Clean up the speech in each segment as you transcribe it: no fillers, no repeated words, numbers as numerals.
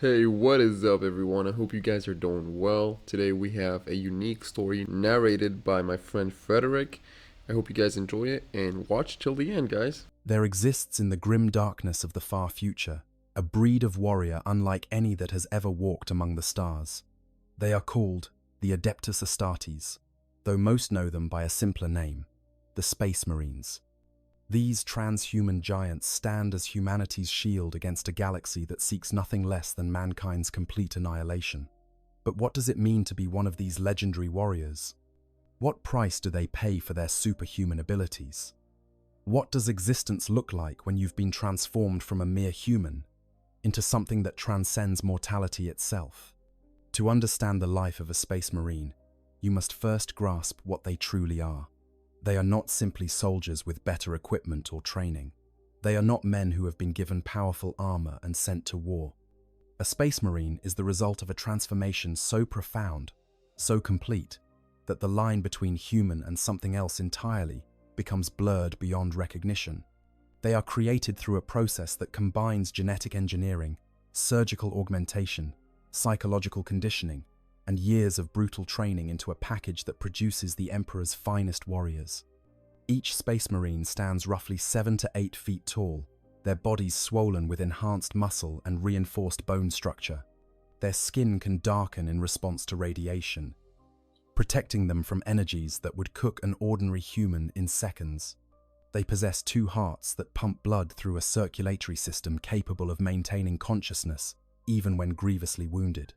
Hey, what is up, everyone? I hope you guys are doing well. Today we have a unique story narrated by my friend Frederick. I hope you guys enjoy it and watch till the end, guys. There exists in the grim darkness of the far future a breed of warrior unlike any that has ever walked among the stars. They are called the Adeptus Astartes, though most know them by a simpler name, the Space Marines. These transhuman giants stand as humanity's shield against a galaxy that seeks nothing less than mankind's complete annihilation. But what does it mean to be one of these legendary warriors? What price do they pay for their superhuman abilities? What does existence look like when you've been transformed from a mere human into something that transcends mortality itself? To understand the life of a Space Marine, you must first grasp what they truly are. They are not simply soldiers with better equipment or training. They are not men who have been given powerful armor and sent to war. A Space Marine is the result of a transformation so profound, so complete, that the line between human and something else entirely becomes blurred beyond recognition. They are created through a process that combines genetic engineering, surgical augmentation, psychological conditioning, and years of brutal training into a package that produces the Emperor's finest warriors. Each Space Marine stands roughly 7 to 8 feet tall, their bodies swollen with enhanced muscle and reinforced bone structure. Their skin can darken in response to radiation, protecting them from energies that would cook an ordinary human in seconds. They possess 2 hearts that pump blood through a circulatory system capable of maintaining consciousness, even when grievously wounded.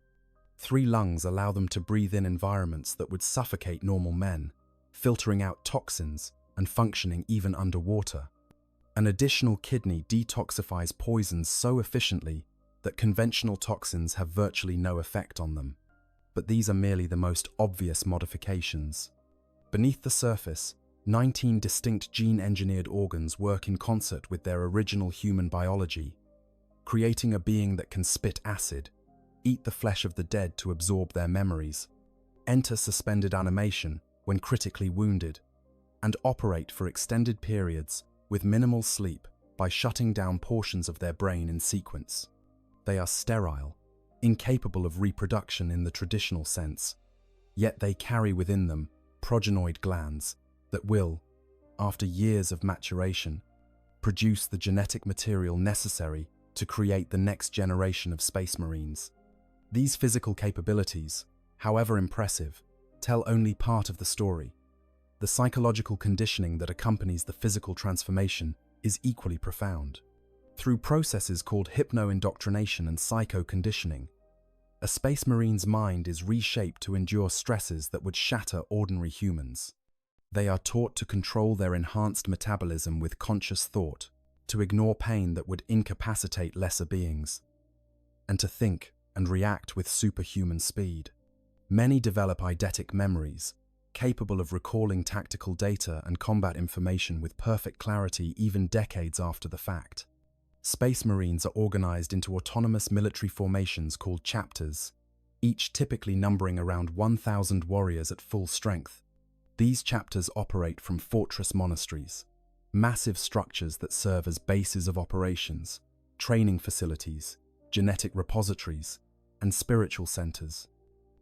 3 lungs allow them to breathe in environments that would suffocate normal men, filtering out toxins and functioning even underwater. An additional kidney detoxifies poisons so efficiently that conventional toxins have virtually no effect on them. But these are merely the most obvious modifications. Beneath the surface, 19 distinct gene-engineered organs work in concert with their original human biology, creating a being that can spit acid, eat the flesh of the dead to absorb their memories, enter suspended animation when critically wounded, and operate for extended periods with minimal sleep by shutting down portions of their brain in sequence. They are sterile, incapable of reproduction in the traditional sense, yet they carry within them progenoid glands that will, after years of maturation, produce the genetic material necessary to create the next generation of Space Marines. These physical capabilities, however impressive, tell only part of the story. The psychological conditioning that accompanies the physical transformation is equally profound. Through processes called hypno-indoctrination and psycho-conditioning, a Space Marine's mind is reshaped to endure stresses that would shatter ordinary humans. They are taught to control their enhanced metabolism with conscious thought, to ignore pain that would incapacitate lesser beings, and to think and react with superhuman speed. Many develop eidetic memories, capable of recalling tactical data and combat information with perfect clarity even decades after the fact. Space Marines are organized into autonomous military formations called chapters, each typically numbering around 1,000 warriors at full strength. These chapters operate from fortress monasteries, massive structures that serve as bases of operations, training facilities, genetic repositories, and spiritual centers.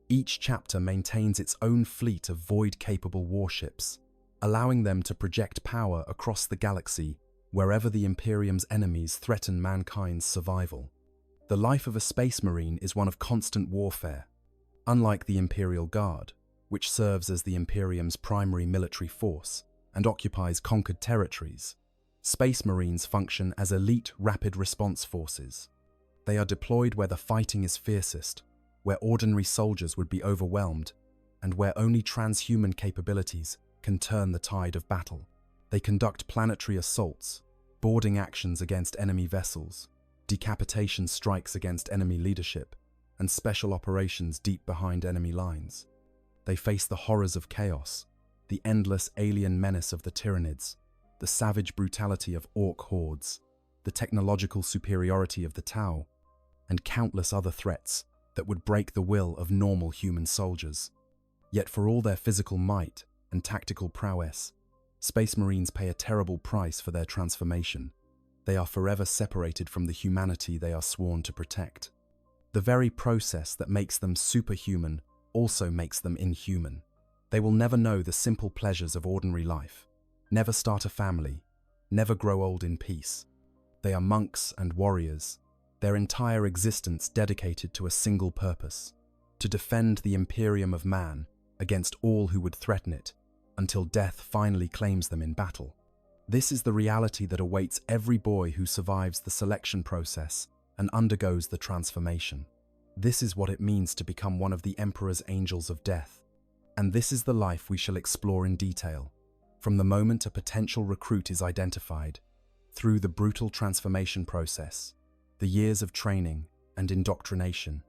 Each chapter maintains its own fleet of void-capable warships, allowing them to project power across the galaxy wherever the Imperium's enemies threaten mankind's survival. The life of a Space Marine is one of constant warfare. Unlike the Imperial Guard, which serves as the Imperium's primary military force and occupies conquered territories, Space Marines function as elite rapid response forces. They are deployed where the fighting is fiercest, where ordinary soldiers would be overwhelmed, and where only transhuman capabilities can turn the tide of battle. They conduct planetary assaults, boarding actions against enemy vessels, decapitation strikes against enemy leadership, and special operations deep behind enemy lines. They face the horrors of chaos, the endless alien menace of the Tyranids, the savage brutality of orc hordes, the technological superiority of the Tau, and countless other threats that would break the will of normal human soldiers. Yet for all their physical might and tactical prowess, Space Marines pay a terrible price for their transformation. They are forever separated from the humanity they are sworn to protect. The very process that makes them superhuman also makes them inhuman. They will never know the simple pleasures of ordinary life, never start a family, never grow old in peace. They are monks and warriors, their entire existence dedicated to a single purpose: to defend the Imperium of man against all who would threaten it, until death finally claims them in battle. This is the reality that awaits every boy who survives the selection process and undergoes the transformation. This is what it means to become one of the Emperor's angels of death. And this is the life we shall explore in detail, from the moment a potential recruit is identified, through the brutal transformation process, the years of training and indoctrination,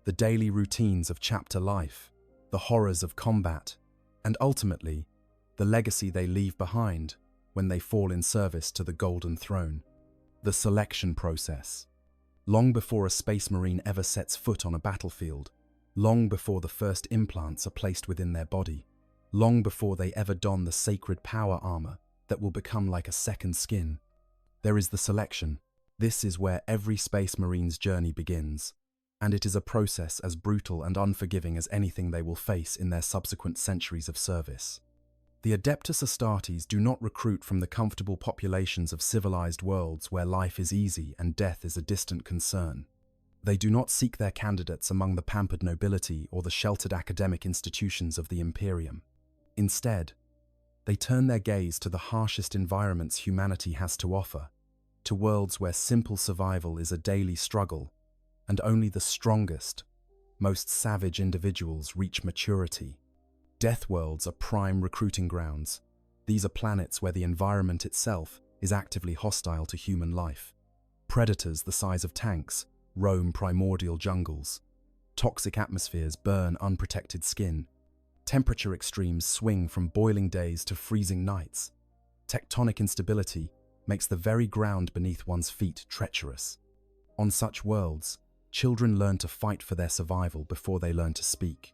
the daily routines of chapter life, the horrors of combat, and ultimately, the legacy they leave behind when they fall in service to the Golden Throne. The selection process. Long before a Space Marine ever sets foot on a battlefield, long before the first implants are placed within their body, long before they ever don the sacred power armor that will become like a second skin, there is the selection. This is where every Space Marine's journey begins, and it is a process as brutal and unforgiving as anything they will face in their subsequent centuries of service. The Adeptus Astartes do not recruit from the comfortable populations of civilized worlds where life is easy and death is a distant concern. They do not seek their candidates among the pampered nobility or the sheltered academic institutions of the Imperium. Instead, they turn their gaze to the harshest environments humanity has to offer, to worlds where simple survival is a daily struggle, and only the strongest, most savage individuals reach maturity. Death worlds are prime recruiting grounds. These are planets where the environment itself is actively hostile to human life. Predators the size of tanks roam primordial jungles. Toxic atmospheres burn unprotected skin. Temperature extremes swing from boiling days to freezing nights. Tectonic instability makes the very ground beneath one's feet treacherous. On such worlds, children learn to fight for their survival before they learn to speak.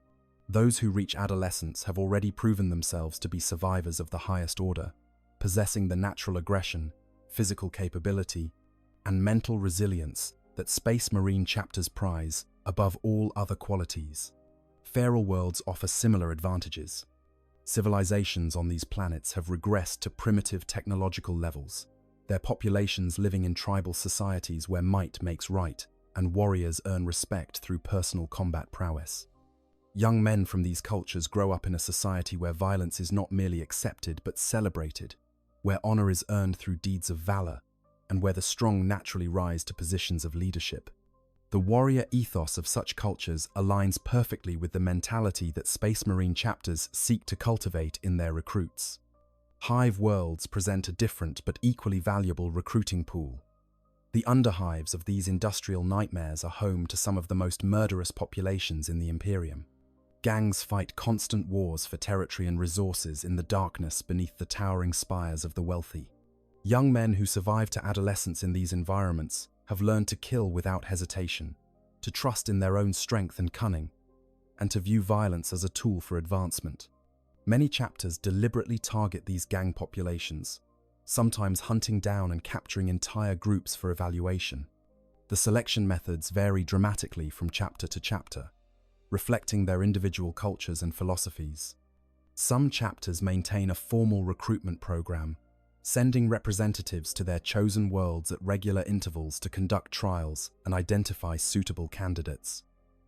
Those who reach adolescence have already proven themselves to be survivors of the highest order, possessing the natural aggression, physical capability, and mental resilience that Space Marine chapters prize above all other qualities. Feral worlds offer similar advantages. Civilizations on these planets have regressed to primitive technological levels, their populations living in tribal societies where might makes right and warriors earn respect through personal combat prowess. Young men from these cultures grow up in a society where violence is not merely accepted but celebrated, where honor is earned through deeds of valor, and where the strong naturally rise to positions of leadership. The warrior ethos of such cultures aligns perfectly with the mentality that Space Marine chapters seek to cultivate in their recruits. Hive worlds present a different but equally valuable recruiting pool. The underhives of these industrial nightmares are home to some of the most murderous populations in the Imperium. Gangs fight constant wars for territory and resources in the darkness beneath the towering spires of the wealthy. Young men who survive to adolescence in these environments have learned to kill without hesitation, to trust in their own strength and cunning, and to view violence as a tool for advancement. Many chapters deliberately target these gang populations, sometimes hunting down and capturing entire groups for evaluation. The selection methods vary dramatically from chapter to chapter, reflecting their individual cultures and philosophies. Some chapters maintain a formal recruitment program, sending representatives to their chosen worlds at regular intervals to conduct trials and identify suitable candidates.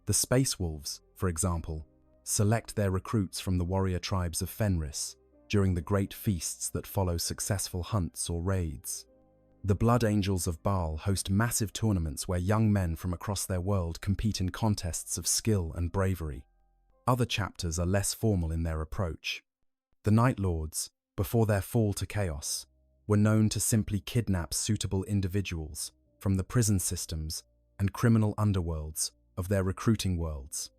The Space Wolves, for example, select their recruits from the warrior tribes of Fenris during the great feasts that follow successful hunts or raids. The Blood Angels of Baal host massive tournaments where young men from across their world compete in contests of skill and bravery. Other chapters are less formal in their approach. The Night Lords, before their fall to chaos, were known to simply kidnap suitable individuals from the prison systems and criminal underworlds of their recruiting worlds.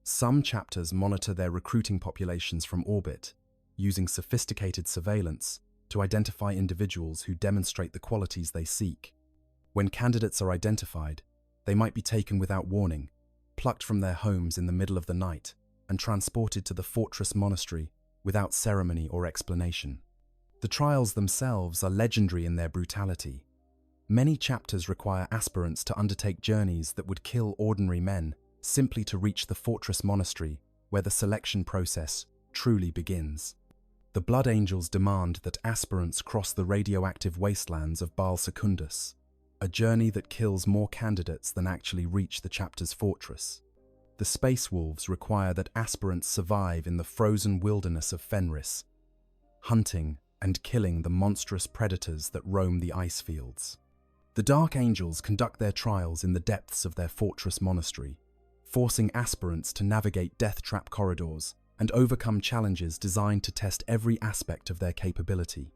Some chapters monitor their recruiting populations from orbit, using sophisticated surveillance to identify individuals who demonstrate the qualities they seek. When candidates are identified, they might be taken without warning, plucked from their homes in the middle of the night, and transported to the fortress monastery without ceremony or explanation. The trials themselves are legendary in their brutality. Many chapters require aspirants to undertake journeys that would kill ordinary men simply to reach the fortress monastery where the selection process truly begins. The Blood Angels demand that aspirants cross the radioactive wastelands of Baal Secundus, a journey that kills more candidates than actually reach the chapter's fortress. The Space Wolves require that aspirants survive in the frozen wilderness of Fenris, hunting and killing the monstrous predators that roam the ice fields. The Dark Angels conduct their trials in the depths of their fortress monastery, forcing aspirants to navigate death trap corridors and overcome challenges designed to test every aspect of their capability.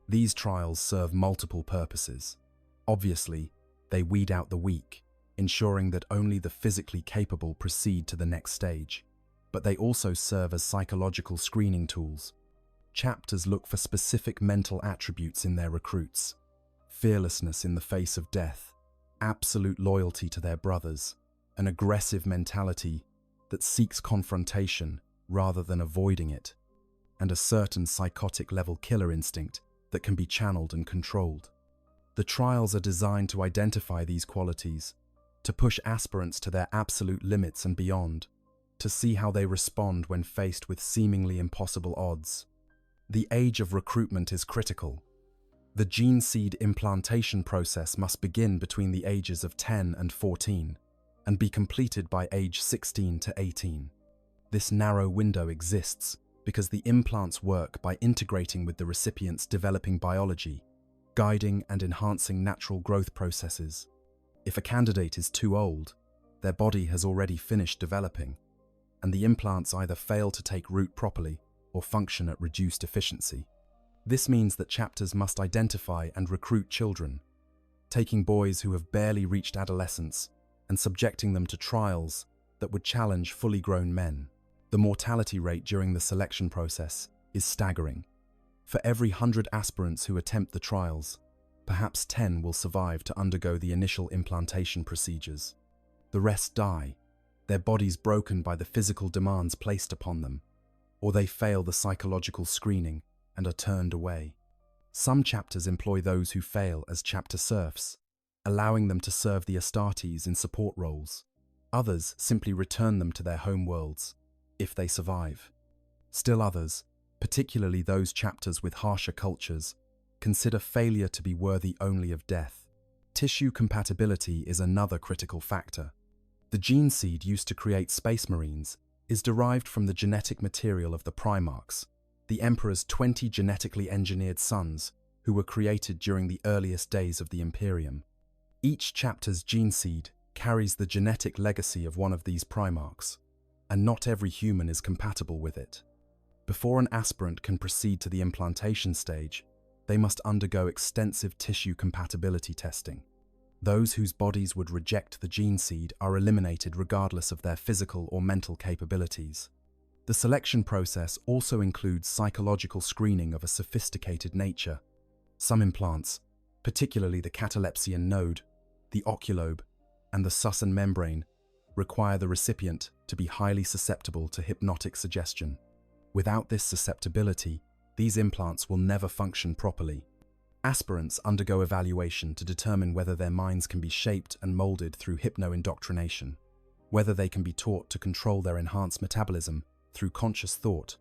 These trials serve multiple purposes. Obviously, they weed out the weak, ensuring that only the physically capable proceed to the next stage. But they also serve as psychological screening tools. Chapters look for specific mental attributes in their recruits: fearlessness in the face of death, absolute loyalty to their brothers, an aggressive mentality that seeks confrontation rather than avoiding it, and a certain psychotic level killer instinct that can be channeled and controlled. The trials are designed to identify these qualities, to push aspirants to their absolute limits and beyond, to see how they respond when faced with seemingly impossible odds. The age of recruitment is critical. The gene seed implantation process must begin between the ages of 10 and 14 and be completed by age 16 to 18. This narrow window exists because the implants work by integrating with the recipient's developing biology, guiding and enhancing natural growth processes. If a candidate is too old, their body has already finished developing, and the implants either fail to take root properly or function at reduced efficiency. This means that chapters must identify and recruit children, taking boys who have barely reached adolescence and subjecting them to trials that would challenge fully grown men. The mortality rate during the selection process is staggering. For every 100 aspirants who attempt the trials, perhaps 10 will survive to undergo the initial implantation procedures. The rest die, their bodies broken by the physical demands placed upon them, or they fail the psychological screening and are turned away. Some chapters employ those who fail as chapter serfs, allowing them to serve the Astartes in support roles. Others simply return them to their home worlds, if they survive. Still others, particularly those chapters with harsher cultures, consider failure to be worthy only of death. Tissue compatibility is another critical factor. The gene seed used to create Space Marines is derived from the genetic material of the Primarchs, the Emperor's 20 genetically engineered sons who were created during the earliest days of the Imperium. Each chapter's gene seed carries the genetic legacy of one of these Primarchs, and not every human is compatible with it. Before an aspirant can proceed to the implantation stage, they must undergo extensive tissue compatibility testing. Those whose bodies would reject the gene seed are eliminated regardless of their physical or mental capabilities. The selection process also includes psychological screening of a sophisticated nature. Some implants, particularly the catalepsian node, the oculobe, and the Susan membrane, require the recipient to be highly susceptible to hypnotic suggestion. Without this susceptibility, these implants will never function properly. Aspirants undergo evaluation to determine whether their minds can be shaped and molded through hypno-indoctrination, whether they can be taught to control their enhanced metabolism through conscious thought,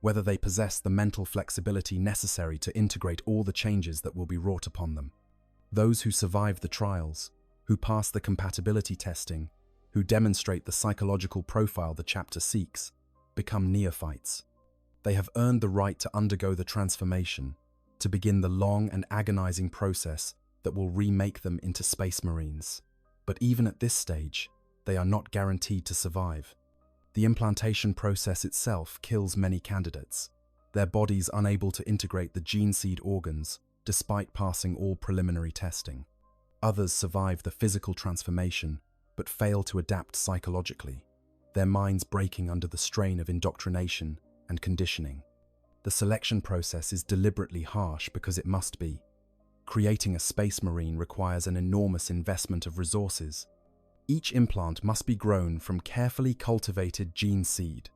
whether they possess the mental flexibility necessary to integrate all the changes that will be wrought upon them. Those who survive the trials, who pass the compatibility testing, who demonstrate the psychological profile the chapter seeks, become neophytes. They have earned the right to undergo the transformation, to begin the long and agonizing process that will remake them into Space Marines. But even at this stage, they are not guaranteed to survive. The implantation process itself kills many candidates, their bodies unable to integrate the gene seed organs despite passing all preliminary testing. Others survive the physical transformation but fail to adapt psychologically, their minds breaking under the strain of indoctrination and conditioning. The selection process is deliberately harsh because it must be. Creating a Space Marine requires an enormous investment of resources. Each implant must be grown from carefully cultivated gene seed,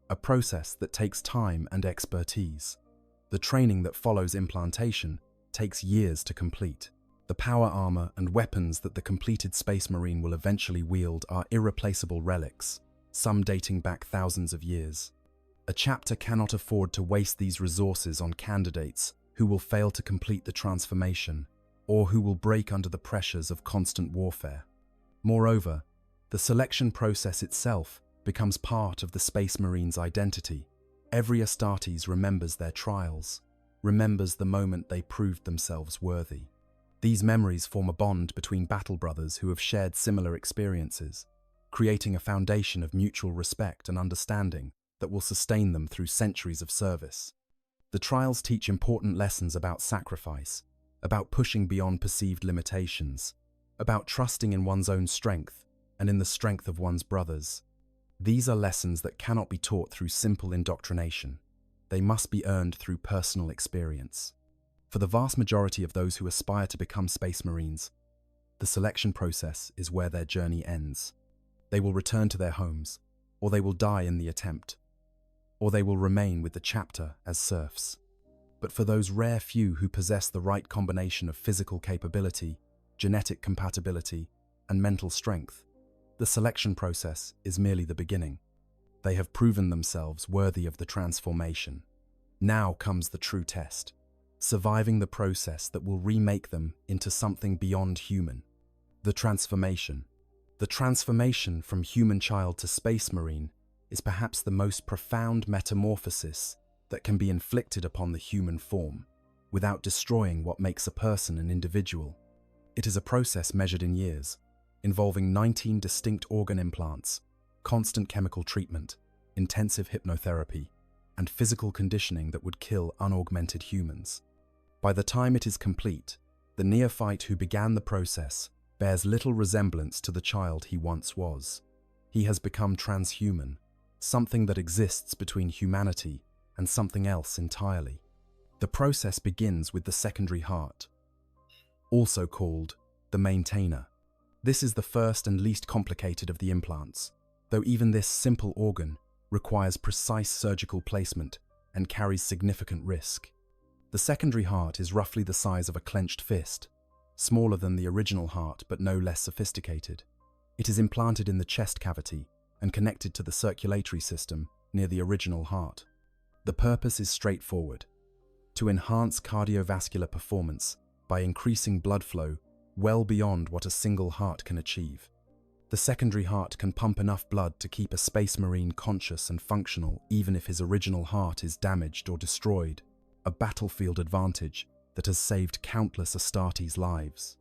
a process that takes time and expertise. The training that follows implantation takes years to complete. The power armor and weapons that the completed Space Marine will eventually wield are irreplaceable relics, some dating back thousands of years. A chapter cannot afford to waste these resources on candidates who will fail to complete the transformation or who will break under the pressures of constant warfare. Moreover, the selection process itself becomes part of the Space Marine's identity. Every Astartes remembers their trials, remembers the moment they proved themselves worthy. These memories form a bond between battle brothers who have shared similar experiences, creating a foundation of mutual respect and understanding that will sustain them through centuries of service. The trials teach important lessons about sacrifice, about pushing beyond perceived limitations, about trusting in one's own strength and in the strength of one's brothers. These are lessons that cannot be taught through simple indoctrination. They must be earned through personal experience. For the vast majority of those who aspire to become Space Marines, the selection process is where their journey ends. They will return to their homes, or they will die in the attempt, or they will remain with the chapter as serfs. But for those rare few who possess the right combination of physical capability, genetic compatibility, and mental strength, the selection process is merely the beginning. They have proven themselves worthy of the transformation. Now comes the true test, surviving the process that will remake them into something beyond human. The transformation. The transformation from human child to Space Marine is perhaps the most profound metamorphosis that can be inflicted upon the human form, without destroying what makes a person an individual. It is a process measured in years, involving 19 distinct organ implants, constant chemical treatment, intensive hypnotherapy, and physical conditioning that would kill unaugmented humans. By the time it is complete, the neophyte who began the process bears little resemblance to the child he once was. He has become transhuman, something that exists between humanity and something else entirely. The process begins with the secondary heart, also called the maintainer. This is the first and least complicated of the implants, though even this simple organ requires precise surgical placement and carries significant risk. The secondary heart is roughly the size of a clenched fist, smaller than the original heart but no less sophisticated. It is implanted in the chest cavity and connected to the circulatory system near the original heart. The purpose is straightforward: to enhance cardiovascular performance by increasing blood flow well beyond what a single heart can achieve. The secondary heart can pump enough blood to keep a Space Marine conscious and functional even if his original heart is damaged or destroyed, a battlefield advantage that has saved countless Astartes' lives.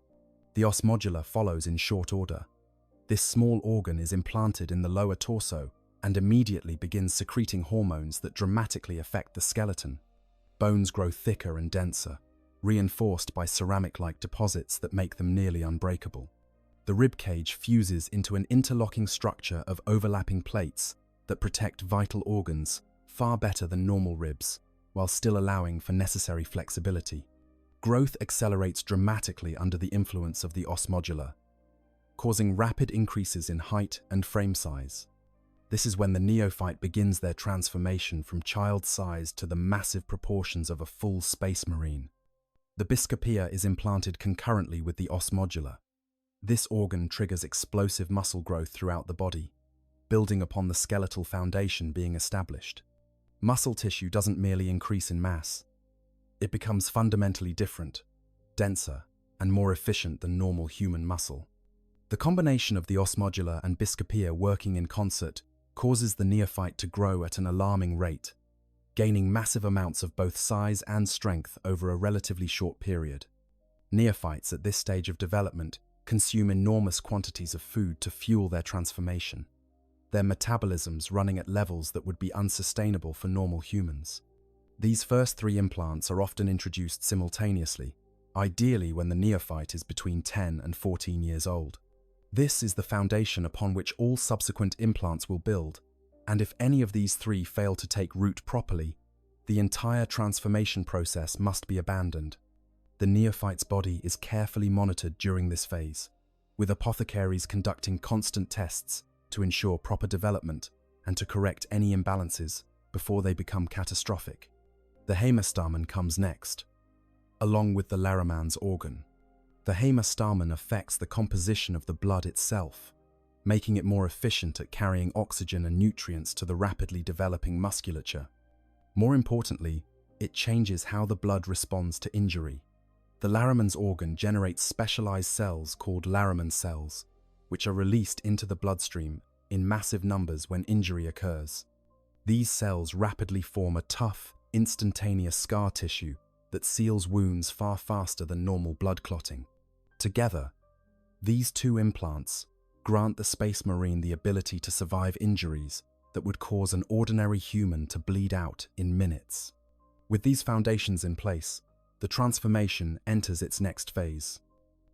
The os modular follows in short order. This small organ is implanted in the lower torso and immediately begins secreting hormones that dramatically affect the skeleton. Bones grow thicker and denser, reinforced by ceramic-like deposits that make them nearly unbreakable. The rib cage fuses into an interlocking structure of overlapping plates that protect vital organs far better than normal ribs, while still allowing for necessary flexibility. Growth accelerates dramatically under the influence of the os modular, causing rapid increases in height and frame size. This is when the neophyte begins their transformation from child-sized to the massive proportions of a full Space Marine. The biscopia is implanted concurrently with the os modular. This organ triggers explosive muscle growth throughout the body, building upon the skeletal foundation being established. Muscle tissue doesn't merely increase in mass. It becomes fundamentally different, denser, and more efficient than normal human muscle. The combination of the os modular and biscopia working in concert causes the neophyte to grow at an alarming rate, gaining massive amounts of both size and strength over a relatively short period. Neophytes at this stage of development consume enormous quantities of food to fuel their transformation, their metabolisms running at levels that would be unsustainable for normal humans. These first 3 implants are often introduced simultaneously, ideally when the neophyte is between 10 and 14 years old. This is the foundation upon which all subsequent implants will build, and if any of these 3 fail to take root properly, the entire transformation process must be abandoned. The neophyte's body is carefully monitored during this phase, with apothecaries conducting constant tests to ensure proper development and to correct any imbalances before they become catastrophic. The haemastamen comes next, along with the Laramann's organ. The hemastamen affects the composition of the blood itself, making it more efficient at carrying oxygen and nutrients to the rapidly developing musculature. More importantly, it changes how the blood responds to injury. The Larraman's organ generates specialized cells called Larraman cells, which are released into the bloodstream in massive numbers when injury occurs. These cells rapidly form a tough, instantaneous scar tissue that seals wounds far faster than normal blood clotting. Together, these two implants grant the Space Marine the ability to survive injuries that would cause an ordinary human to bleed out in minutes. With these foundations in place, the transformation enters its next phase.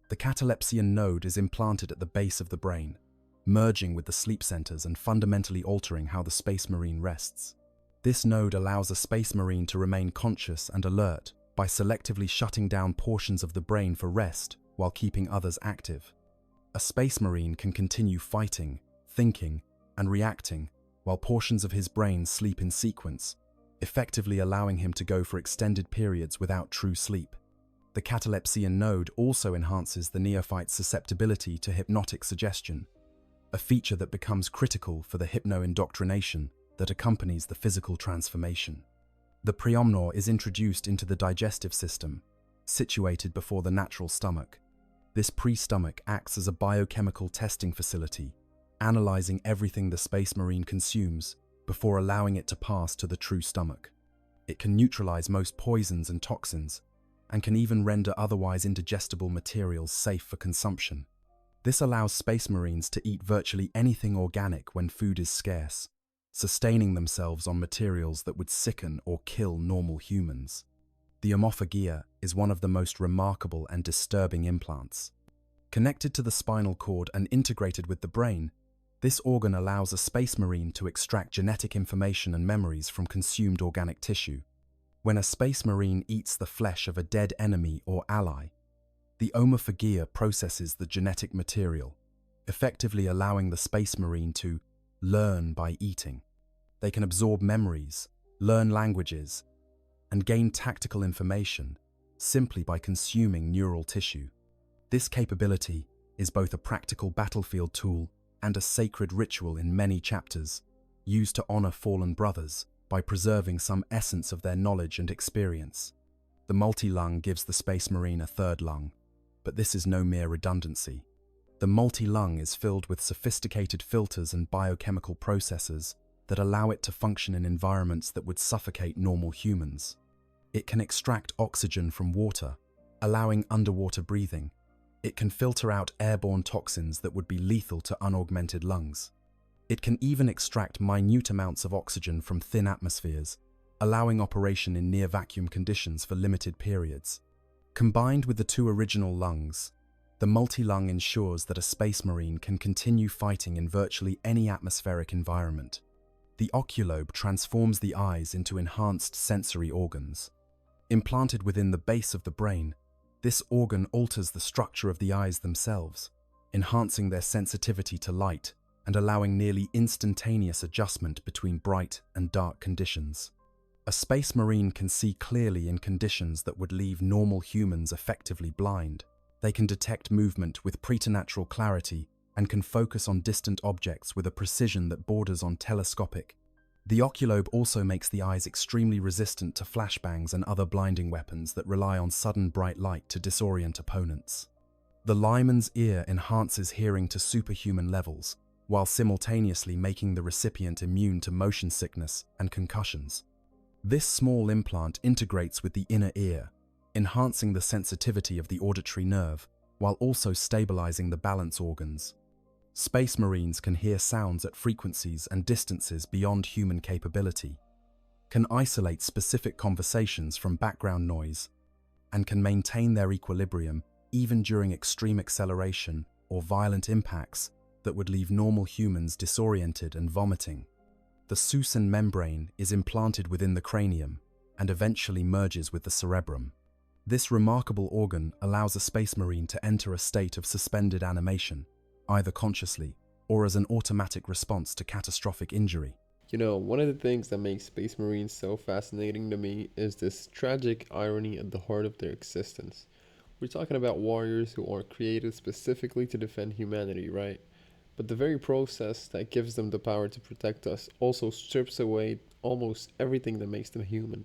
The catalepsian node is implanted at the base of the brain, merging with the sleep centers and fundamentally altering how the Space Marine rests. This node allows a Space Marine to remain conscious and alert by selectively shutting down portions of the brain for rest while keeping others active. A Space Marine can continue fighting, thinking, and reacting while portions of his brain sleep in sequence, effectively allowing him to go for extended periods without true sleep. The catalepsian node also enhances the neophyte's susceptibility to hypnotic suggestion, a feature that becomes critical for the hypno-indoctrination that accompanies the physical transformation. The preomnor is introduced into the digestive system, situated before the natural stomach. This pre-stomach acts as a biochemical testing facility, analyzing everything the Space Marine consumes before allowing it to pass to the true stomach. It can neutralize most poisons and toxins, and can even render otherwise indigestible materials safe for consumption. This allows Space Marines to eat virtually anything organic when food is scarce, sustaining themselves on materials that would sicken or kill normal humans. The omophagia is one of the most remarkable and disturbing implants. Connected to the spinal cord and integrated with the brain, this organ allows a Space Marine to extract genetic information and memories from consumed organic tissue. When a Space Marine eats the flesh of a dead enemy or ally, the omophagia processes the genetic material, effectively allowing the Space Marine to learn by eating. They can absorb memories, learn languages, and gain tactical information simply by consuming neural tissue. This capability is both a practical battlefield tool and a sacred ritual in many chapters, used to honor fallen brothers by preserving some essence of their knowledge and experience. The multi-lung gives the Space Marine a third lung, but this is no mere redundancy. The multi-lung is filled with sophisticated filters and biochemical processes that allow it to function in environments that would suffocate normal humans. It can extract oxygen from water, allowing underwater breathing. It can filter out airborne toxins that would be lethal to unaugmented lungs. It can even extract minute amounts of oxygen from thin atmospheres, allowing operation in near-vacuum conditions for limited periods. Combined with the two original lungs, the multi-lung ensures that a Space Marine can continue fighting in virtually any atmospheric environment. The oculobe transforms the eyes into enhanced sensory organs. Implanted within the base of the brain, this organ alters the structure of the eyes themselves, enhancing their sensitivity to light and allowing nearly instantaneous adjustment between bright and dark conditions. A Space Marine can see clearly in conditions that would leave normal humans effectively blind. They can detect movement with preternatural clarity and can focus on distant objects with a precision that borders on telescopic. The oculobe also makes the eyes extremely resistant to flashbangs and other blinding weapons that rely on sudden bright light to disorient opponents. The liman's ear enhances hearing to superhuman levels, while simultaneously making the recipient immune to motion sickness and concussions. This small implant integrates with the inner ear, enhancing the sensitivity of the auditory nerve, while also stabilizing the balance organs. Space Marines can hear sounds at frequencies and distances beyond human capability, can isolate specific conversations from background noise, and can maintain their equilibrium even during extreme acceleration or violent impacts that would leave normal humans disoriented and vomiting. The Susan membrane is implanted within the cranium and eventually merges with the cerebrum. This remarkable organ allows a Space Marine to enter a state of suspended animation, either consciously or as an automatic response to catastrophic injury. You know, one of the things that makes Space Marines so fascinating to me is this tragic irony at the heart of their existence. We're talking about warriors who are created specifically to defend humanity, right? But the very process that gives them the power to protect us also strips away almost everything that makes them human.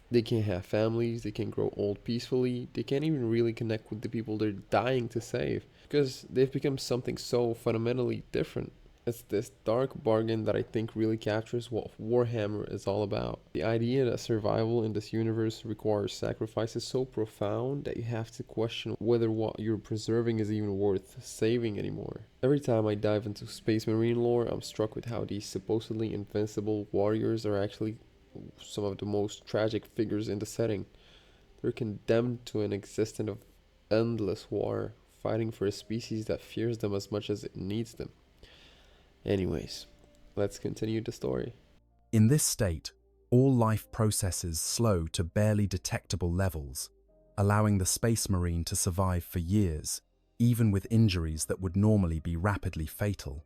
They can't have families, they can't grow old peacefully, they can't even really connect with the people they're dying to save because they've become something so fundamentally different. It's this dark bargain that I think really captures what Warhammer is all about. The idea that survival in this universe requires sacrifices so profound that you have to question whether what you're preserving is even worth saving anymore. Every time I dive into Space Marine lore, I'm struck with how these supposedly invincible warriors are actually some of the most tragic figures in the setting. They're condemned to an existence of endless war, fighting for a species that fears them as much as it needs them. Anyways, let's continue the story. In this state, all life processes slow to barely detectable levels, allowing the Space Marine to survive for years, even with injuries that would normally be rapidly fatal.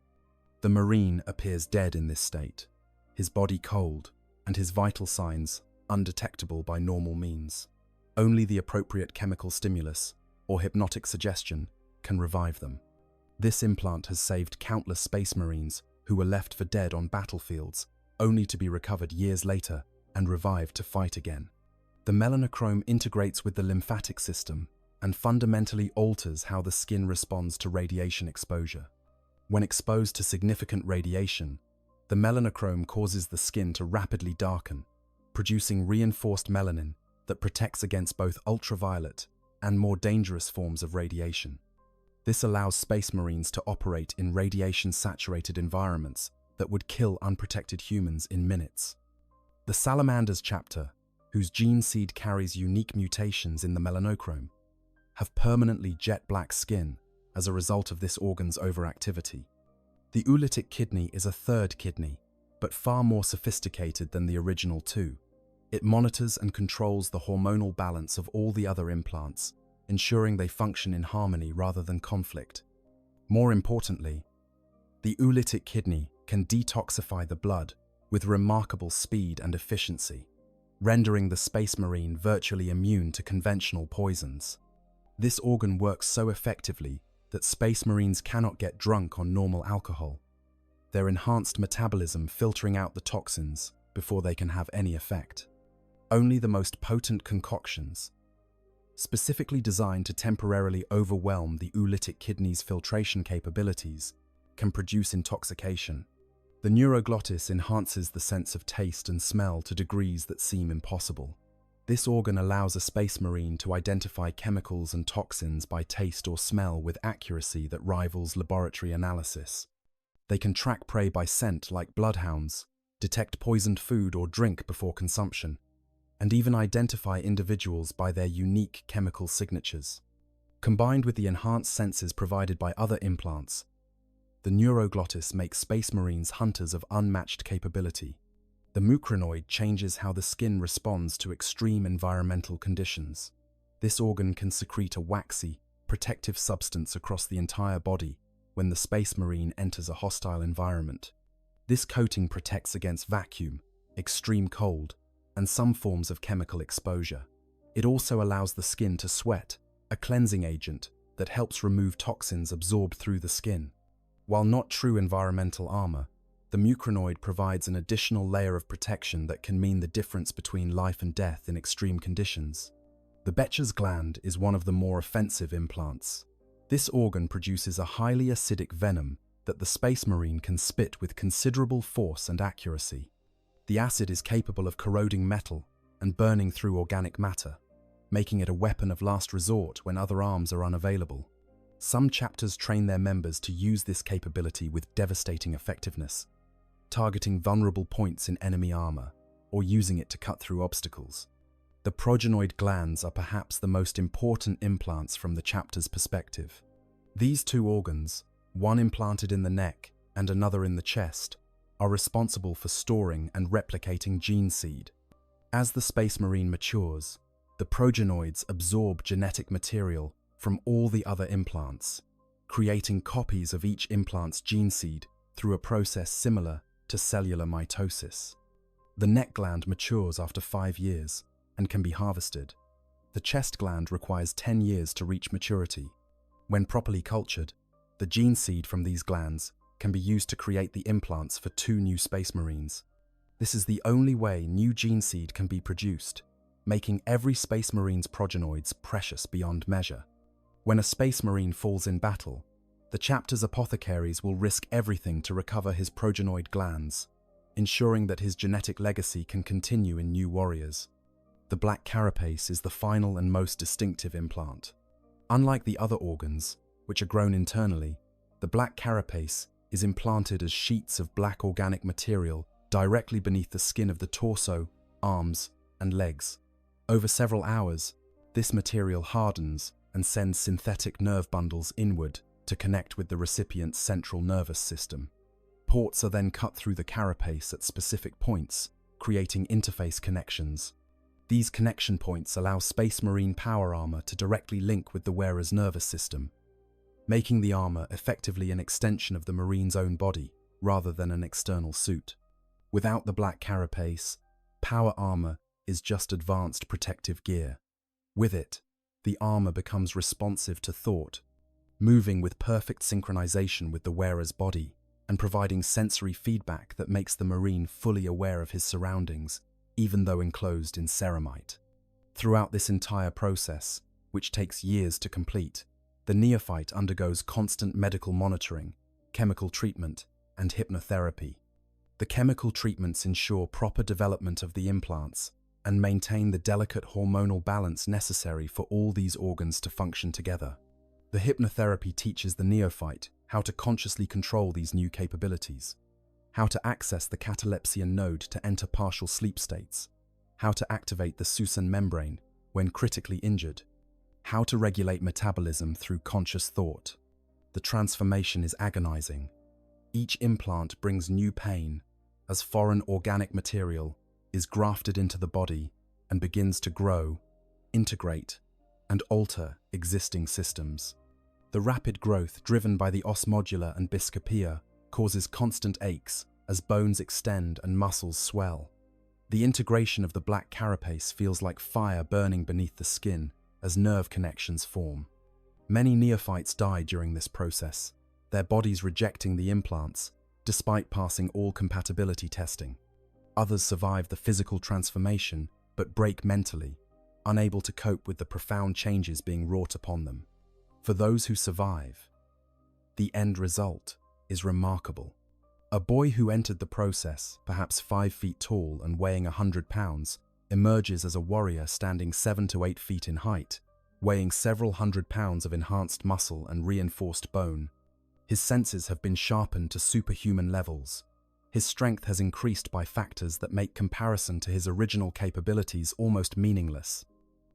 The Marine appears dead in this state, his body cold, and his vital signs undetectable by normal means. Only the appropriate chemical stimulus, or hypnotic suggestion, can revive them. This implant has saved countless Space Marines who were left for dead on battlefields, only to be recovered years later and revived to fight again. The melanochrome integrates with the lymphatic system and fundamentally alters how the skin responds to radiation exposure. When exposed to significant radiation, the melanochrome causes the skin to rapidly darken, producing reinforced melanin that protects against both ultraviolet and more dangerous forms of radiation. This allows Space Marines to operate in radiation-saturated environments that would kill unprotected humans in minutes. The Salamanders chapter, whose gene seed carries unique mutations in the melanochrome, have permanently jet-black skin as a result of this organ's overactivity. The oolitic kidney is a third kidney, but far more sophisticated than the original two. It monitors and controls the hormonal balance of all the other implants, ensuring they function in harmony rather than conflict. More importantly, the oolitic kidney can detoxify the blood with remarkable speed and efficiency, rendering the Space Marine virtually immune to conventional poisons. This organ works so effectively that Space Marines cannot get drunk on normal alcohol, their enhanced metabolism filtering out the toxins before they can have any effect. Only the most potent concoctions, specifically designed to temporarily overwhelm the oolitic kidney's filtration capabilities, can produce intoxication. The neuroglottis enhances the sense of taste and smell to degrees that seem impossible. This organ allows a Space Marine to identify chemicals and toxins by taste or smell with accuracy that rivals laboratory analysis. They can track prey by scent like bloodhounds, detect poisoned food or drink before consumption, and even identify individuals by their unique chemical signatures. Combined with the enhanced senses provided by other implants, the neuroglottis makes Space Marines hunters of unmatched capability. The mucranoid changes how the skin responds to extreme environmental conditions. This organ can secrete a waxy, protective substance across the entire body when the Space Marine enters a hostile environment. This coating protects against vacuum, extreme cold, and some forms of chemical exposure. It also allows the skin to sweat, a cleansing agent that helps remove toxins absorbed through the skin. While not true environmental armor, the mucranoid provides an additional layer of protection that can mean the difference between life and death in extreme conditions. The Becher's gland is one of the more offensive implants. This organ produces a highly acidic venom that the Space Marine can spit with considerable force and accuracy. The acid is capable of corroding metal and burning through organic matter, making it a weapon of last resort when other arms are unavailable. Some chapters train their members to use this capability with devastating effectiveness, targeting vulnerable points in enemy armor or using it to cut through obstacles. The progenoid glands are perhaps the most important implants from the chapter's perspective. These two organs, one implanted in the neck and another in the chest, are responsible for storing and replicating gene seed. As the Space Marine matures, the progenoids absorb genetic material from all the other implants, creating copies of each implant's gene seed through a process similar to cellular mitosis. The neck gland matures after 5 years and can be harvested. the chest gland requires 10 years to reach maturity. When properly cultured, the gene seed from these glands can be used to create the implants for 2 new Space Marines. This is the only way new gene seed can be produced, making every Space Marine's progenoids precious beyond measure. When a Space Marine falls in battle, the chapter's apothecaries will risk everything to recover his progenoid glands, ensuring that his genetic legacy can continue in new warriors. The black carapace is the final and most distinctive implant. Unlike the other organs, which are grown internally, the black carapace is implanted as sheets of black organic material directly beneath the skin of the torso, arms, and legs. Over several hours, this material hardens and sends synthetic nerve bundles inward to connect with the recipient's central nervous system. Ports are then cut through the carapace at specific points, creating interface connections. These connection points allow Space Marine power armor to directly link with the wearer's nervous system, making the armor effectively an extension of the Marine's own body rather than an external suit. Without the black carapace, power armor is just advanced protective gear. With it, the armor becomes responsive to thought, moving with perfect synchronization with the wearer's body and providing sensory feedback that makes the Marine fully aware of his surroundings, even though enclosed in ceramite. Throughout this entire process, which takes years to complete, the neophyte undergoes constant medical monitoring, chemical treatment, and hypnotherapy. The chemical treatments ensure proper development of the implants and maintain the delicate hormonal balance necessary for all these organs to function together. The hypnotherapy teaches the neophyte how to consciously control these new capabilities, how to access the catalepsian node to enter partial sleep states, how to activate the Susan membrane when critically injured, how to regulate metabolism through conscious thought. The transformation is agonizing. Each implant brings new pain as foreign organic material is grafted into the body and begins to grow, integrate, and alter existing systems. The rapid growth driven by the os modula and biscopia causes constant aches as bones extend and muscles swell. The integration of the black carapace feels like fire burning beneath the skin as nerve connections form. Many neophytes die during this process, their bodies rejecting the implants despite passing all compatibility testing. Others survive the physical transformation but break mentally, unable to cope with the profound changes being wrought upon them. For those who survive, the end result is remarkable. A boy who entered the process, perhaps 5 feet tall and weighing 100 pounds, emerges as a warrior standing 7 to 8 feet in height, weighing several hundred pounds of enhanced muscle and reinforced bone. His senses have been sharpened to superhuman levels. His strength has increased by factors that make comparison to his original capabilities almost meaningless.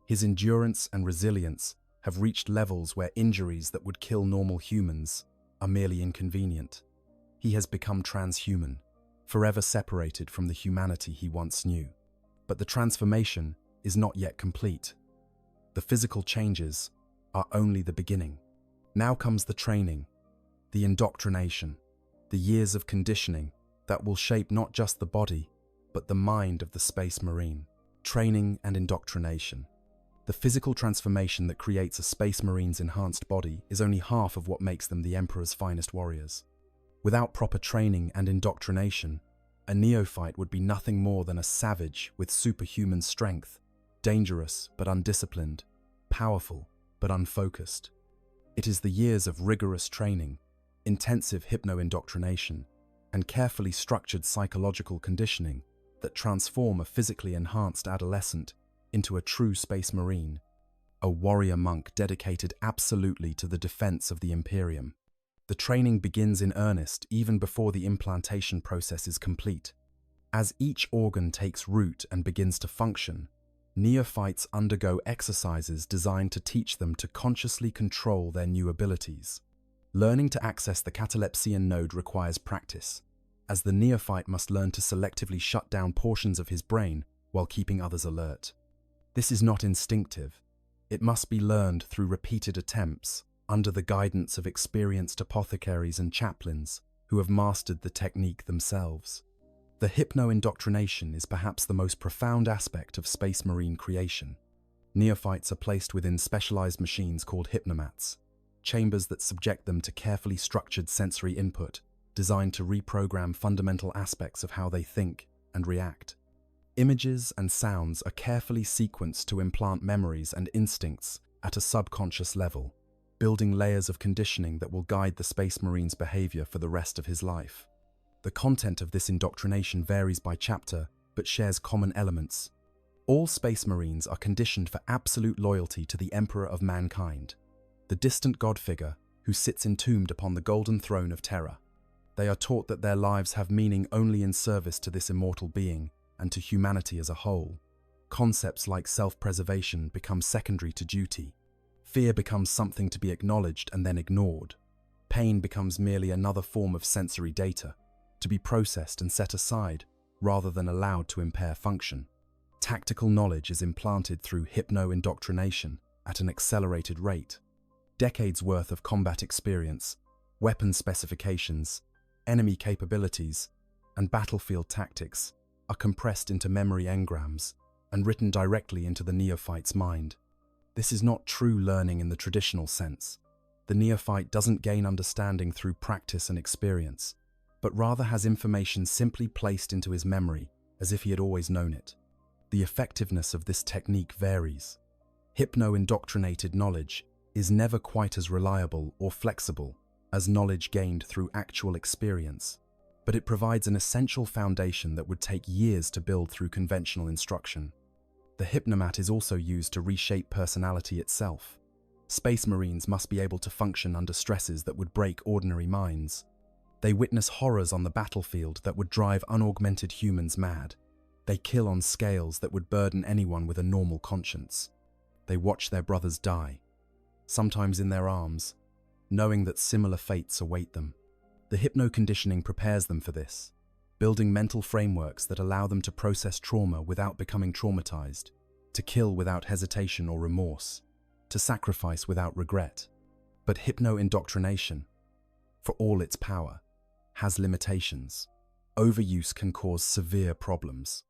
His endurance and resilience have reached levels where injuries that would kill normal humans are merely inconvenient. He has become transhuman, forever separated from the humanity he once knew. But the transformation is not yet complete. The physical changes are only the beginning. Now comes the training, the indoctrination, the years of conditioning that will shape not just the body, but the mind of the Space Marine. Training and indoctrination. The physical transformation that creates a Space Marine's enhanced body is only half of what makes them the Emperor's finest warriors. Without proper training and indoctrination, a neophyte would be nothing more than a savage with superhuman strength, dangerous but undisciplined, powerful but unfocused. It is the years of rigorous training, intensive hypno-indoctrination, and carefully structured psychological conditioning that transform a physically enhanced adolescent into a true Space Marine, a warrior monk dedicated absolutely to the defense of the Imperium. The training begins in earnest even before the implantation process is complete. As each organ takes root and begins to function, neophytes undergo exercises designed to teach them to consciously control their new abilities. Learning to access the catalepsian node requires practice, as the neophyte must learn to selectively shut down portions of his brain while keeping others alert. This is not instinctive. It must be learned through repeated attempts under the guidance of experienced apothecaries and chaplains who have mastered the technique themselves. The hypno-indoctrination is perhaps the most profound aspect of Space Marine creation. Neophytes are placed within specialized machines called hypnomats, chambers that subject them to carefully structured sensory input designed to reprogram fundamental aspects of how they think and react. Images and sounds are carefully sequenced to implant memories and instincts at a subconscious level, building layers of conditioning that will guide the Space Marine's behavior for the rest of his life. The content of this indoctrination varies by chapter, but shares common elements. All Space Marines are conditioned for absolute loyalty to the Emperor of Mankind, the distant god figure who sits entombed upon the golden throne of terror. They are taught that their lives have meaning only in service to this immortal being and to humanity as a whole. Concepts like self-preservation become secondary to duty. Fear becomes something to be acknowledged and then ignored. Pain becomes merely another form of sensory data, to be processed and set aside rather than allowed to impair function. Tactical knowledge is implanted through hypno-indoctrination at an accelerated rate. Decades worth of combat experience, weapon specifications, enemy capabilities, and battlefield tactics are compressed into memory engrams and written directly into the neophyte's mind. This is not true learning in the traditional sense. The neophyte doesn't gain understanding through practice and experience, but rather has information simply placed into his memory as if he had always known it. The effectiveness of this technique varies. Hypno-indoctrinated knowledge is never quite as reliable or flexible as knowledge gained through actual experience, but it provides an essential foundation that would take years to build through conventional instruction. The hypnomat is also used to reshape personality itself. Space Marines must be able to function under stresses that would break ordinary minds. They witness horrors on the battlefield that would drive unaugmented humans mad. They kill on scales that would burden anyone with a normal conscience. They watch their brothers die, sometimes in their arms, knowing that similar fates await them. The hypno-conditioning prepares them for this, building mental frameworks that allow them to process trauma without becoming traumatized, to kill without hesitation or remorse, to sacrifice without regret. But hypno-indoctrination, for all its power, has limitations. Overuse can cause severe problems.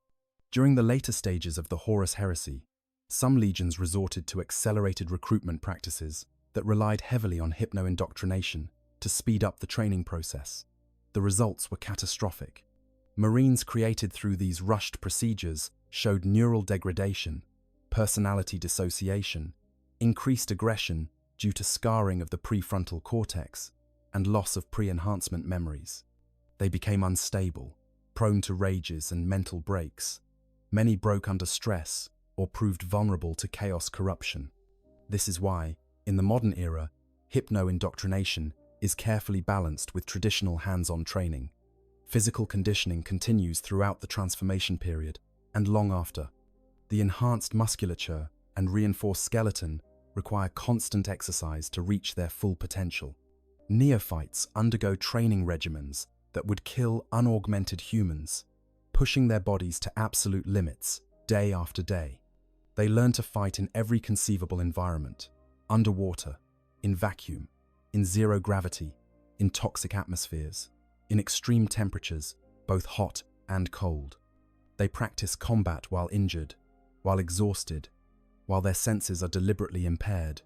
During the later stages of the Horus Heresy, some legions resorted to accelerated recruitment practices that relied heavily on hypno-indoctrination to speed up the training process. The results were catastrophic. Marines created through these rushed procedures showed neural degradation, personality dissociation, increased aggression due to scarring of the prefrontal cortex, and loss of pre-enhancement memories. They became unstable, prone to rages and mental breaks. Many broke under stress or proved vulnerable to chaos corruption. This is why, in the modern era, hypno-indoctrination is carefully balanced with traditional hands-on training. Physical conditioning continues throughout the transformation period and long after. The enhanced musculature and reinforced skeleton require constant exercise to reach their full potential. Neophytes undergo training regimens that would kill unaugmented humans, pushing their bodies to absolute limits day after day. They learn to fight in every conceivable environment: underwater, in vacuum, in zero gravity, in toxic atmospheres, in extreme temperatures, both hot and cold. They practice combat while injured, while exhausted, while their senses are deliberately impaired,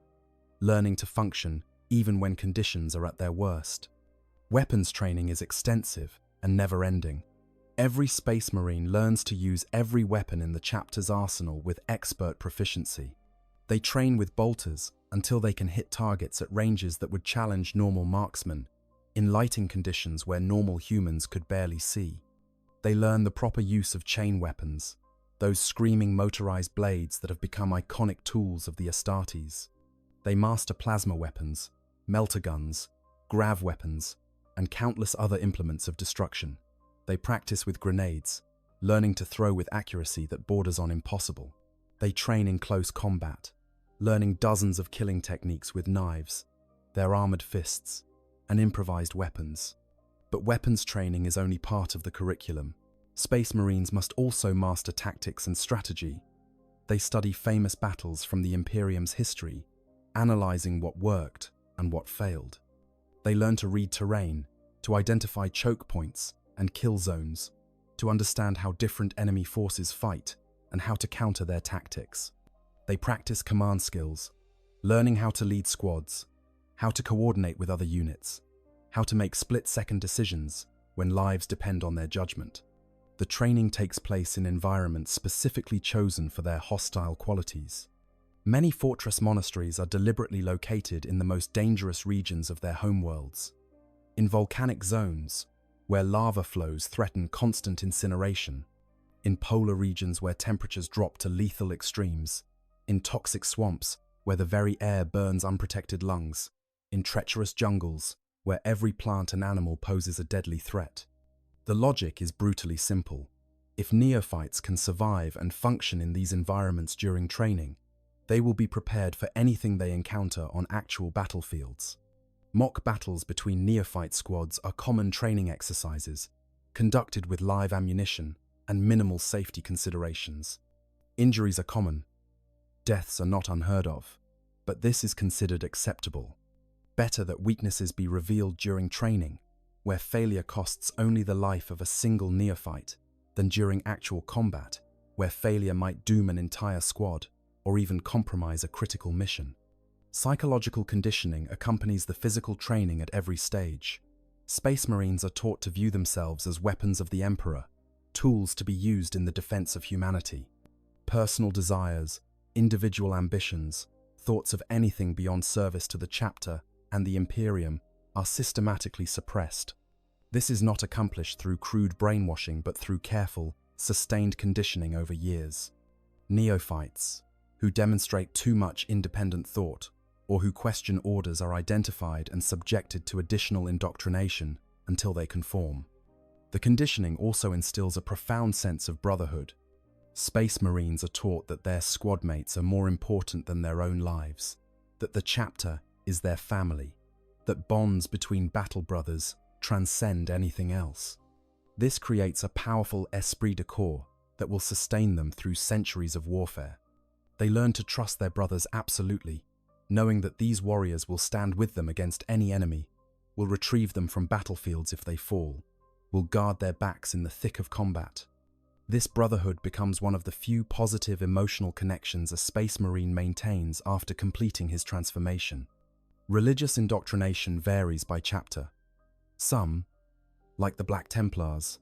learning to function even when conditions are at their worst. Weapons training is extensive and never-ending. Every Space Marine learns to use every weapon in the chapter's arsenal with expert proficiency. They train with bolters until they can hit targets at ranges that would challenge normal marksmen, in lighting conditions where normal humans could barely see. They learn the proper use of chain weapons, those screaming motorized blades that have become iconic tools of the Astartes. They master plasma weapons, melter guns, grav weapons, and countless other implements of destruction. They practice with grenades, learning to throw with accuracy that borders on impossible. They train in close combat, learning dozens of killing techniques with knives, their armored fists, and improvised weapons. But weapons training is only part of the curriculum. Space Marines must also master tactics and strategy. They study famous battles from the Imperium's history, analyzing what worked and what failed. They learn to read terrain, to identify choke points and kill zones, to understand how different enemy forces fight and how to counter their tactics. They practice command skills, learning how to lead squads, how to coordinate with other units, how to make split-second decisions when lives depend on their judgment. The training takes place in environments specifically chosen for their hostile qualities. Many fortress monasteries are deliberately located in the most dangerous regions of their homeworlds. In volcanic zones, where lava flows threaten constant incineration, in polar regions where temperatures drop to lethal extremes, in toxic swamps where the very air burns unprotected lungs, in treacherous jungles where every plant and animal poses a deadly threat. The logic is brutally simple. If neophytes can survive and function in these environments during training, they will be prepared for anything they encounter on actual battlefields. Mock battles between neophyte squads are common training exercises, conducted with live ammunition and minimal safety considerations. Injuries are common. Deaths are not unheard of, but this is considered acceptable. Better that weaknesses be revealed during training, where failure costs only the life of a single neophyte, than during actual combat, where failure might doom an entire squad or even compromise a critical mission. Psychological conditioning accompanies the physical training at every stage. Space Marines are taught to view themselves as weapons of the Emperor, tools to be used in the defense of humanity. Personal desires, individual ambitions, thoughts of anything beyond service to the chapter and the Imperium are systematically suppressed. This is not accomplished through crude brainwashing but through careful, sustained conditioning over years. Neophytes, who demonstrate too much independent thought or who question orders, are identified and subjected to additional indoctrination until they conform. The conditioning also instills a profound sense of brotherhood. Space Marines are taught that their squad mates are more important than their own lives, that the chapter is their family, that bonds between battle brothers transcend anything else. This creates a powerful esprit de corps that will sustain them through centuries of warfare. They learn to trust their brothers absolutely, knowing that these warriors will stand with them against any enemy, will retrieve them from battlefields if they fall, will guard their backs in the thick of combat. This brotherhood becomes one of the few positive emotional connections a Space Marine maintains after completing his transformation. Religious indoctrination varies by chapter. Some, like the Black Templars,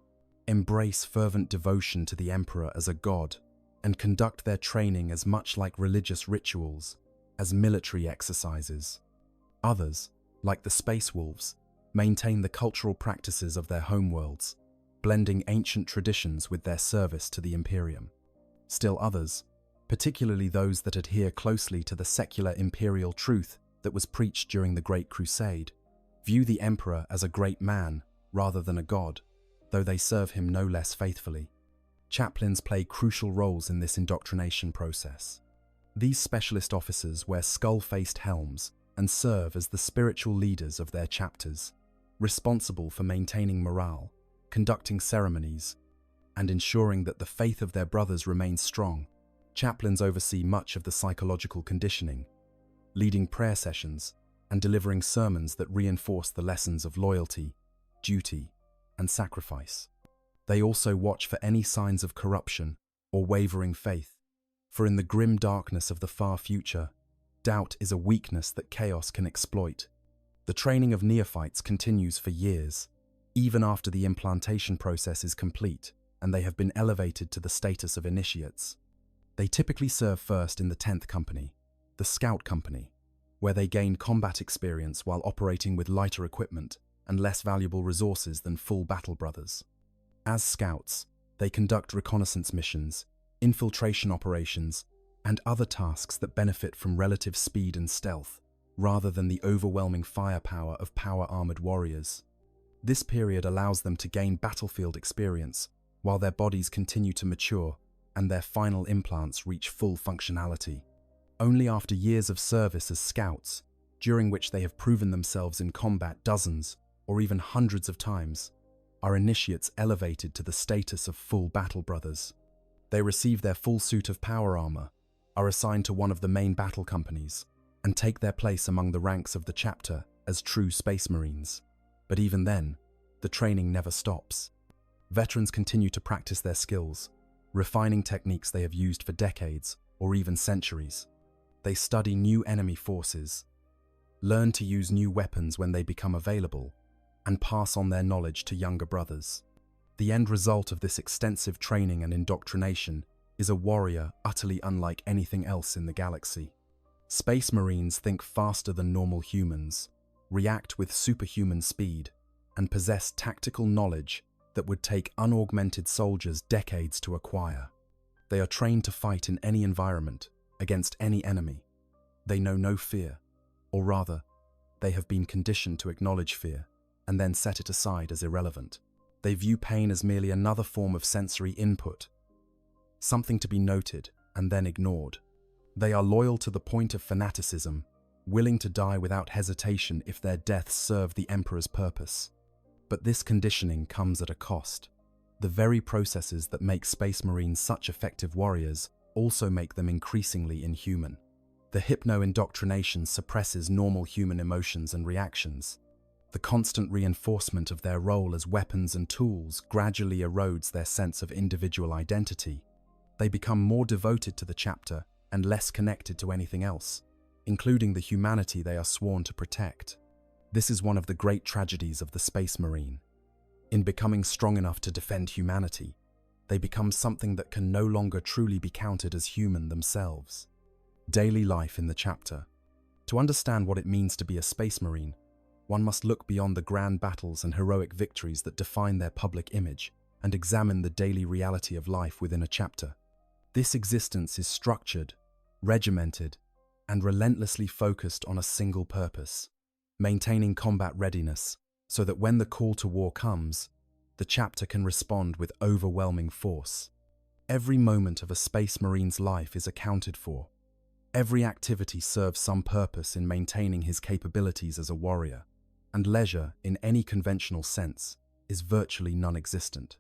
embrace fervent devotion to the Emperor as a god and conduct their training as much like religious rituals as military exercises. Others, like the Space Wolves, maintain the cultural practices of their homeworlds, blending ancient traditions with their service to the Imperium. Still others, particularly those that adhere closely to the secular imperial truth that was preached during the Great Crusade, view the Emperor as a great man rather than a god, though they serve him no less faithfully. Chaplains play crucial roles in this indoctrination process. These specialist officers wear skull-faced helms and serve as the spiritual leaders of their chapters, responsible for maintaining morale, conducting ceremonies, and ensuring that the faith of their brothers remains strong. Chaplains oversee much of the psychological conditioning, leading prayer sessions and delivering sermons that reinforce the lessons of loyalty, duty, and sacrifice. They also watch for any signs of corruption or wavering faith, for in the grim darkness of the far future, doubt is a weakness that chaos can exploit. The training of neophytes continues for years, even after the implantation process is complete and they have been elevated to the status of initiates. They typically serve first in the 10th Company, the Scout Company, where they gain combat experience while operating with lighter equipment and less valuable resources than full battle brothers. As scouts, they conduct reconnaissance missions, infiltration operations, and other tasks that benefit from relative speed and stealth, rather than the overwhelming firepower of power-armored warriors. This period allows them to gain battlefield experience, while their bodies continue to mature and their final implants reach full functionality. Only after years of service as scouts, during which they have proven themselves in combat dozens or even hundreds of times, are initiates elevated to the status of full battle brothers. They receive their full suit of power armor, are assigned to one of the main battle companies, and take their place among the ranks of the chapter as true Space Marines. But even then, the training never stops. Veterans continue to practice their skills, refining techniques they have used for decades or even centuries. They study new enemy forces, learn to use new weapons when they become available, and pass on their knowledge to younger brothers. The end result of this extensive training and indoctrination is a warrior utterly unlike anything else in the galaxy. Space Marines think faster than normal humans, react with superhuman speed, and possess tactical knowledge that would take unaugmented soldiers decades to acquire. They are trained to fight in any environment, against any enemy. They know no fear, or rather, they have been conditioned to acknowledge fear and then set it aside as irrelevant. They view pain as merely another form of sensory input, something to be noted and then ignored. They are loyal to the point of fanaticism, willing to die without hesitation if their deaths serve the Emperor's purpose. But this conditioning comes at a cost. The very processes that make Space Marines such effective warriors also make them increasingly inhuman. The hypno-indoctrination suppresses normal human emotions and reactions. The constant reinforcement of their role as weapons and tools gradually erodes their sense of individual identity. They become more devoted to the chapter and less connected to anything else, including the humanity they are sworn to protect. This is one of the great tragedies of the Space Marine. In becoming strong enough to defend humanity, they become something that can no longer truly be counted as human themselves. Daily life in the chapter. To understand what it means to be a Space Marine, one must look beyond the grand battles and heroic victories that define their public image and examine the daily reality of life within a chapter. This existence is structured, regimented, and relentlessly focused on a single purpose: maintaining combat readiness, so that when the call to war comes, the chapter can respond with overwhelming force. Every moment of a Space Marine's life is accounted for. Every activity serves some purpose in maintaining his capabilities as a warrior, and leisure, in any conventional sense, is virtually non-existent.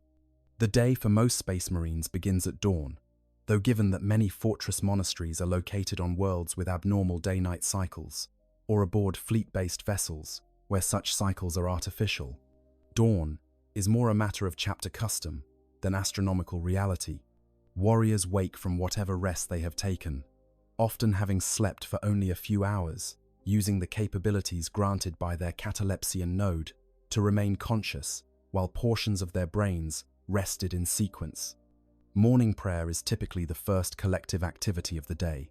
The day for most Space Marines begins at dawn, though given that many fortress monasteries are located on worlds with abnormal day-night cycles, or aboard fleet-based vessels, where such cycles are artificial, dawn is more a matter of chapter custom than astronomical reality. Warriors wake from whatever rest they have taken, often having slept for only a few hours, using the capabilities granted by their catalepsian node to remain conscious while portions of their brains rested in sequence. Morning prayer is typically the first collective activity of the day.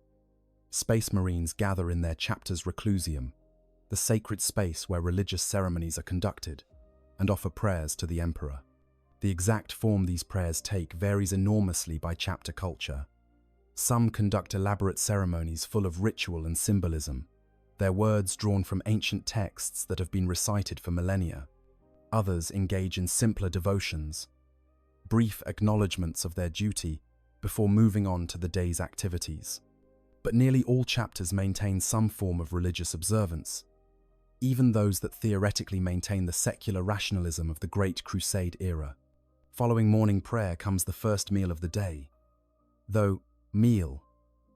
Space Marines gather in their chapter's reclusium, the sacred space where religious ceremonies are conducted, and offer prayers to the Emperor. The exact form these prayers take varies enormously by chapter culture. Some conduct elaborate ceremonies full of ritual and symbolism, their words drawn from ancient texts that have been recited for millennia. Others engage in simpler devotions, brief acknowledgements of their duty before moving on to the day's activities. But nearly all chapters maintain some form of religious observance, even those that theoretically maintain the secular rationalism of the Great Crusade era. Following morning prayer comes the first meal of the day, though meal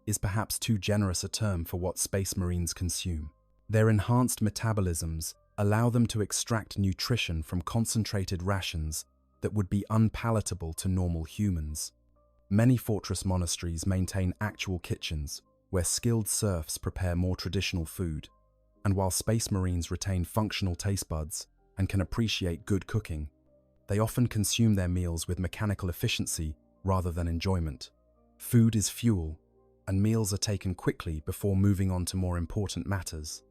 is perhaps too generous a term for what Space Marines consume. Their enhanced metabolisms allow them to extract nutrition from concentrated rations that would be unpalatable to normal humans. Many fortress monasteries maintain actual kitchens where skilled serfs prepare more traditional food, and while Space Marines retain functional taste buds and can appreciate good cooking, they often consume their meals with mechanical efficiency rather than enjoyment. Food is fuel, and meals are taken quickly before moving on to more important matters.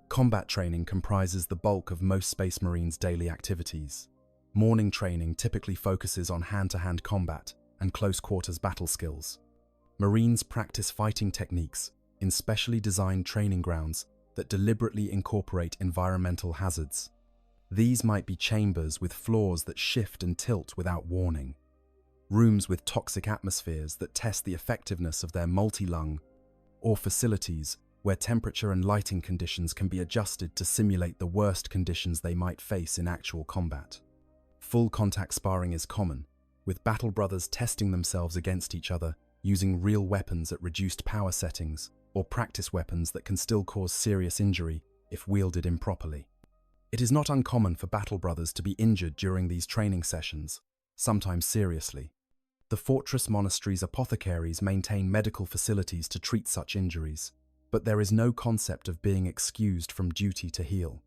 Combat training comprises the bulk of most Space Marines' daily activities. Morning training typically focuses on hand-to-hand combat and close-quarters battle skills. Marines practice fighting techniques in specially designed training grounds that deliberately incorporate environmental hazards. These might be chambers with floors that shift and tilt without warning, rooms with toxic atmospheres that test the effectiveness of their multi-lung, or facilities where temperature and lighting conditions can be adjusted to simulate the worst conditions they might face in actual combat. Full contact sparring is common, with battle brothers testing themselves against each other using real weapons at reduced power settings, or practice weapons that can still cause serious injury if wielded improperly. It is not uncommon for battle brothers to be injured during these training sessions, sometimes seriously. The fortress monastery's apothecaries maintain medical facilities to treat such injuries, but there is no concept of being excused from duty to heal.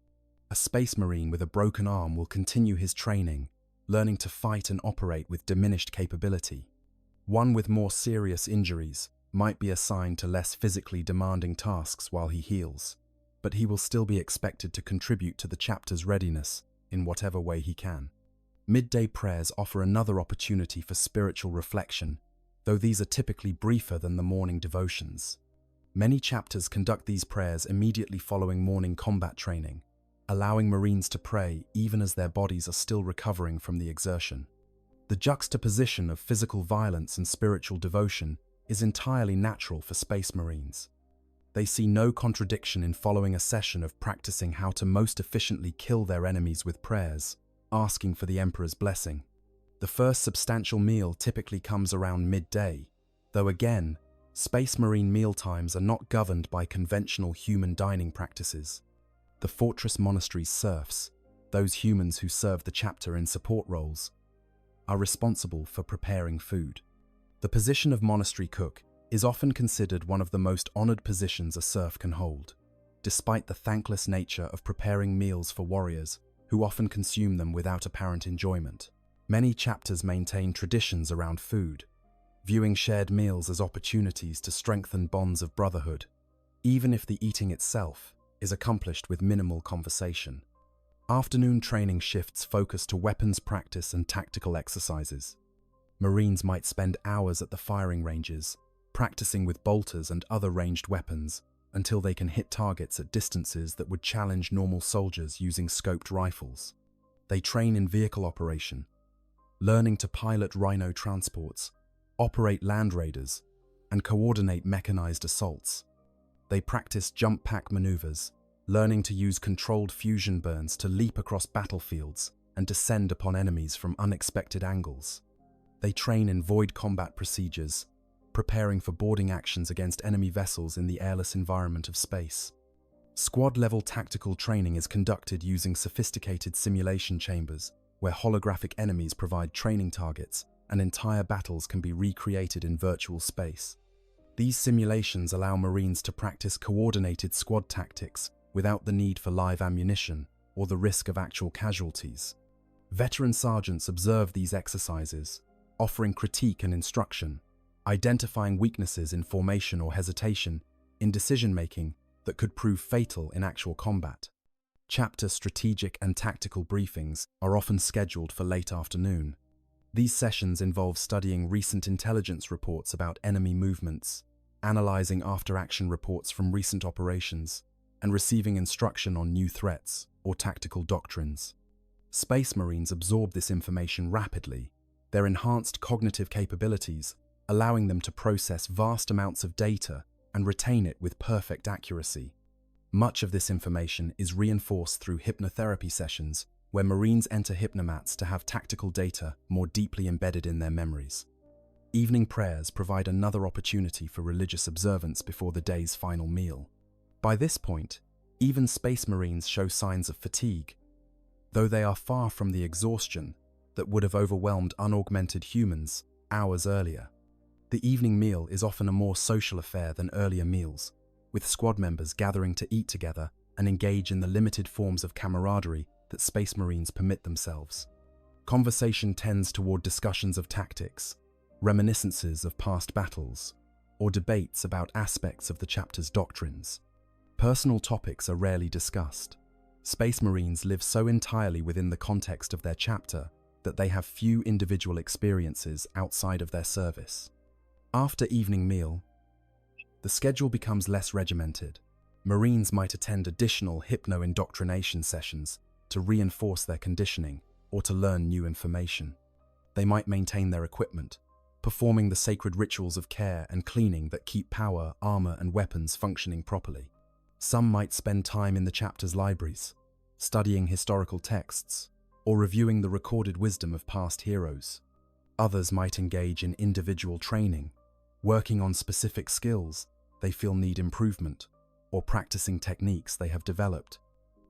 A space marine with a broken arm will continue his training, learning to fight and operate with diminished capability. One with more serious injuries might be assigned to less physically demanding tasks while he heals, but he will still be expected to contribute to the chapter's readiness in whatever way he can. Midday prayers offer another opportunity for spiritual reflection, though these are typically briefer than the morning devotions. Many chapters conduct these prayers immediately following morning combat training, allowing Marines to pray even as their bodies are still recovering from the exertion. The juxtaposition of physical violence and spiritual devotion is entirely natural for Space Marines. They see no contradiction in following a session of practicing how to most efficiently kill their enemies with prayers, asking for the Emperor's blessing. The first substantial meal typically comes around midday, though again, Space Marine mealtimes are not governed by conventional human dining practices. The Fortress Monastery's serfs, those humans who serve the chapter in support roles, are responsible for preparing food. The position of monastery cook is often considered one of the most honored positions a serf can hold, despite the thankless nature of preparing meals for warriors who often consume them without apparent enjoyment. Many chapters maintain traditions around food, viewing shared meals as opportunities to strengthen bonds of brotherhood, even if the eating itself is accomplished with minimal conversation. Afternoon training shifts focus to weapons practice and tactical exercises. Marines might spend hours at the firing ranges, practicing with bolters and other ranged weapons until they can hit targets at distances that would challenge normal soldiers using scoped rifles. They train in vehicle operation, learning to pilot rhino transports, operate land raiders, and coordinate mechanized assaults. They practice jump pack maneuvers, learning to use controlled fusion burns to leap across battlefields and descend upon enemies from unexpected angles. They train in void combat procedures, preparing for boarding actions against enemy vessels in the airless environment of space. Squad-level tactical training is conducted using sophisticated simulation chambers, where holographic enemies provide training targets and entire battles can be recreated in virtual space. These simulations allow Marines to practice coordinated squad tactics without the need for live ammunition or the risk of actual casualties. Veteran sergeants observe these exercises, offering critique and instruction, identifying weaknesses in formation or hesitation in decision-making that could prove fatal in actual combat. Chapter strategic and tactical briefings are often scheduled for late afternoon. These sessions involve studying recent intelligence reports about enemy movements, analyzing after-action reports from recent operations, and receiving instruction on new threats or tactical doctrines. Space Marines absorb this information rapidly, their enhanced cognitive capabilities allowing them to process vast amounts of data and retain it with perfect accuracy. Much of this information is reinforced through hypnotherapy sessions where Marines enter hypnomats to have tactical data more deeply embedded in their memories. Evening prayers provide another opportunity for religious observance before the day's final meal. By this point, even Space Marines show signs of fatigue, though they are far from the exhaustion that would have overwhelmed unaugmented humans hours earlier. The evening meal is often a more social affair than earlier meals, with squad members gathering to eat together and engage in the limited forms of camaraderie that Space Marines permit themselves. Conversation tends toward discussions of tactics, reminiscences of past battles, or debates about aspects of the chapter's doctrines. Personal topics are rarely discussed. Space Marines live so entirely within the context of their chapter that they have few individual experiences outside of their service. After evening meal, the schedule becomes less regimented. Marines might attend additional hypno-indoctrination sessions to reinforce their conditioning or to learn new information. They might maintain their equipment, performing the sacred rituals of care and cleaning that keep power, armor, and weapons functioning properly. Some might spend time in the chapter's libraries, studying historical texts, or reviewing the recorded wisdom of past heroes. Others might engage in individual training, working on specific skills they feel need improvement, or practicing techniques they have developed.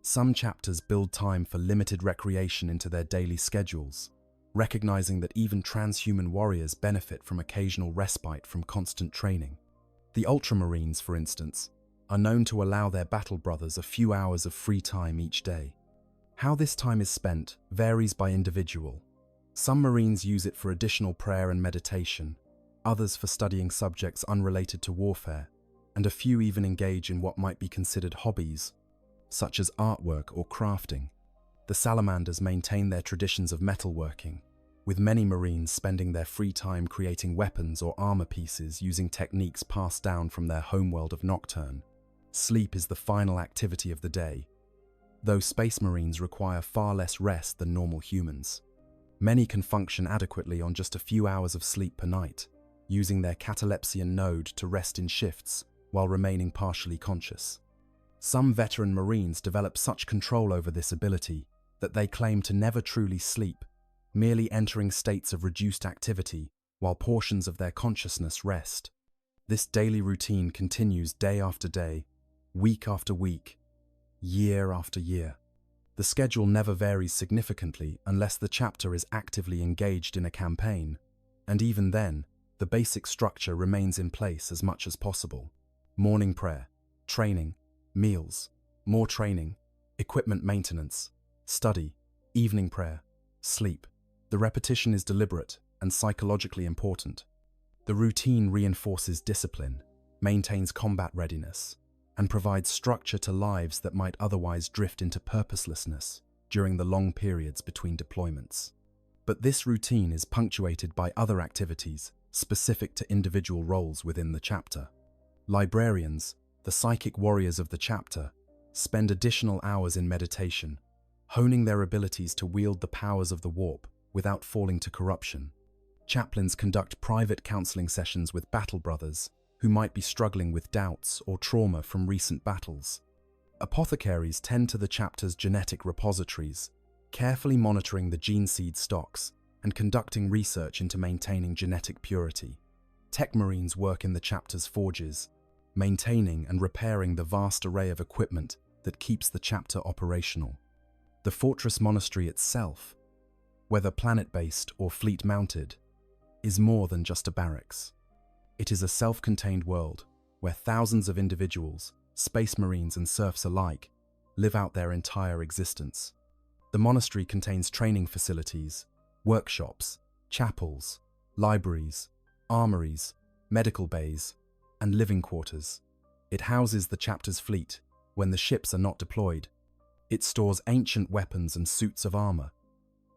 Some chapters build time for limited recreation into their daily schedules, recognizing that even transhuman warriors benefit from occasional respite from constant training. The Ultramarines, for instance, are known to allow their battle brothers a few hours of free time each day. How this time is spent varies by individual. Some Marines use it for additional prayer and meditation, others for studying subjects unrelated to warfare, and a few even engage in what might be considered hobbies, such as artwork or crafting. The Salamanders maintain their traditions of metalworking, with many Marines spending their free time creating weapons or armor pieces using techniques passed down from their homeworld of Nocturne. Sleep is the final activity of the day, though Space Marines require far less rest than normal humans. Many can function adequately on just a few hours of sleep per night, using their catalepsian node to rest in shifts while remaining partially conscious. Some veteran Marines develop such control over this ability that they claim to never truly sleep, merely entering states of reduced activity while portions of their consciousness rest. This daily routine continues day after day, week after week, year after year. The schedule never varies significantly unless the chapter is actively engaged in a campaign, and even then, the basic structure remains in place as much as possible. Morning prayer, training, meals, more training, equipment maintenance, study, evening prayer, sleep. The repetition is deliberate and psychologically important. The routine reinforces discipline, maintains combat readiness, and provides structure to lives that might otherwise drift into purposelessness during the long periods between deployments. But this routine is punctuated by other activities specific to individual roles within the chapter. Librarians, the psychic warriors of the chapter, spend additional hours in meditation, honing their abilities to wield the powers of the warp without falling to corruption. Chaplains conduct private counseling sessions with battle brothers who might be struggling with doubts or trauma from recent battles. Apothecaries tend to the chapter's genetic repositories, carefully monitoring the gene seed stocks and conducting research into maintaining genetic purity. Tech Marines work in the chapter's forges, maintaining and repairing the vast array of equipment that keeps the chapter operational. The Fortress Monastery itself, whether planet-based or fleet-mounted, is more than just a barracks. It is a self-contained world where thousands of individuals, Space Marines and serfs alike, live out their entire existence. The monastery contains training facilities, workshops, chapels, libraries, armories, medical bays, and living quarters. It houses the chapter's fleet when the ships are not deployed. It stores ancient weapons and suits of armor,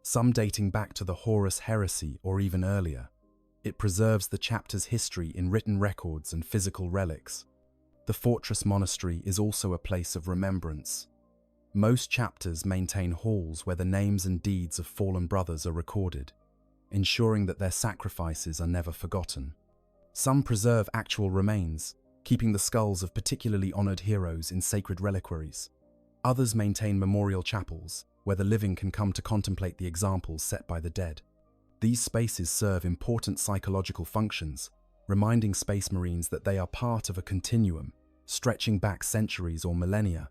some dating back to the Horus Heresy or even earlier. It preserves the chapter's history in written records and physical relics. The Fortress Monastery is also a place of remembrance. Most chapters maintain halls where the names and deeds of fallen brothers are recorded, ensuring that their sacrifices are never forgotten. Some preserve actual remains, keeping the skulls of particularly honored heroes in sacred reliquaries. Others maintain memorial chapels, where the living can come to contemplate the examples set by the dead. These spaces serve important psychological functions, reminding Space Marines that they are part of a continuum, stretching back centuries or millennia,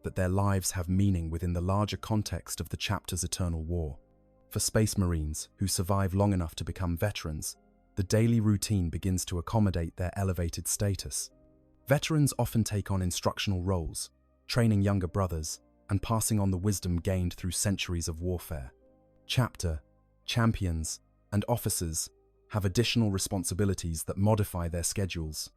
that their lives have meaning within the larger context of the chapter's eternal war. For Space Marines who survive long enough to become veterans, the daily routine begins to accommodate their elevated status. Veterans often take on instructional roles, training younger brothers and passing on the wisdom gained through centuries of warfare. Chapter, champions, and officers have additional responsibilities that modify their schedules.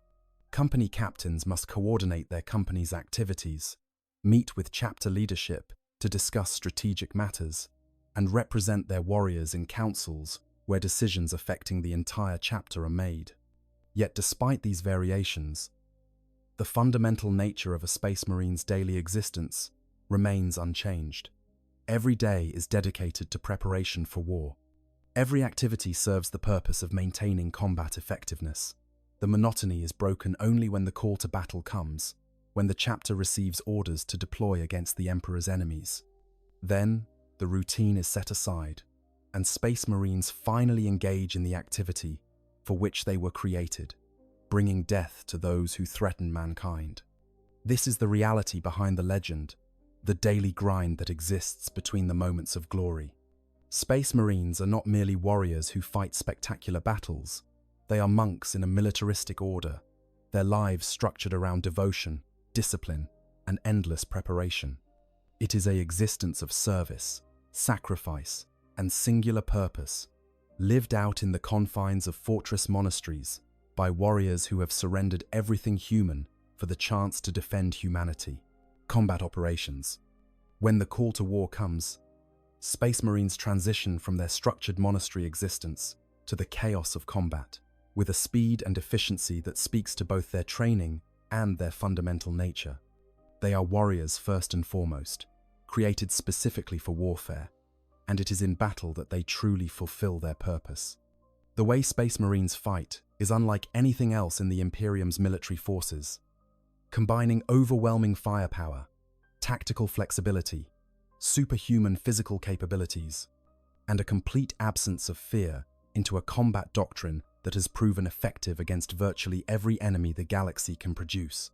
Company captains must coordinate their company's activities, meet with chapter leadership to discuss strategic matters, and represent their warriors in councils where decisions affecting the entire chapter are made. Yet despite these variations, the fundamental nature of a Space Marine's daily existence remains unchanged. Every day is dedicated to preparation for war. Every activity serves the purpose of maintaining combat effectiveness. The monotony is broken only when the call to battle comes, when the chapter receives orders to deploy against the Emperor's enemies. Then, the routine is set aside, and Space Marines finally engage in the activity for which they were created, bringing death to those who threaten mankind. This is the reality behind the legend, the daily grind that exists between the moments of glory. Space Marines are not merely warriors who fight spectacular battles. They are monks in a militaristic order, their lives structured around devotion, discipline, and endless preparation. It is an existence of service, sacrifice, and singular purpose, lived out in the confines of fortress monasteries by warriors who have surrendered everything human for the chance to defend humanity. Combat operations. When the call to war comes, Space Marines transition from their structured monastery existence to the chaos of combat, with a speed and efficiency that speaks to both their training and their fundamental nature. They are warriors first and foremost, created specifically for warfare, and it is in battle that they truly fulfill their purpose. The way Space Marines fight is unlike anything else in the Imperium's military forces, combining overwhelming firepower, tactical flexibility, superhuman physical capabilities, and a complete absence of fear into a combat doctrine that has proven effective against virtually every enemy the galaxy can produce.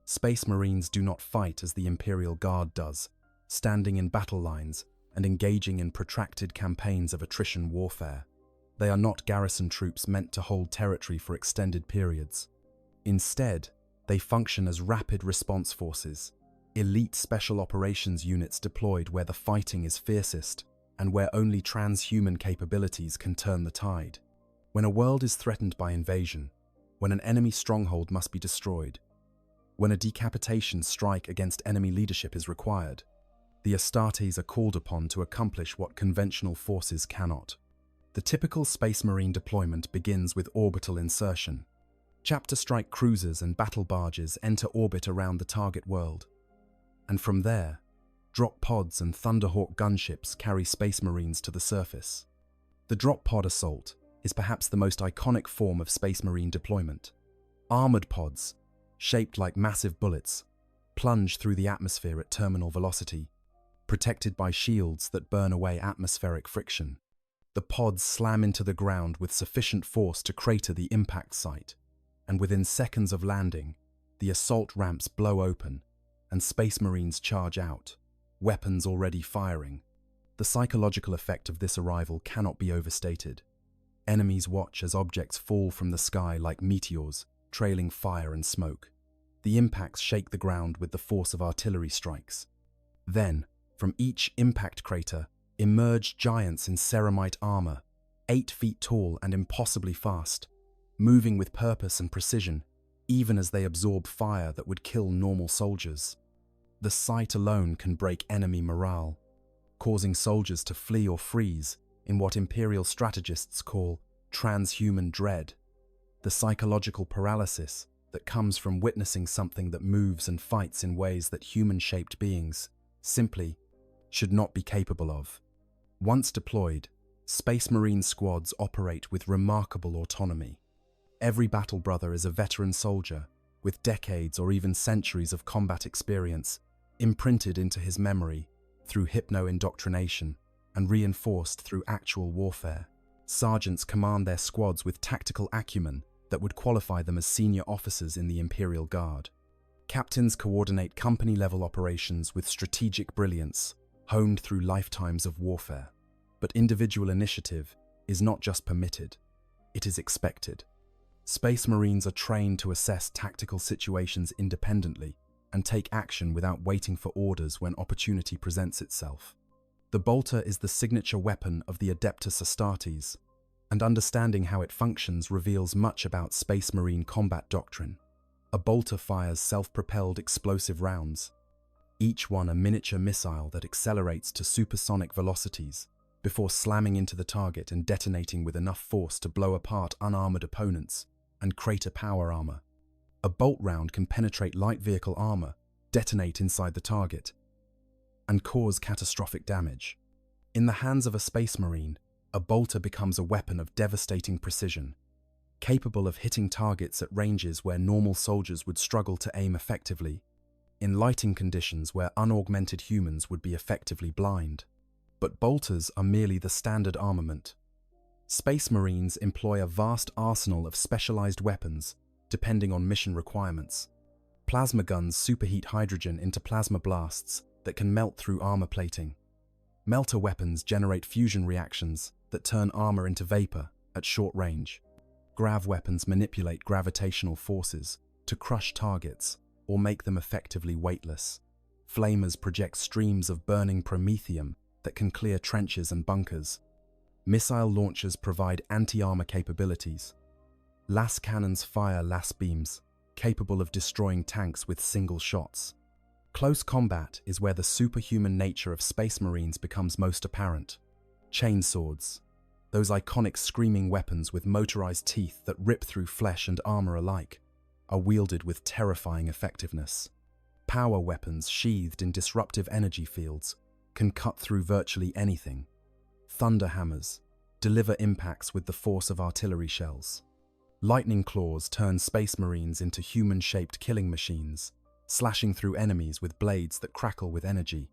Space Marines do not fight as the Imperial Guard does, standing in battle lines and engaging in protracted campaigns of attrition warfare. They are not garrison troops meant to hold territory for extended periods. Instead, they function as rapid response forces, elite special operations units deployed where the fighting is fiercest and where only transhuman capabilities can turn the tide. When a world is threatened by invasion, when an enemy stronghold must be destroyed, when a decapitation strike against enemy leadership is required, the Astartes are called upon to accomplish what conventional forces cannot. The typical Space Marine deployment begins with orbital insertion. Chapter strike cruisers and battle barges enter orbit around the target world. And from there, drop pods and Thunderhawk gunships carry Space Marines to the surface. The drop pod assault is perhaps the most iconic form of Space Marine deployment. Armored pods, shaped like massive bullets, plunge through the atmosphere at terminal velocity, protected by shields that burn away atmospheric friction. The pods slam into the ground with sufficient force to crater the impact site, and within seconds of landing, the assault ramps blow open, and Space Marines charge out, weapons already firing. The psychological effect of this arrival cannot be overstated. Enemies watch as objects fall from the sky like meteors, trailing fire and smoke. The impacts shake the ground with the force of artillery strikes. Then, from each impact crater, emerge giants in ceramite armor, 8 feet tall and impossibly fast, moving with purpose and precision, even as they absorb fire that would kill normal soldiers. The sight alone can break enemy morale, causing soldiers to flee or freeze in what Imperial strategists call transhuman dread, the psychological paralysis that comes from witnessing something that moves and fights in ways that human-shaped beings simply should not be capable of. Once deployed, Space Marine squads operate with remarkable autonomy. Every battle brother is a veteran soldier with decades or even centuries of combat experience imprinted into his memory through hypno-indoctrination and reinforced through actual warfare. Sergeants command their squads with tactical acumen that would qualify them as senior officers in the Imperial Guard. Captains coordinate company-level operations with strategic brilliance, honed through lifetimes of warfare. But individual initiative is not just permitted, it is expected. Space Marines are trained to assess tactical situations independently and take action without waiting for orders when opportunity presents itself. The bolter is the signature weapon of the Adeptus Astartes, and understanding how it functions reveals much about Space Marine combat doctrine. A bolter fires self-propelled explosive rounds, each one a miniature missile that accelerates to supersonic velocities before slamming into the target and detonating with enough force to blow apart unarmored opponents and crater power armor. A bolt round can penetrate light vehicle armor, detonate inside the target, and cause catastrophic damage. In the hands of a Space Marine, a bolter becomes a weapon of devastating precision, capable of hitting targets at ranges where normal soldiers would struggle to aim effectively, in lighting conditions where unaugmented humans would be effectively blind. But bolters are merely the standard armament. Space Marines employ a vast arsenal of specialized weapons depending on mission requirements. Plasma guns superheat hydrogen into plasma blasts that can melt through armor plating. Melter weapons generate fusion reactions that turn armor into vapor at short range. Grav weapons manipulate gravitational forces to crush targets or make them effectively weightless. Flamers project streams of burning promethium that can clear trenches and bunkers. Missile launchers provide anti-armor capabilities. Las cannons fire las beams, capable of destroying tanks with single shots. Close combat is where the superhuman nature of Space Marines becomes most apparent. Chainswords, those iconic screaming weapons with motorized teeth that rip through flesh and armor alike, are wielded with terrifying effectiveness. Power weapons sheathed in disruptive energy fields can cut through virtually anything. Thunder hammers deliver impacts with the force of artillery shells. Lightning claws turn Space Marines into human-shaped killing machines, slashing through enemies with blades that crackle with energy.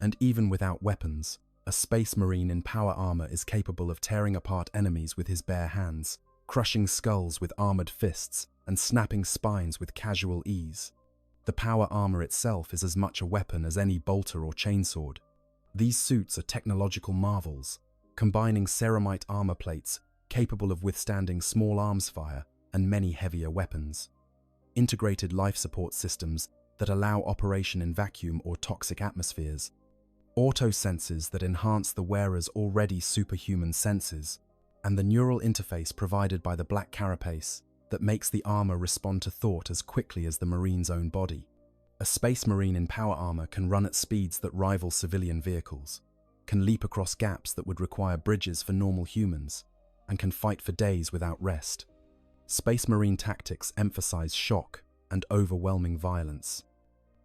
And even without weapons, a Space Marine in power armor is capable of tearing apart enemies with his bare hands, crushing skulls with armored fists, and snapping spines with casual ease. The power armor itself is as much a weapon as any bolter or chainsword. These suits are technological marvels, combining ceramite armor plates capable of withstanding small arms fire and many heavier weapons. Integrated life support systems that allow operation in vacuum or toxic atmospheres. Auto sensors that enhance the wearer's already superhuman senses, and the neural interface provided by the black carapace that makes the armor respond to thought as quickly as the Marine's own body. A Space Marine in power armor can run at speeds that rival civilian vehicles, can leap across gaps that would require bridges for normal humans, and can fight for days without rest. Space Marine tactics emphasize shock and overwhelming violence.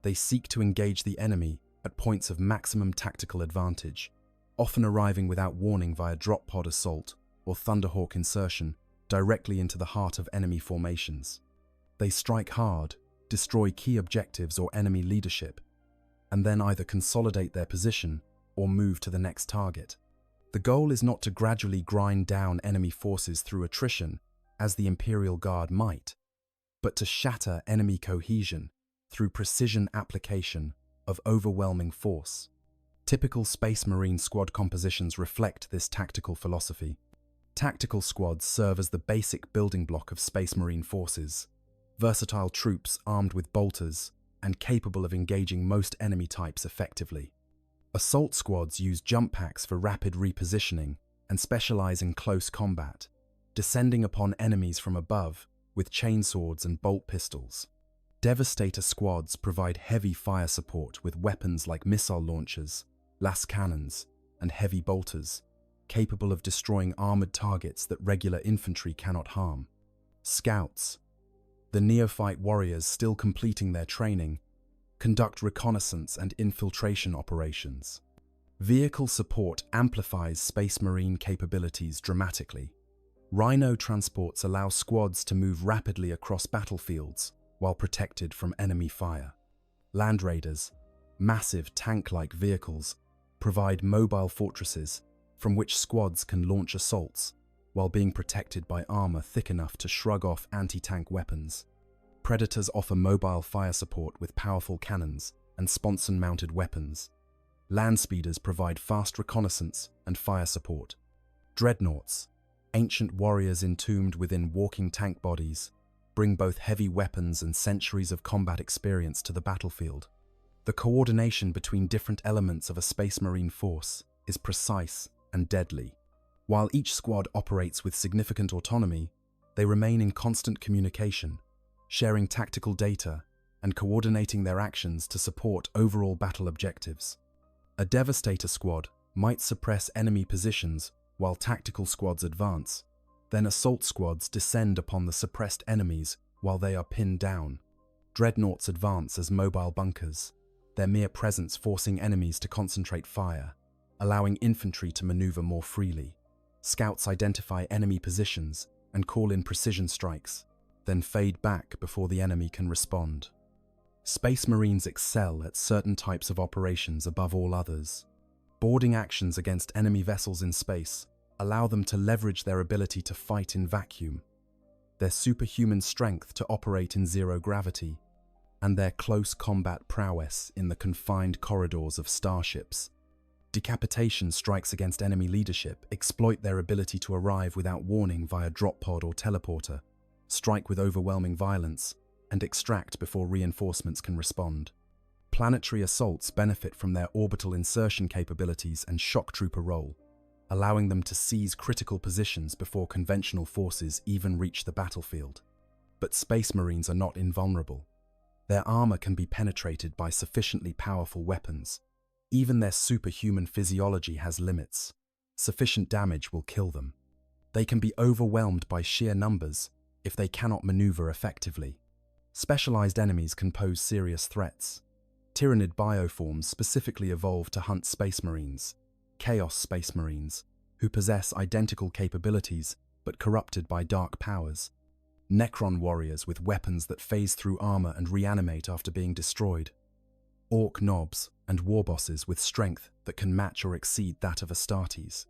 They seek to engage the enemy at points of maximum tactical advantage, often arriving without warning via drop pod assault or Thunderhawk insertion directly into the heart of enemy formations. They strike hard, destroy key objectives or enemy leadership, and then either consolidate their position or move to the next target. The goal is not to gradually grind down enemy forces through attrition, as the Imperial Guard might, but to shatter enemy cohesion through precision application of overwhelming force. Typical Space Marine squad compositions reflect this tactical philosophy. Tactical squads serve as the basic building block of Space Marine forces, versatile troops armed with bolters and capable of engaging most enemy types effectively. Assault squads use jump packs for rapid repositioning and specialize in close combat, descending upon enemies from above with chainswords and bolt pistols. Devastator squads provide heavy fire support with weapons like missile launchers, las cannons, and heavy bolters, capable of destroying armored targets that regular infantry cannot harm. Scouts, the neophyte warriors still completing their training, conduct reconnaissance and infiltration operations. Vehicle support amplifies Space Marine capabilities dramatically. Rhino transports allow squads to move rapidly across battlefields while protected from enemy fire. Land Raiders, massive tank-like vehicles, provide mobile fortresses from which squads can launch assaults while being protected by armor thick enough to shrug off anti-tank weapons. Predators offer mobile fire support with powerful cannons and sponson-mounted weapons. Landspeeders provide fast reconnaissance and fire support. Dreadnoughts, ancient warriors entombed within walking tank bodies, bring both heavy weapons and centuries of combat experience to the battlefield. The coordination between different elements of a Space Marine force is precise and deadly. While each squad operates with significant autonomy, they remain in constant communication, sharing tactical data and coordinating their actions to support overall battle objectives. A Devastator squad might suppress enemy positions while tactical squads advance. Then assault squads descend upon the suppressed enemies while they are pinned down. Dreadnoughts advance as mobile bunkers, their mere presence forcing enemies to concentrate fire, allowing infantry to maneuver more freely. Scouts identify enemy positions and call in precision strikes, then fade back before the enemy can respond. Space Marines excel at certain types of operations above all others. Boarding actions against enemy vessels in space allow them to leverage their ability to fight in vacuum, their superhuman strength to operate in zero gravity, and their close combat prowess in the confined corridors of starships. Decapitation strikes against enemy leadership exploit their ability to arrive without warning via drop pod or teleporter, strike with overwhelming violence, and extract before reinforcements can respond. Planetary assaults benefit from their orbital insertion capabilities and shock trooper role, allowing them to seize critical positions before conventional forces even reach the battlefield. But Space Marines are not invulnerable. Their armor can be penetrated by sufficiently powerful weapons. Even their superhuman physiology has limits. Sufficient damage will kill them. They can be overwhelmed by sheer numbers if they cannot maneuver effectively. Specialized enemies can pose serious threats. Tyrannid bioforms specifically evolved to hunt Space Marines, Chaos Space Marines, who possess identical capabilities but corrupted by dark powers. Necron warriors with weapons that phase through armor and reanimate after being destroyed. Orc knobs and warbosses with strength that can match or exceed that of Astartes.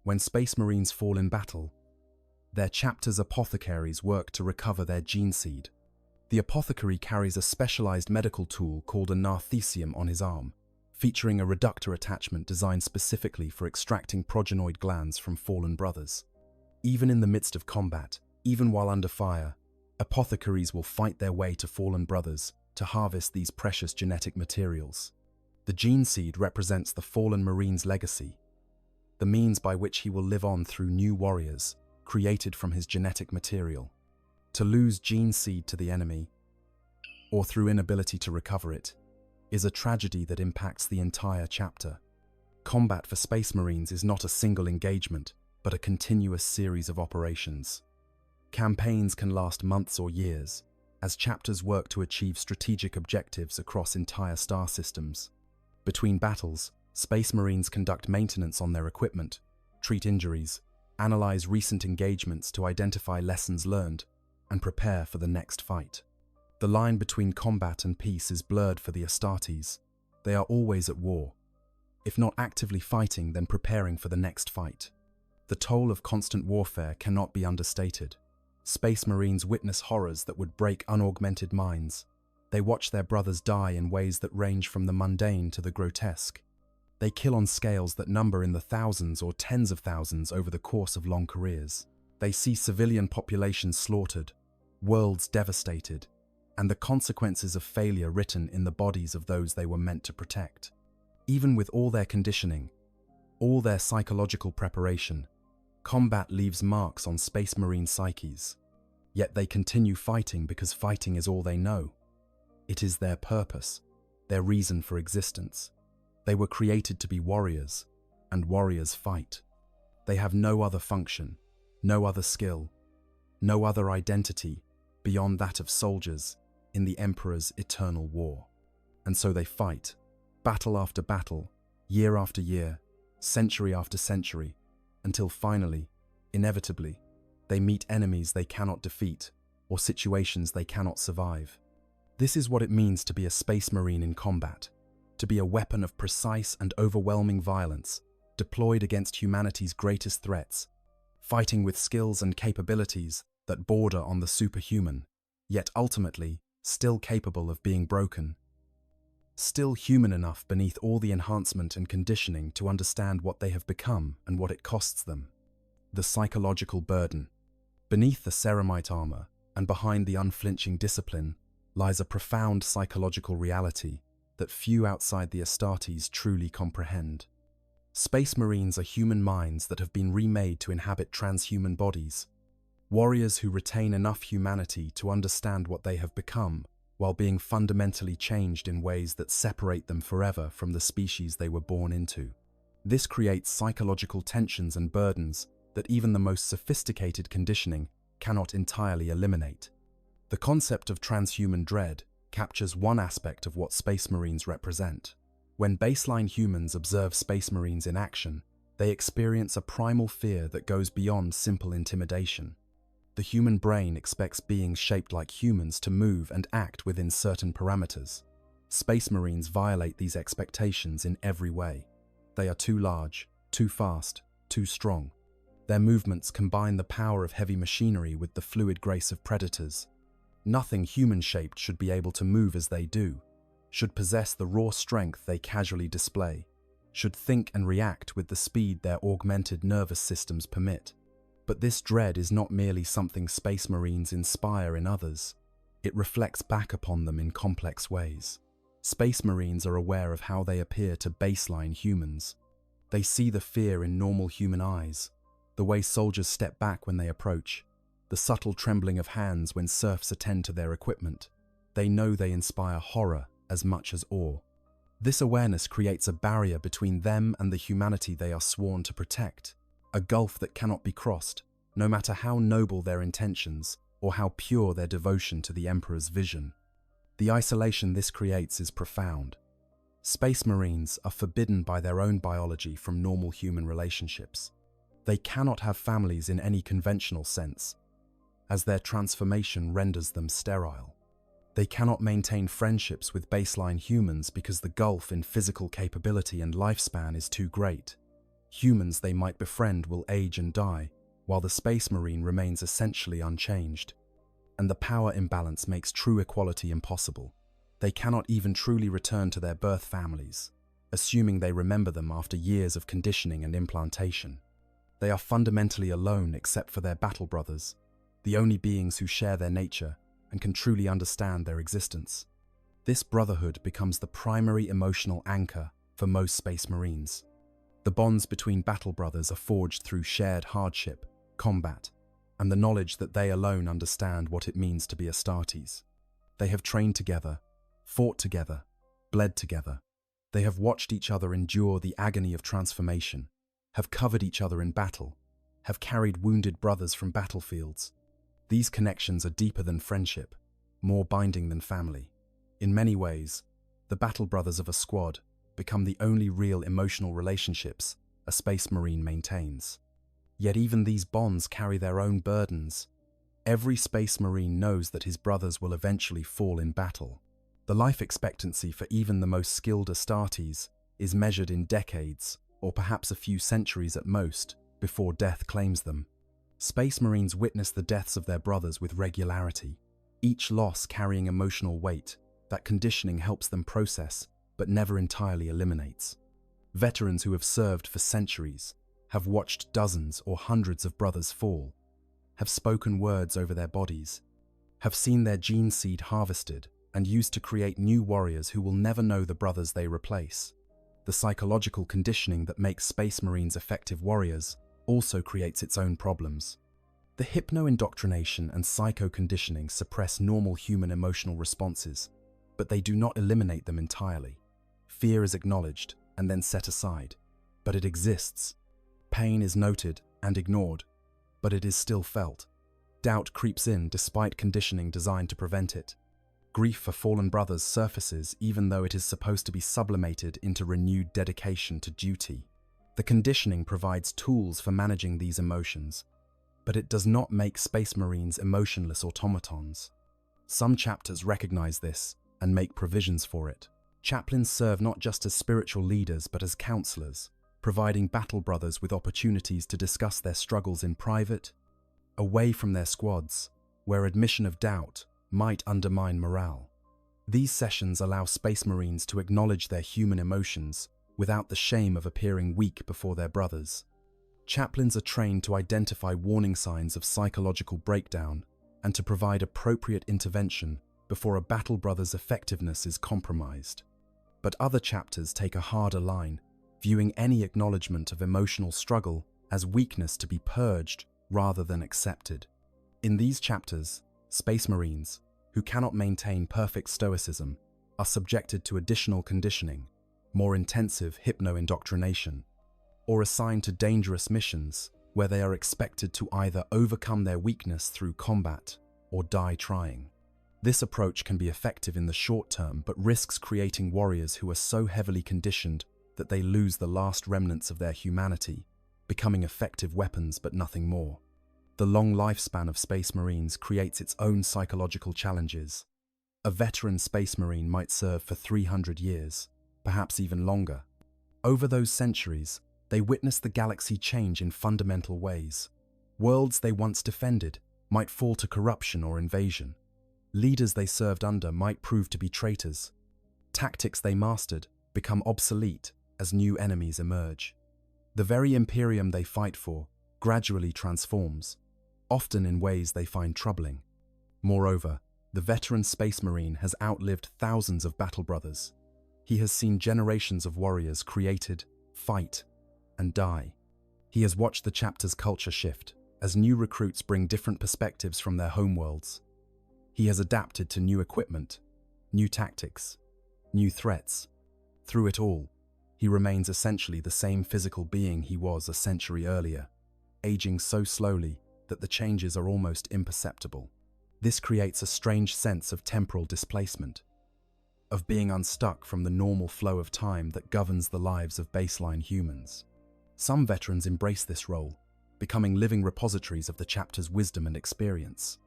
When Space Marines fall in battle, their chapter's apothecaries work to recover their gene seed. The apothecary carries a specialized medical tool called a narthecium on his arm, featuring a reductor attachment designed specifically for extracting progenoid glands from fallen brothers. Even in the midst of combat, even while under fire, apothecaries will fight their way to fallen brothers to harvest these precious genetic materials. The gene seed represents the fallen Marine's legacy, the means by which he will live on through new warriors, created from his genetic material. To lose gene seed to the enemy, or through inability to recover it, is a tragedy that impacts the entire chapter. Combat for Space Marines is not a single engagement, but a continuous series of operations. Campaigns can last months or years, as chapters work to achieve strategic objectives across entire star systems. Between battles, Space Marines conduct maintenance on their equipment, treat injuries, analyze recent engagements to identify lessons learned, and prepare for the next fight. The line between combat and peace is blurred for the Astartes. They are always at war. If not actively fighting, then preparing for the next fight. The toll of constant warfare cannot be understated. Space Marines witness horrors that would break unaugmented minds. They watch their brothers die in ways that range from the mundane to the grotesque. They kill on scales that number in the thousands or tens of thousands over the course of long careers. They see civilian populations slaughtered, worlds devastated, and the consequences of failure written in the bodies of those they were meant to protect. Even with all their conditioning, all their psychological preparation, combat leaves marks on Space Marine psyches. Yet they continue fighting because fighting is all they know. It is their purpose, their reason for existence. They were created to be warriors, and warriors fight. They have no other function, no other skill, no other identity beyond that of soldiers in the Emperor's eternal war. And so they fight, battle after battle, year after year, century after century, until finally, inevitably, they meet enemies they cannot defeat or situations they cannot survive. This is what it means to be a Space Marine in combat, to be a weapon of precise and overwhelming violence, deployed against humanity's greatest threats, fighting with skills and capabilities that border on the superhuman, yet ultimately still capable of being broken. Still human enough beneath all the enhancement and conditioning to understand what they have become and what it costs them. The psychological burden. Beneath the ceramite armor and behind the unflinching discipline lies a profound psychological reality that few outside the Astartes truly comprehend. Space Marines are human minds that have been remade to inhabit transhuman bodies, warriors who retain enough humanity to understand what they have become while being fundamentally changed in ways that separate them forever from the species they were born into. This creates psychological tensions and burdens that even the most sophisticated conditioning cannot entirely eliminate. The concept of transhuman dread captures one aspect of what Space Marines represent. When baseline humans observe Space Marines in action, they experience a primal fear that goes beyond simple intimidation. The human brain expects beings shaped like humans to move and act within certain parameters. Space Marines violate these expectations in every way. They are too large, too fast, too strong. Their movements combine the power of heavy machinery with the fluid grace of predators. Nothing human-shaped should be able to move as they do, should possess the raw strength they casually display. should think and react with the speed their augmented nervous systems permit. But this dread is not merely something Space Marines inspire in others. It reflects back upon them in complex ways. Space Marines are aware of how they appear to baseline humans. They see the fear in normal human eyes, the way soldiers step back when they approach, the subtle trembling of hands when serfs attend to their equipment. They know they inspire horror as much as awe. This awareness creates a barrier between them and the humanity they are sworn to protect, a gulf that cannot be crossed, no matter how noble their intentions or how pure their devotion to the Emperor's vision. The isolation this creates is profound. Space Marines are forbidden by their own biology from normal human relationships. They cannot have families in any conventional sense, as their transformation renders them sterile. They cannot maintain friendships with baseline humans because the gulf in physical capability and lifespan is too great. Humans they might befriend will age and die, while the Space Marine remains essentially unchanged. And the power imbalance makes true equality impossible. They cannot even truly return to their birth families, assuming they remember them after years of conditioning and implantation. They are fundamentally alone except for their battle brothers, the only beings who share their nature and can truly understand their existence. This brotherhood becomes the primary emotional anchor for most Space Marines. The bonds between battle brothers are forged through shared hardship, combat, and the knowledge that they alone understand what it means to be Astartes. They have trained together, fought together, bled together. They have watched each other endure the agony of transformation, have covered each other in battle, have carried wounded brothers from battlefields. These connections are deeper than friendship, more binding than family. In many ways, the battle brothers of a squad become the only real emotional relationships a Space Marine maintains. Yet even these bonds carry their own burdens. Every Space Marine knows that his brothers will eventually fall in battle. The life expectancy for even the most skilled Astartes is measured in decades, or perhaps a few centuries at most, before death claims them. Space Marines witness the deaths of their brothers with regularity, each loss carrying emotional weight that conditioning helps them process but never entirely eliminates. Veterans who have served for centuries have watched dozens or hundreds of brothers fall, have spoken words over their bodies, have seen their gene seed harvested and used to create new warriors who will never know the brothers they replace. The psychological conditioning that makes Space Marines effective warriors also creates its own problems. The hypno-indoctrination and psycho-conditioning suppress normal human emotional responses, but they do not eliminate them entirely. Fear is acknowledged and then set aside, but it exists. Pain is noted and ignored, but it is still felt. Doubt creeps in despite conditioning designed to prevent it. Grief for fallen brothers surfaces even though it is supposed to be sublimated into renewed dedication to duty. The conditioning provides tools for managing these emotions, but it does not make Space Marines emotionless automatons. Some chapters recognize this and make provisions for it. Chaplains serve not just as spiritual leaders but as counselors, providing battle brothers with opportunities to discuss their struggles in private, away from their squads, where admission of doubt might undermine morale. These sessions allow Space Marines to acknowledge their human emotions without the shame of appearing weak before their brothers. Chaplains are trained to identify warning signs of psychological breakdown and to provide appropriate intervention before a battle brother's effectiveness is compromised. But other chapters take a harder line, viewing any acknowledgement of emotional struggle as weakness to be purged rather than accepted. In these chapters, Space Marines, who cannot maintain perfect stoicism, are subjected to additional conditioning, more intensive hypno-indoctrination, or assigned to dangerous missions where they are expected to either overcome their weakness through combat or die trying. This approach can be effective in the short term but risks creating warriors who are so heavily conditioned that they lose the last remnants of their humanity, becoming effective weapons but nothing more. The long lifespan of Space Marines creates its own psychological challenges. A veteran Space Marine might serve for 300 years, perhaps even longer. Over those centuries, they witness the galaxy change in fundamental ways. Worlds they once defended might fall to corruption or invasion. Leaders they served under might prove to be traitors. Tactics they mastered become obsolete, as new enemies emerge. The very Imperium they fight for gradually transforms, often in ways they find troubling. Moreover, the veteran Space Marine has outlived thousands of battle brothers. He has seen generations of warriors created, fight, and die. He has watched the chapter's culture shift as new recruits bring different perspectives from their homeworlds. He has adapted to new equipment, new tactics, new threats. Through it all, he remains essentially the same physical being he was a century earlier, aging so slowly that the changes are almost imperceptible. This creates a strange sense of temporal displacement, of being unstuck from the normal flow of time that governs the lives of baseline humans. Some veterans embrace this role, becoming living repositories of the chapter's wisdom and experience.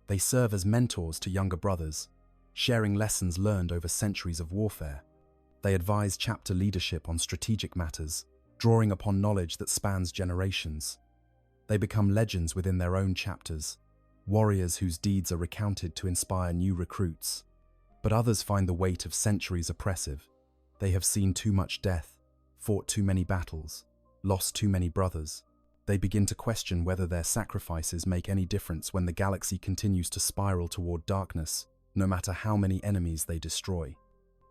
They serve as mentors to younger brothers, sharing lessons learned over centuries of warfare. They advise chapter leadership on strategic matters, drawing upon knowledge that spans generations. They become legends within their own chapters, warriors whose deeds are recounted to inspire new recruits. But others find the weight of centuries oppressive. They have seen too much death, fought too many battles, lost too many brothers. They begin to question whether their sacrifices make any difference when the galaxy continues to spiral toward darkness, no matter how many enemies they destroy.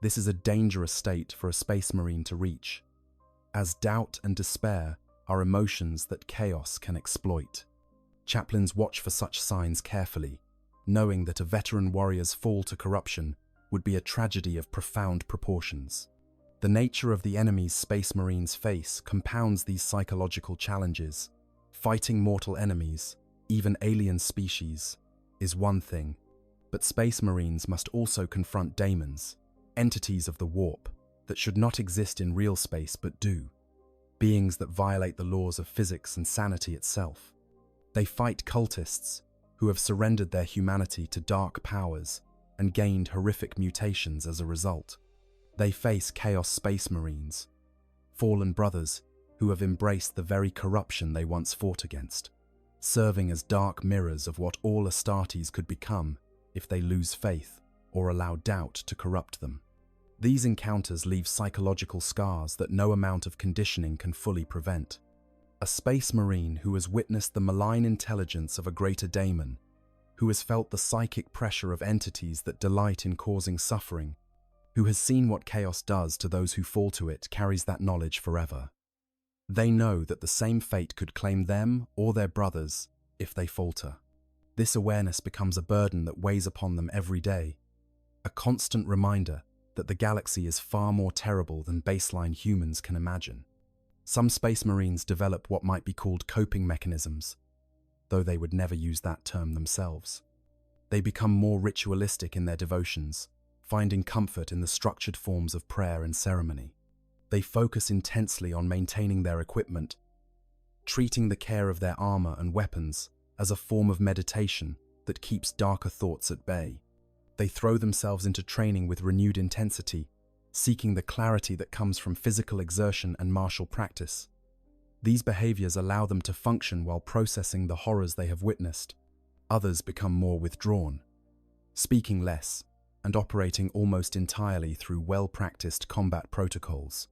This is a dangerous state for a Space Marine to reach, as doubt and despair are emotions that chaos can exploit. Chaplains watch for such signs carefully, knowing that a veteran warrior's fall to corruption would be a tragedy of profound proportions. The nature of the enemies Space Marines face compounds these psychological challenges. Fighting mortal enemies, even alien species, is one thing, but Space Marines must also confront daemons, entities of the warp, that should not exist in real space but do, beings that violate the laws of physics and sanity itself. They fight cultists who have surrendered their humanity to dark powers and gained horrific mutations as a result. They face Chaos Space Marines, fallen brothers who have embraced the very corruption they once fought against, serving as dark mirrors of what all Astartes could become if they lose faith or allow doubt to corrupt them. These encounters leave psychological scars that no amount of conditioning can fully prevent. A Space Marine who has witnessed the malign intelligence of a greater daemon, who has felt the psychic pressure of entities that delight in causing suffering, who has seen what chaos does to those who fall to it, carries that knowledge forever. They know that the same fate could claim them or their brothers if they falter. This awareness becomes a burden that weighs upon them every day, a constant reminder that the galaxy is far more terrible than baseline humans can imagine. Some Space Marines develop what might be called coping mechanisms, though they would never use that term themselves. They become more ritualistic in their devotions, finding comfort in the structured forms of prayer and ceremony. They focus intensely on maintaining their equipment, treating the care of their armor and weapons as a form of meditation that keeps darker thoughts at bay. They throw themselves into training with renewed intensity, seeking the clarity that comes from physical exertion and martial practice. These behaviors allow them to function while processing the horrors they have witnessed. Others become more withdrawn, speaking less, and operating almost entirely through well-practiced combat protocols.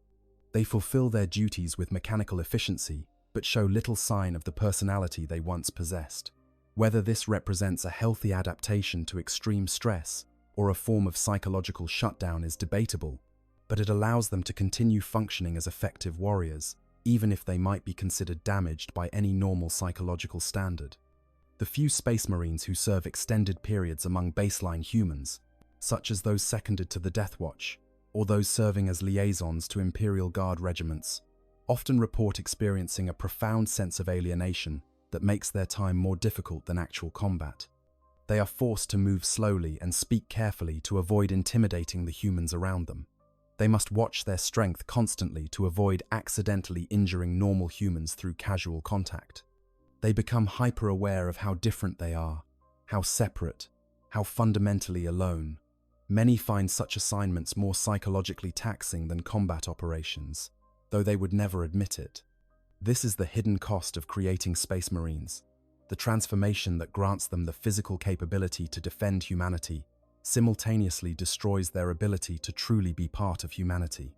They fulfill their duties with mechanical efficiency, but show little sign of the personality they once possessed. Whether this represents a healthy adaptation to extreme stress or a form of psychological shutdown is debatable, but it allows them to continue functioning as effective warriors, even if they might be considered damaged by any normal psychological standard. The few Space Marines who serve extended periods among baseline humans, such as those seconded to the Death Watch, or those serving as liaisons to Imperial Guard regiments, often report experiencing a profound sense of alienation that makes their time more difficult than actual combat. They are forced to move slowly and speak carefully to avoid intimidating the humans around them. They must watch their strength constantly to avoid accidentally injuring normal humans through casual contact. They become hyper-aware of how different they are, how separate, how fundamentally alone. Many find such assignments more psychologically taxing than combat operations, though they would never admit it. This is the hidden cost of creating Space Marines, the transformation that grants them the physical capability to defend humanity, simultaneously destroys their ability to truly be part of humanity.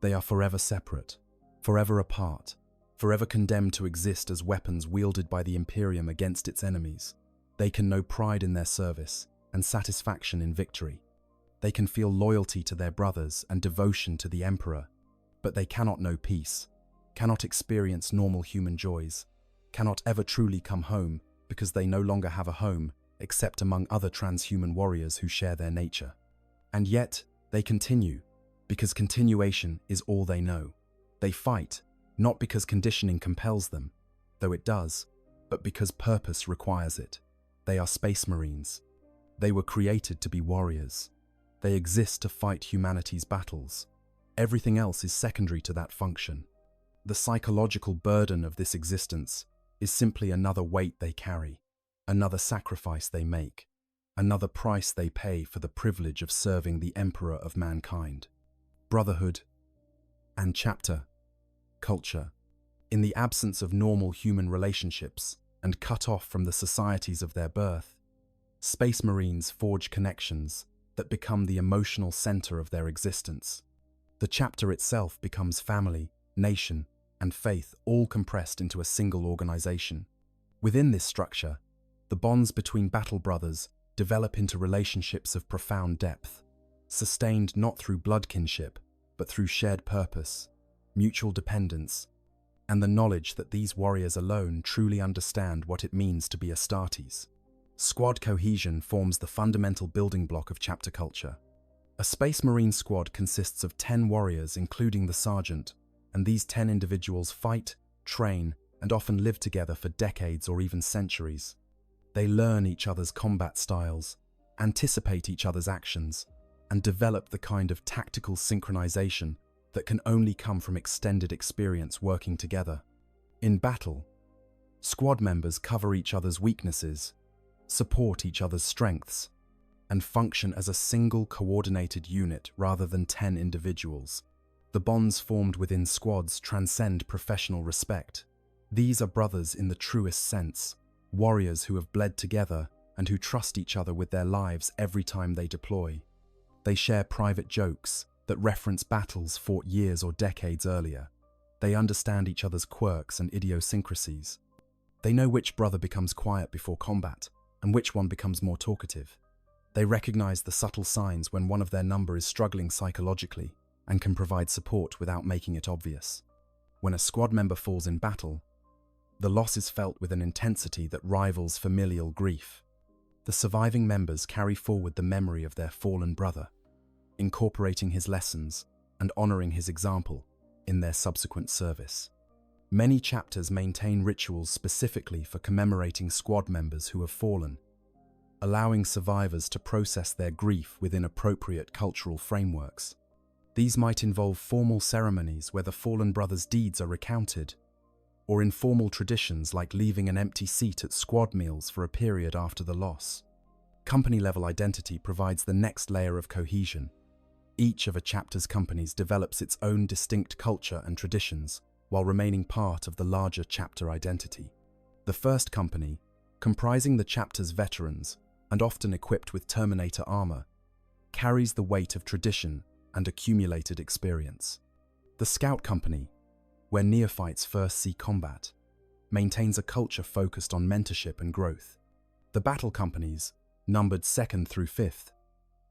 They are forever separate, forever apart, forever condemned to exist as weapons wielded by the Imperium against its enemies. They can know pride in their service and satisfaction in victory. They can feel loyalty to their brothers and devotion to the Emperor, but they cannot know peace, cannot experience normal human joys, cannot ever truly come home because they no longer have a home except among other transhuman warriors who share their nature. And yet, they continue, because continuation is all they know. They fight, not because conditioning compels them, though it does, but because purpose requires it. They are Space Marines. They were created to be warriors. They exist to fight humanity's battles. Everything else is secondary to that function. The psychological burden of this existence is simply another weight they carry, another sacrifice they make, another price they pay for the privilege of serving the Emperor of mankind. Brotherhood and chapter culture. In the absence of normal human relationships and cut off from the societies of their birth, Space Marines forge connections that become the emotional center of their existence. The chapter itself becomes family, nation, and faith all compressed into a single organization. Within this structure, the bonds between battle brothers develop into relationships of profound depth, sustained not through blood kinship, but through shared purpose, mutual dependence, and the knowledge that these warriors alone truly understand what it means to be Astartes. Squad cohesion forms the fundamental building block of chapter culture. A Space Marine squad consists of 10 warriors, including the sergeant, and these 10 individuals fight, train, and often live together for decades or even centuries. They learn each other's combat styles, anticipate each other's actions, and develop the kind of tactical synchronization that can only come from extended experience working together. In battle, squad members cover each other's weaknesses, support each other's strengths, and function as a single coordinated unit rather than 10 individuals. The bonds formed within squads transcend professional respect. These are brothers in the truest sense, warriors who have bled together and who trust each other with their lives every time they deploy. They share private jokes that reference battles fought years or decades earlier. They understand each other's quirks and idiosyncrasies. They know which brother becomes quiet before combat and which one becomes more talkative. They recognize the subtle signs when one of their number is struggling psychologically and can provide support without making it obvious. When a squad member falls in battle, the loss is felt with an intensity that rivals familial grief. The surviving members carry forward the memory of their fallen brother, incorporating his lessons and honoring his example in their subsequent service. Many chapters maintain rituals specifically for commemorating squad members who have fallen, allowing survivors to process their grief within appropriate cultural frameworks. These might involve formal ceremonies where the fallen brother's deeds are recounted, or informal traditions like leaving an empty seat at squad meals for a period after the loss. Company-level identity provides the next layer of cohesion. Each of a chapter's companies develops its own distinct culture and traditions while remaining part of the larger chapter identity. The first company, comprising the chapter's veterans and often equipped with Terminator armor, carries the weight of tradition and accumulated experience. The Scout Company, where neophytes first see combat, maintains a culture focused on mentorship and growth. The Battle Companies, numbered 2nd through 5th,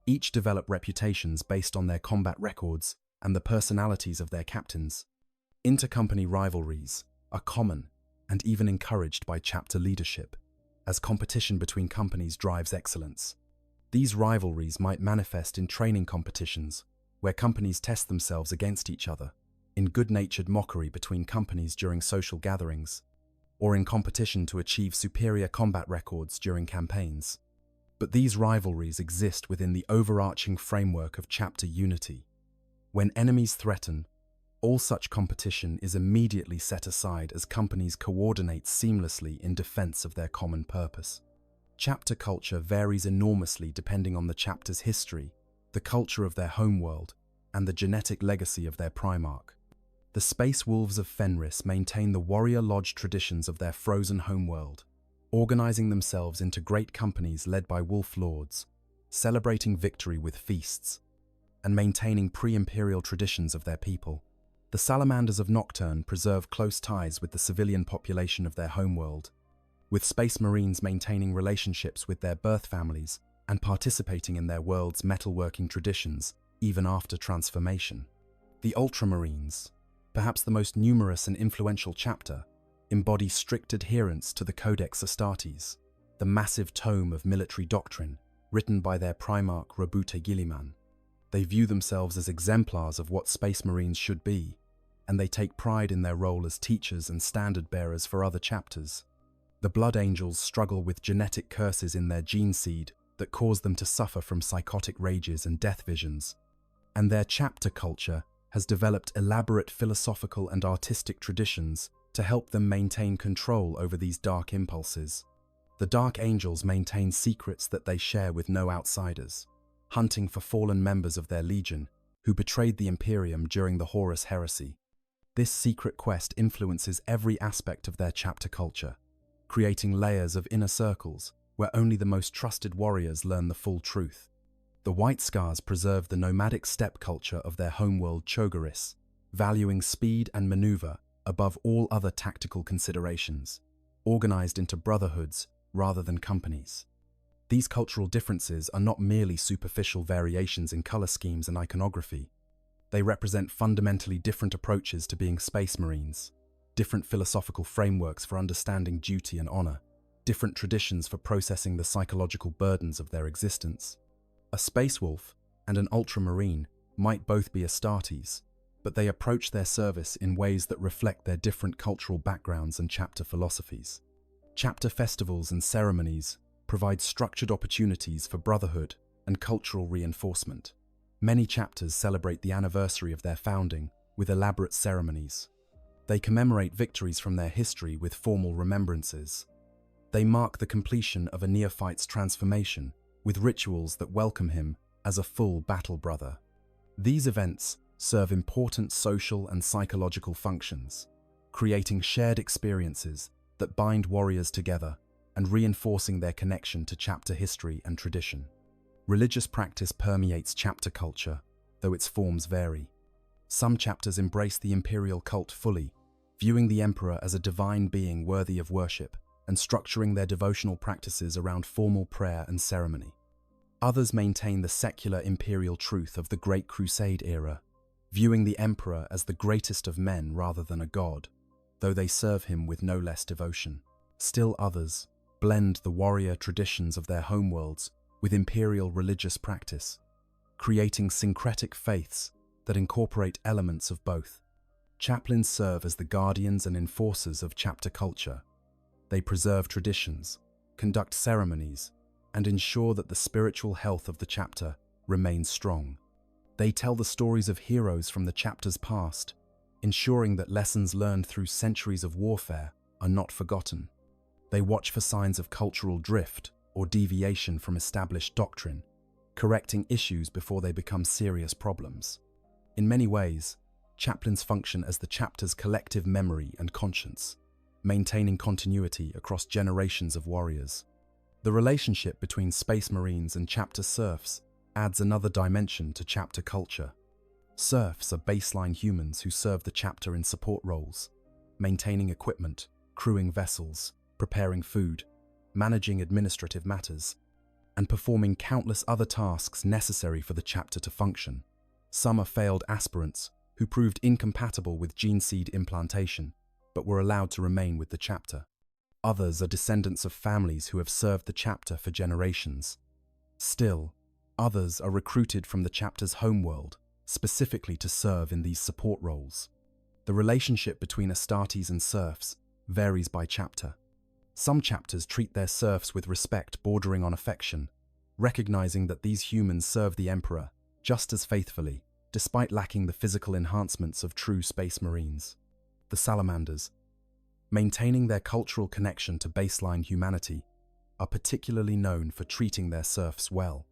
each develop reputations based on their combat records and the personalities of their captains. Intercompany rivalries are common and even encouraged by chapter leadership, as competition between companies drives excellence. These rivalries might manifest in training competitions, where companies test themselves against each other, in good-natured mockery between companies during social gatherings, or in competition to achieve superior combat records during campaigns. But these rivalries exist within the overarching framework of chapter unity. When enemies threaten, all such competition is immediately set aside as companies coordinate seamlessly in defense of their common purpose. Chapter culture varies enormously depending on the chapter's history, the culture of their homeworld, and the genetic legacy of their primarch. The Space Wolves of Fenris maintain the warrior lodge traditions of their frozen homeworld, organizing themselves into great companies led by wolf lords, celebrating victory with feasts, and maintaining pre-imperial traditions of their people. The salamanders of Nocturne preserve close ties with the civilian population of their homeworld, with Space Marines maintaining relationships with their birth families and participating in their world's metalworking traditions even after transformation. The Ultramarines, perhaps the most numerous and influential chapter, embody strict adherence to the Codex Astartes, the massive tome of military doctrine written by their Primarch Rabute Gilliman. They view themselves as exemplars of what Space Marines should be, and they take pride in their role as teachers and standard-bearers for other chapters. The Blood Angels struggle with genetic curses in their gene seed that cause them to suffer from psychotic rages and death visions, and their chapter culture has developed elaborate philosophical and artistic traditions to help them maintain control over these dark impulses. The Dark Angels maintain secrets that they share with no outsiders, hunting for fallen members of their legion who betrayed the Imperium during the Horus Heresy. This secret quest influences every aspect of their chapter culture, creating layers of inner circles where only the most trusted warriors learn the full truth. The White Scars preserve the nomadic steppe culture of their homeworld Cho'Garis, valuing speed and maneuver above all other tactical considerations, organized into brotherhoods rather than companies. These cultural differences are not merely superficial variations in color schemes and iconography. They represent fundamentally different approaches to being Space Marines, different philosophical frameworks for understanding duty and honor, different traditions for processing the psychological burdens of their existence. A Space Wolf and an Ultramarine might both be Astartes, but they approach their service in ways that reflect their different cultural backgrounds and chapter philosophies. Chapter festivals and ceremonies provide structured opportunities for brotherhood and cultural reinforcement. Many chapters celebrate the anniversary of their founding with elaborate ceremonies. They commemorate victories from their history with formal remembrances. They mark the completion of a neophyte's transformation with rituals that welcome him as a full battle brother. These events serve important social and psychological functions, creating shared experiences that bind warriors together and reinforcing their connection to chapter history and tradition. Religious practice permeates chapter culture, though its forms vary. Some chapters embrace the imperial cult fully, viewing the emperor as a divine being worthy of worship and structuring their devotional practices around formal prayer and ceremony. Others maintain the secular imperial truth of the Great Crusade era, viewing the emperor as the greatest of men rather than a god, though they serve him with no less devotion. Still others blend the warrior traditions of their homeworlds with imperial religious practice, creating syncretic faiths that incorporate elements of both. Chaplains serve as the guardians and enforcers of chapter culture. They preserve traditions, conduct ceremonies, and ensure that the spiritual health of the chapter remains strong. They tell the stories of heroes from the chapter's past, ensuring that lessons learned through centuries of warfare are not forgotten. They watch for signs of cultural drift or deviation from established doctrine, correcting issues before they become serious problems. In many ways, chaplains function as the chapter's collective memory and conscience, maintaining continuity across generations of warriors. The relationship between Space Marines and chapter serfs adds another dimension to chapter culture. Serfs are baseline humans who serve the chapter in support roles, maintaining equipment, crewing vessels, preparing food, managing administrative matters, and performing countless other tasks necessary for the chapter to function. Some are failed aspirants who proved incompatible with gene seed implantation, but were allowed to remain with the chapter. Others are descendants of families who have served the chapter for generations. Still, others are recruited from the chapter's homeworld, specifically to serve in these support roles. The relationship between Astartes and serfs varies by chapter. Some chapters treat their serfs with respect bordering on affection, recognizing that these humans serve the Emperor just as faithfully, despite lacking the physical enhancements of true Space Marines. The Salamanders, maintaining their cultural connection to baseline humanity, are particularly known for treating their serfs well.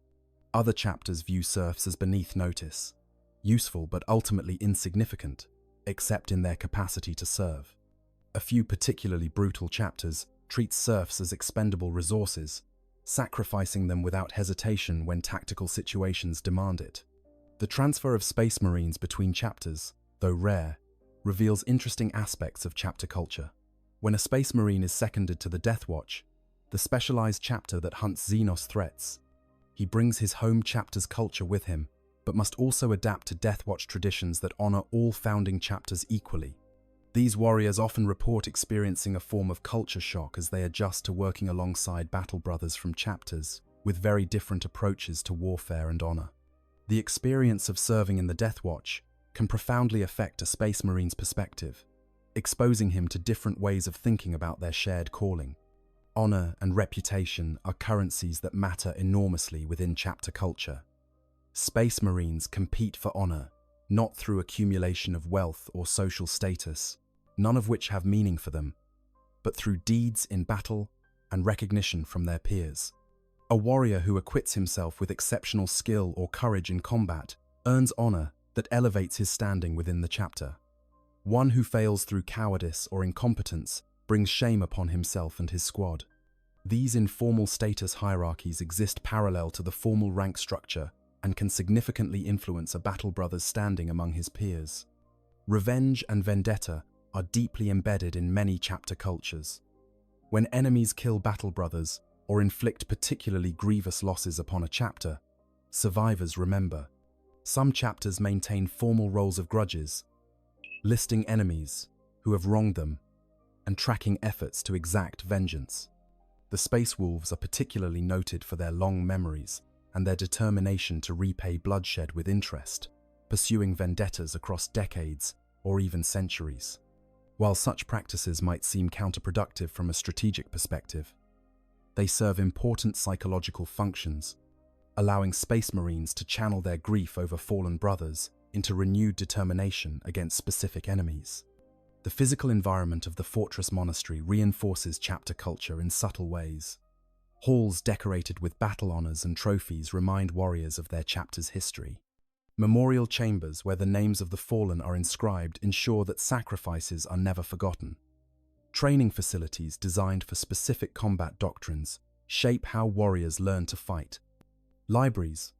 Other chapters view serfs as beneath notice, useful but ultimately insignificant, except in their capacity to serve. A few particularly brutal chapters treat serfs as expendable resources, sacrificing them without hesitation when tactical situations demand it. The transfer of Space Marines between chapters, though rare, reveals interesting aspects of chapter culture. When a Space Marine is seconded to the Death Watch, the specialized chapter that hunts Xenos threats, he brings his home chapter's culture with him, but must also adapt to Death Watch traditions that honor all founding chapters equally. These warriors often report experiencing a form of culture shock as they adjust to working alongside battle brothers from chapters with very different approaches to warfare and honor. The experience of serving in the Death Watch can profoundly affect a Space Marine's perspective, exposing him to different ways of thinking about their shared calling. Honor and reputation are currencies that matter enormously within chapter culture. Space Marines compete for honor, not through accumulation of wealth or social status, none of which have meaning for them, but through deeds in battle and recognition from their peers. A warrior who acquits himself with exceptional skill or courage in combat earns honor that elevates his standing within the chapter. One who fails through cowardice or incompetence brings shame upon himself and his squad. These informal status hierarchies exist parallel to the formal rank structure and can significantly influence a battle brother's standing among his peers. Revenge and vendetta are deeply embedded in many chapter cultures. When enemies kill battle brothers or inflict particularly grievous losses upon a chapter, survivors remember. Some chapters maintain formal rolls of grudges, listing enemies who have wronged them and tracking efforts to exact vengeance. The Space Wolves are particularly noted for their long memories and their determination to repay bloodshed with interest, pursuing vendettas across decades or even centuries. While such practices might seem counterproductive from a strategic perspective, they serve important psychological functions, allowing Space Marines to channel their grief over fallen brothers into renewed determination against specific enemies. The physical environment of the Fortress Monastery reinforces chapter culture in subtle ways. Halls decorated with battle honors and trophies remind warriors of their chapter's history. Memorial chambers where the names of the fallen are inscribed ensure that sacrifices are never forgotten. Training facilities designed for specific combat doctrines shape how warriors learn to fight. Libraries,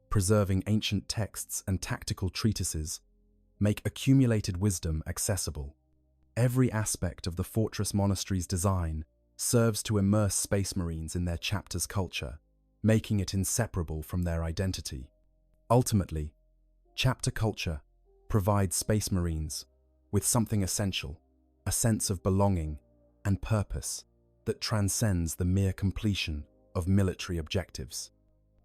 preserving ancient texts and tactical treatises, make accumulated wisdom accessible. Every aspect of the Fortress Monastery's design serves to immerse Space Marines in their chapter's culture, making it inseparable from their identity. Ultimately, chapter culture provides Space Marines with something essential, a sense of belonging and purpose that transcends the mere completion of military objectives.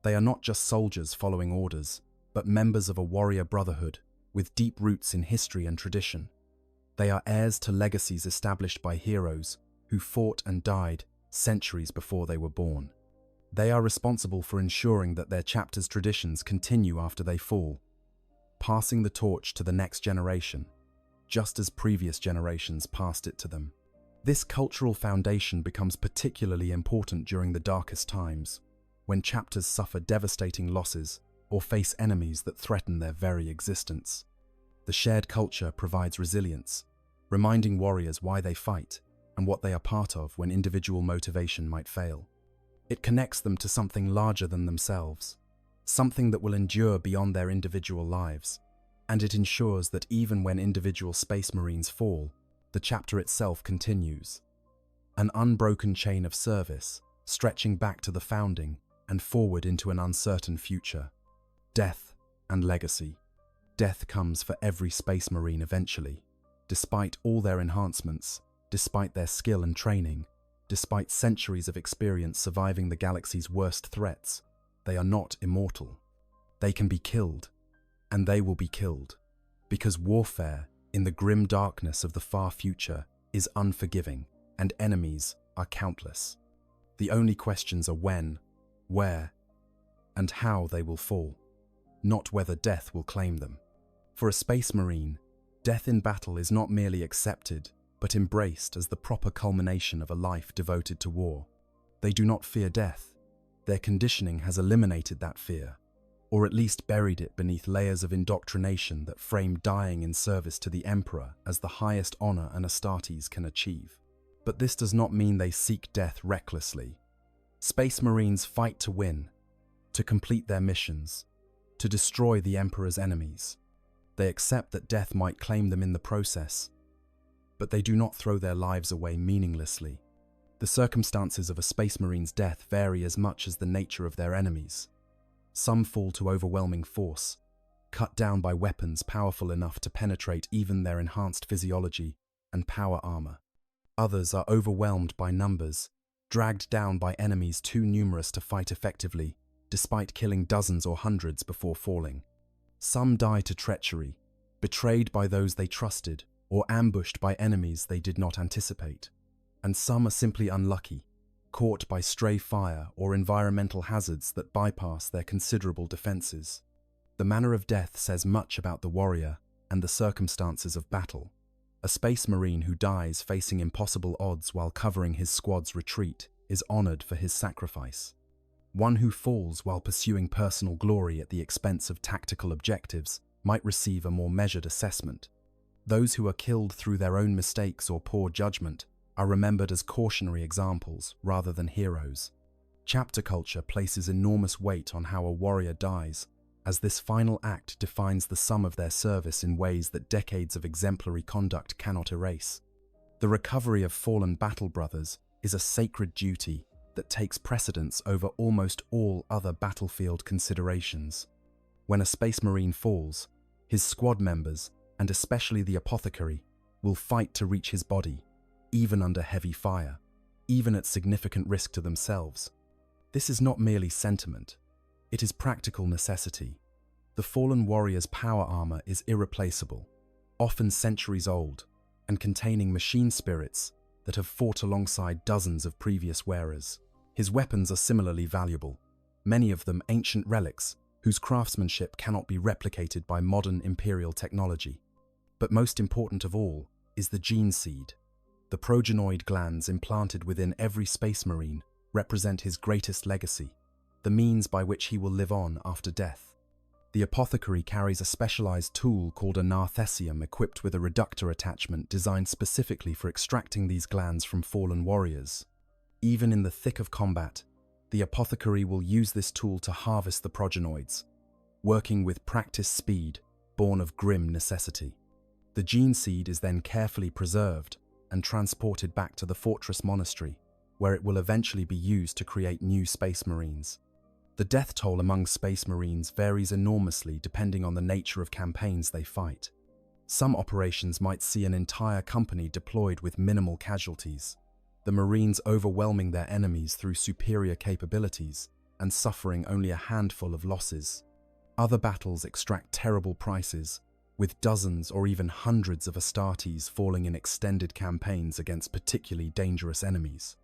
They are not just soldiers following orders, but members of a warrior brotherhood with deep roots in history and tradition. They are heirs to legacies established by heroes who fought and died centuries before they were born. They are responsible for ensuring that their chapter's traditions continue after they fall, passing the torch to the next generation, just as previous generations passed it to them. This cultural foundation becomes particularly important during the darkest times, when chapters suffer devastating losses or face enemies that threaten their very existence. The shared culture provides resilience, reminding warriors why they fight and what they are part of when individual motivation might fail. It connects them to something larger than themselves, something that will endure beyond their individual lives, and it ensures that even when individual Space Marines fall, the chapter itself continues. An unbroken chain of service, stretching back to the founding and forward into an uncertain future. Death and legacy. Death comes for every Space Marine eventually. Despite all their enhancements, despite their skill and training, despite centuries of experience surviving the galaxy's worst threats, they are not immortal. They can be killed, and they will be killed, because warfare in the grim darkness of the far future is unforgiving, and enemies are countless. The only questions are when, where, and how they will fall, not whether death will claim them. For a Space Marine, death in battle is not merely accepted, but embraced as the proper culmination of a life devoted to war. They do not fear death. Their conditioning has eliminated that fear, or at least buried it beneath layers of indoctrination that frame dying in service to the Emperor as the highest honor an Astartes can achieve. But this does not mean they seek death recklessly. Space Marines fight to win, to complete their missions, to destroy the Emperor's enemies. They accept that death might claim them in the process, but they do not throw their lives away meaninglessly. The circumstances of a Space Marine's death vary as much as the nature of their enemies. Some fall to overwhelming force, cut down by weapons powerful enough to penetrate even their enhanced physiology and power armor. Others are overwhelmed by numbers, dragged down by enemies too numerous to fight effectively, despite killing dozens or hundreds before falling. Some die to treachery, betrayed by those they trusted, or ambushed by enemies they did not anticipate. And some are simply unlucky, caught by stray fire or environmental hazards that bypass their considerable defenses. The manner of death says much about the warrior and the circumstances of battle. A Space Marine who dies facing impossible odds while covering his squad's retreat is honored for his sacrifice. One who falls while pursuing personal glory at the expense of tactical objectives might receive a more measured assessment. Those who are killed through their own mistakes or poor judgment are remembered as cautionary examples rather than heroes. Chapter culture places enormous weight on how a warrior dies, as this final act defines the sum of their service in ways that decades of exemplary conduct cannot erase. The recovery of fallen battle brothers is a sacred duty that takes precedence over almost all other battlefield considerations. When a Space Marine falls, his squad members, and especially the apothecary, will fight to reach his body, even under heavy fire, even at significant risk to themselves. This is not merely sentiment, it is practical necessity. The fallen warrior's power armor is irreplaceable, often centuries old, and containing machine spirits that have fought alongside dozens of previous wearers. His weapons are similarly valuable, many of them ancient relics whose craftsmanship cannot be replicated by modern Imperial technology. But most important of all is the gene seed. The progenoid glands implanted within every Space Marine represent his greatest legacy, the means by which he will live on after death. The apothecary carries a specialized tool called a narthecium equipped with a reductor attachment designed specifically for extracting these glands from fallen warriors. Even in the thick of combat, the apothecary will use this tool to harvest the progenoids, working with practiced speed born of grim necessity. The gene seed is then carefully preserved and transported back to the fortress monastery, where it will eventually be used to create new Space Marines. The death toll among Space Marines varies enormously depending on the nature of campaigns they fight. Some operations might see an entire company deployed with minimal casualties, the Marines overwhelming their enemies through superior capabilities and suffering only a handful of losses. Other battles extract terrible prices, with dozens or even hundreds of Astartes falling in extended campaigns against particularly dangerous enemies.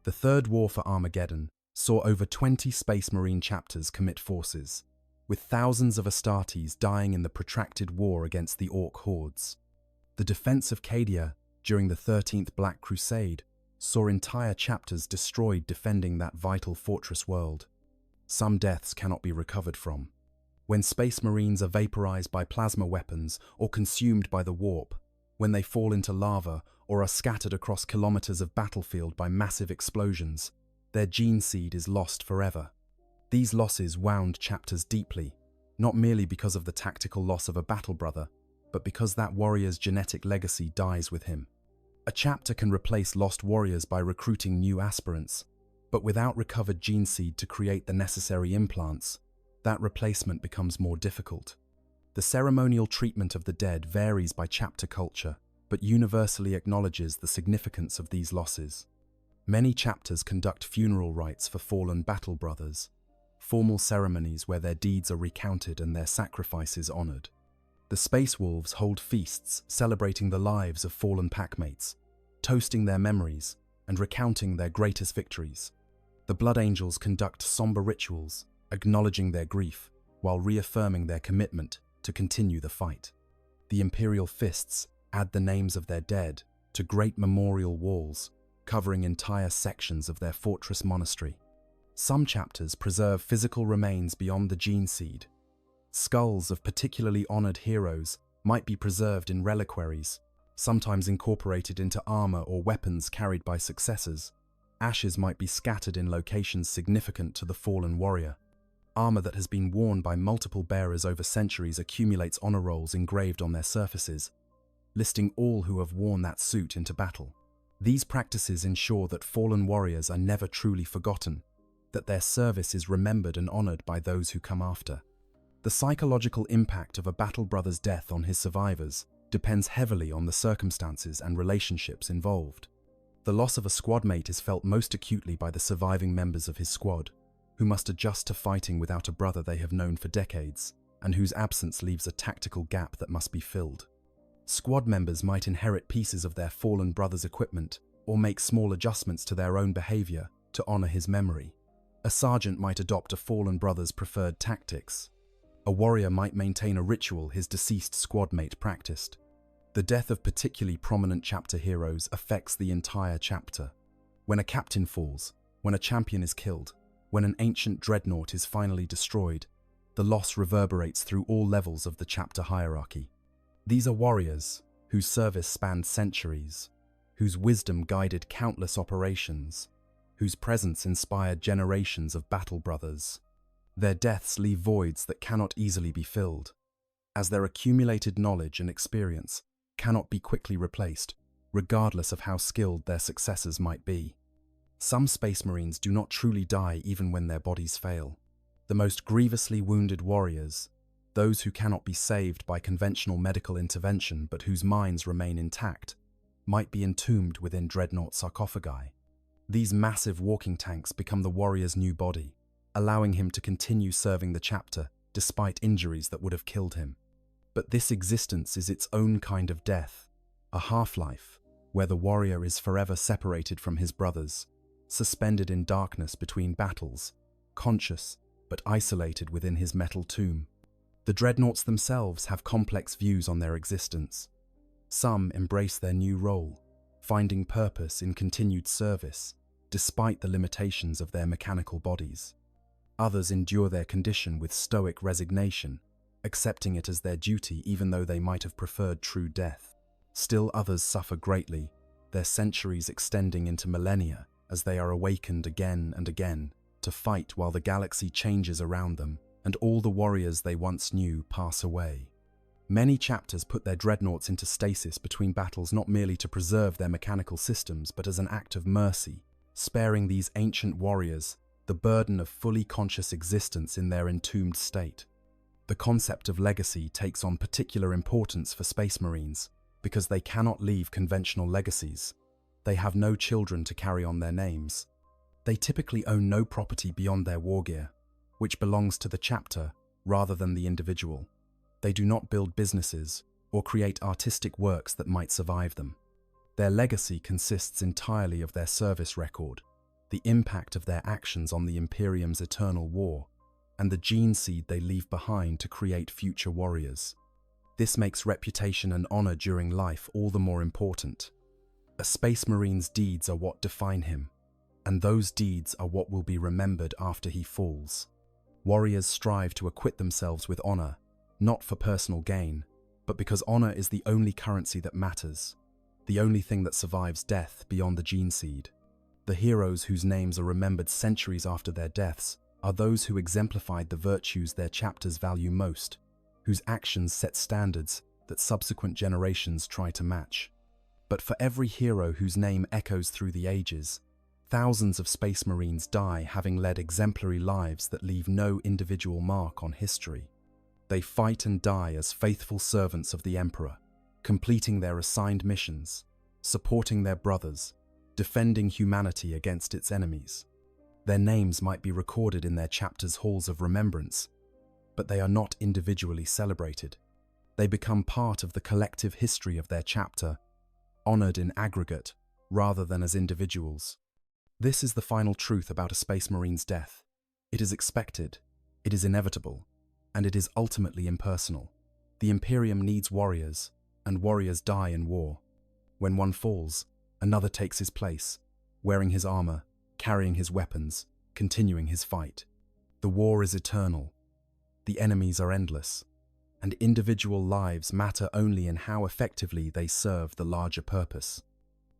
The Third War for Armageddon saw over 20 Space Marine chapters commit forces, with thousands of Astartes dying in the protracted war against the Orc hordes. The defense of Cadia during the 13th Black Crusade saw entire chapters destroyed defending that vital fortress world. Some deaths cannot be recovered from. When Space Marines are vaporized by plasma weapons or consumed by the warp, when they fall into lava or are scattered across kilometers of battlefield by massive explosions, their gene seed is lost forever. These losses wound chapters deeply, not merely because of the tactical loss of a battle brother, but because that warrior's genetic legacy dies with him. A chapter can replace lost warriors by recruiting new aspirants, but without recovered gene seed to create the necessary implants, that replacement becomes more difficult. The ceremonial treatment of the dead varies by chapter culture, but universally acknowledges the significance of these losses. Many chapters conduct funeral rites for fallen battle brothers, formal ceremonies where their deeds are recounted and their sacrifices honored. The Space Wolves hold feasts celebrating the lives of fallen packmates, toasting their memories and recounting their greatest victories. The Blood Angels conduct somber rituals, acknowledging their grief while reaffirming their commitment to continue the fight. The Imperial Fists add the names of their dead to great memorial walls, covering entire sections of their fortress monastery. Some chapters preserve physical remains beyond the gene seed. Skulls of particularly honored heroes might be preserved in reliquaries, sometimes incorporated into armor or weapons carried by successors. Ashes might be scattered in locations significant to the fallen warrior. Armor that has been worn by multiple bearers over centuries accumulates honor rolls engraved on their surfaces, listing all who have worn that suit into battle. These practices ensure that fallen warriors are never truly forgotten, that their service is remembered and honored by those who come after. The psychological impact of a battle brother's death on his survivors depends heavily on the circumstances and relationships involved. The loss of a squad mate is felt most acutely by the surviving members of his squad, who must adjust to fighting without a brother they have known for decades, and whose absence leaves a tactical gap that must be filled. Squad members might inherit pieces of their fallen brother's equipment or make small adjustments to their own behavior to honor his memory. A sergeant might adopt a fallen brother's preferred tactics. A warrior might maintain a ritual his deceased squad mate practiced. The death of particularly prominent chapter heroes affects the entire chapter. When a captain falls, when a champion is killed, when an ancient dreadnought is finally destroyed, the loss reverberates through all levels of the chapter hierarchy. These are warriors whose service spanned centuries, whose wisdom guided countless operations, whose presence inspired generations of battle brothers. Their deaths leave voids that cannot easily be filled, as their accumulated knowledge and experience cannot be quickly replaced, regardless of how skilled their successors might be. Some Space Marines do not truly die even when their bodies fail. The most grievously wounded warriors, those who cannot be saved by conventional medical intervention but whose minds remain intact, might be entombed within dreadnought sarcophagi. These massive walking tanks become the warrior's new body, allowing him to continue serving the chapter despite injuries that would have killed him. But this existence is its own kind of death, a half-life where the warrior is forever separated from his brothers, suspended in darkness between battles, conscious but isolated within his metal tomb. The dreadnoughts themselves have complex views on their existence. Some embrace their new role, finding purpose in continued service, despite the limitations of their mechanical bodies. Others endure their condition with stoic resignation, accepting it as their duty even though they might have preferred true death. Still others suffer greatly, their centuries extending into millennia as they are awakened again and again to fight while the galaxy changes around them and all the warriors they once knew pass away. Many chapters put their dreadnoughts into stasis between battles not merely to preserve their mechanical systems but as an act of mercy, sparing these ancient warriors the burden of fully conscious existence in their entombed state. The concept of legacy takes on particular importance for Space Marines because they cannot leave conventional legacies. They have no children to carry on their names. They typically own no property beyond their wargear, which belongs to the chapter rather than the individual. They do not build businesses or create artistic works that might survive them. Their legacy consists entirely of their service record, the impact of their actions on the Imperium's eternal war, and the gene seed they leave behind to create future warriors. This makes reputation and honor during life all the more important. A Space Marine's deeds are what define him, and those deeds are what will be remembered after he falls. Warriors strive to acquit themselves with honor, not for personal gain, but because honor is the only currency that matters, the only thing that survives death beyond the gene seed. The heroes whose names are remembered centuries after their deaths are those who exemplified the virtues their chapters value most, whose actions set standards that subsequent generations try to match. But for every hero whose name echoes through the ages, thousands of Space Marines die having led exemplary lives that leave no individual mark on history. They fight and die as faithful servants of the Emperor, completing their assigned missions, supporting their brothers, defending humanity against its enemies. Their names might be recorded in their chapter's halls of remembrance, but they are not individually celebrated. They become part of the collective history of their chapter, honored in aggregate rather than as individuals. This is the final truth about a Space Marine's death. It is expected, it is inevitable, and it is ultimately impersonal. The Imperium needs warriors, and warriors die in war. When one falls, another takes his place, wearing his armor, carrying his weapons, continuing his fight. The war is eternal. The enemies are endless, and individual lives matter only in how effectively they serve the larger purpose.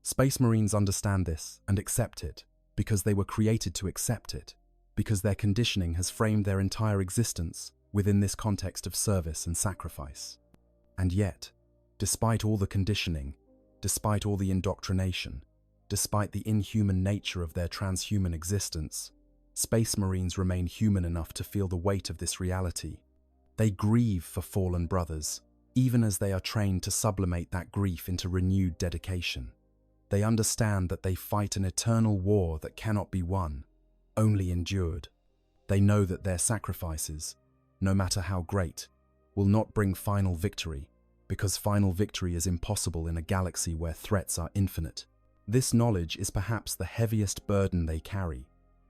Space Marines understand this and accept it because they were created to accept it. because their conditioning has framed their entire existence within this context of service and sacrifice. And yet, despite all the conditioning, despite all the indoctrination, despite the inhuman nature of their transhuman existence, Space Marines remain human enough to feel the weight of this reality. They grieve for fallen brothers, even as they are trained to sublimate that grief into renewed dedication. They understand that they fight an eternal war that cannot be won, only endured. They know that their sacrifices, no matter how great, will not bring final victory, because final victory is impossible in a galaxy where threats are infinite. This knowledge is perhaps the heaviest burden they carry,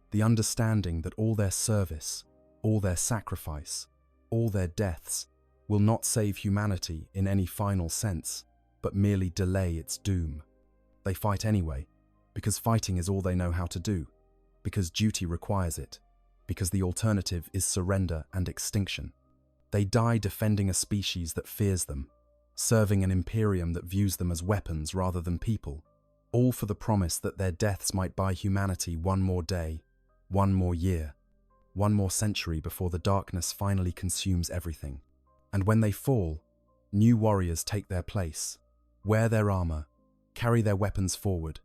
the understanding that all their service, all their sacrifice, all their deaths will not save humanity in any final sense, but merely delay its doom. They fight anyway, because fighting is all they know how to do, because duty requires it, because the alternative is surrender and extinction. They die defending a species that fears them, serving an Imperium that views them as weapons rather than people, all for the promise that their deaths might buy humanity one more day, one more year, one more century before the darkness finally consumes everything. And when they fall, new warriors take their place, wear their armor, carry their weapons forward,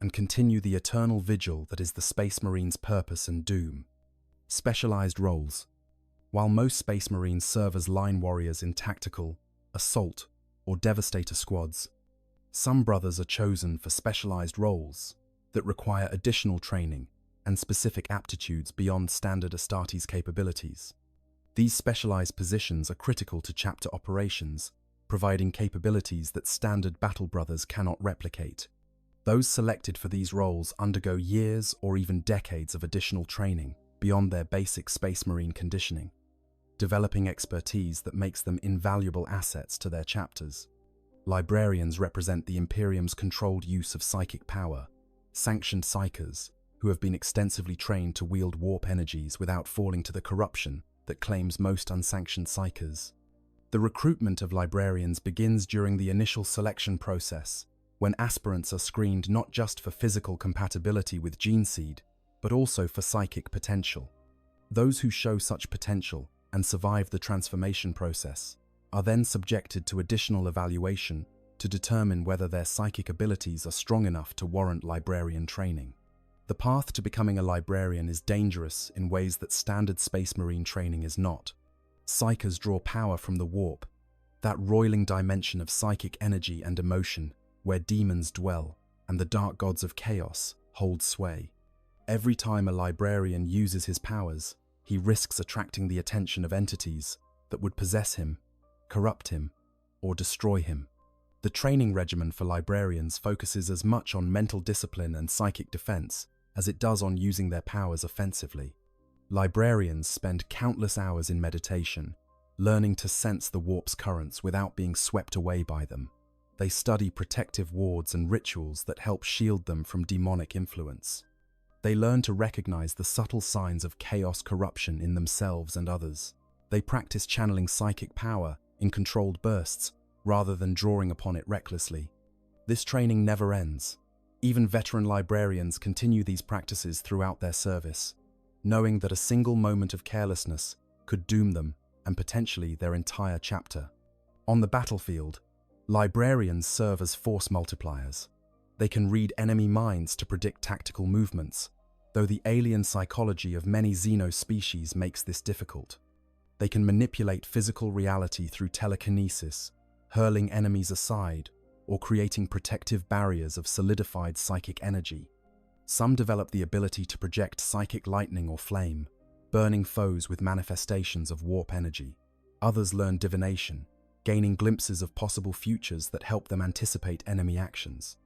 and continue the eternal vigil that is the Space Marines' purpose and doom. Specialized roles. While most Space Marines serve as line warriors in tactical, assault, or devastator squads, some brothers are chosen for specialized roles that require additional training and specific aptitudes beyond standard Astartes capabilities. These specialized positions are critical to chapter operations, providing capabilities that standard battle brothers cannot replicate. Those selected for these roles undergo years or even decades of additional training beyond their basic Space Marine conditioning, developing expertise that makes them invaluable assets to their chapters. Librarians represent the Imperium's controlled use of psychic power, sanctioned psychers who have been extensively trained to wield warp energies without falling to the corruption that claims most unsanctioned psychers. The recruitment of librarians begins during the initial selection process, when aspirants are screened not just for physical compatibility with gene seed, but also for psychic potential. Those who show such potential and survive the transformation process are then subjected to additional evaluation to determine whether their psychic abilities are strong enough to warrant librarian training. The path to becoming a librarian is dangerous in ways that standard Space Marine training is not. Psychers draw power from the warp, that roiling dimension of psychic energy and emotion where demons dwell and the dark gods of chaos hold sway. Every time a librarian uses his powers, he risks attracting the attention of entities that would possess him, corrupt him, or destroy him. The training regimen for librarians focuses as much on mental discipline and psychic defense as it does on using their powers offensively. Librarians spend countless hours in meditation, learning to sense the warp's currents without being swept away by them. They study protective wards and rituals that help shield them from demonic influence. They learn to recognize the subtle signs of chaos corruption in themselves and others. They practice channeling psychic power in controlled bursts rather than drawing upon it recklessly. This training never ends. Even veteran librarians continue these practices throughout their service, knowing that a single moment of carelessness could doom them and potentially their entire chapter. On the battlefield, librarians serve as force multipliers. They can read enemy minds to predict tactical movements, though the alien psychology of many xeno species makes this difficult. They can manipulate physical reality through telekinesis, hurling enemies aside, or creating protective barriers of solidified psychic energy. Some develop the ability to project psychic lightning or flame, burning foes with manifestations of warp energy. Others learn divination, gaining glimpses of possible futures that help them anticipate enemy actions.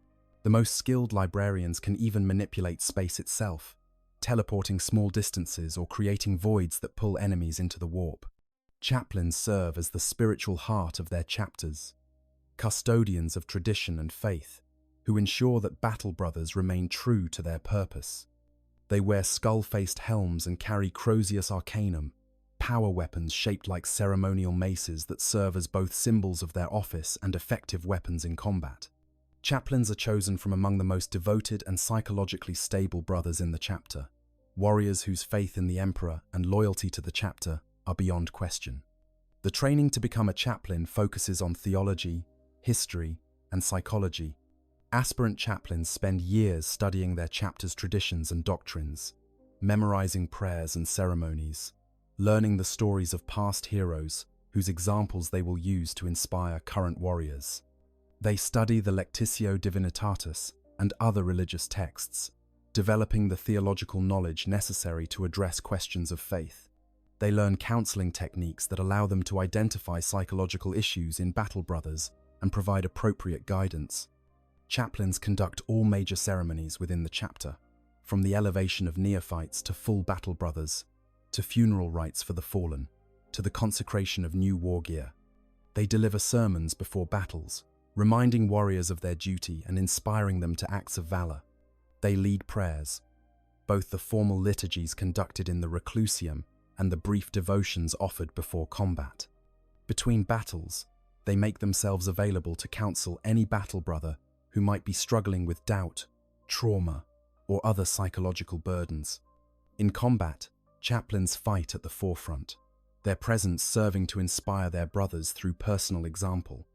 The most skilled librarians can even manipulate space itself, teleporting small distances or creating voids that pull enemies into the warp. Chaplains serve as the spiritual heart of their chapters, custodians of tradition and faith, who ensure that battle brothers remain true to their purpose. They wear skull-faced helms and carry Crozius Arcanum, power weapons shaped like ceremonial maces that serve as both symbols of their office and effective weapons in combat. Chaplains are chosen from among the most devoted and psychologically stable brothers in the chapter. warriors whose faith in the Emperor and loyalty to the chapter are beyond question. The training to become a chaplain focuses on theology, history, and psychology. Aspirant chaplains spend years studying their chapter's traditions and doctrines, memorizing prayers and ceremonies, learning the stories of past heroes whose examples they will use to inspire current warriors. They study the Lectitio Divinitatis and other religious texts, developing the theological knowledge necessary to address questions of faith. They learn counseling techniques that allow them to identify psychological issues in battle brothers and provide appropriate guidance. Chaplains conduct all major ceremonies within the chapter, from the elevation of neophytes to full battle brothers, to funeral rites for the fallen, to the consecration of new war gear. They deliver sermons before battles, reminding warriors of their duty and inspiring them to acts of valor. They lead prayers, both the formal liturgies conducted in the reclusium and the brief devotions offered before combat. Between battles, they make themselves available to counsel any battle brother who might be struggling with doubt, trauma, or other psychological burdens. In combat, chaplains fight at the forefront, their presence serving to inspire their brothers through personal example.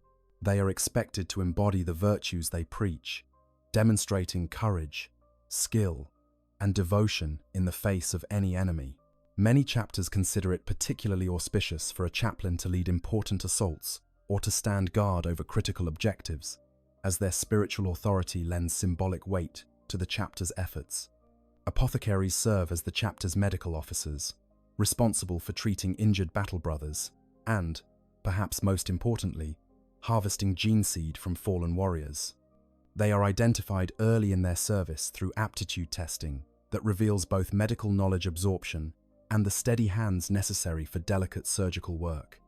They are expected to embody the virtues they preach, demonstrating courage, skill, and devotion in the face of any enemy. Many chapters consider it particularly auspicious for a chaplain to lead important assaults or to stand guard over critical objectives, as their spiritual authority lends symbolic weight to the chapter's efforts. Apothecaries serve as the chapter's medical officers, responsible for treating injured battle brothers and, perhaps most importantly, harvesting gene seed from fallen warriors. They are identified early in their service through aptitude testing that reveals both medical knowledge absorption and the steady hands necessary for delicate surgical work.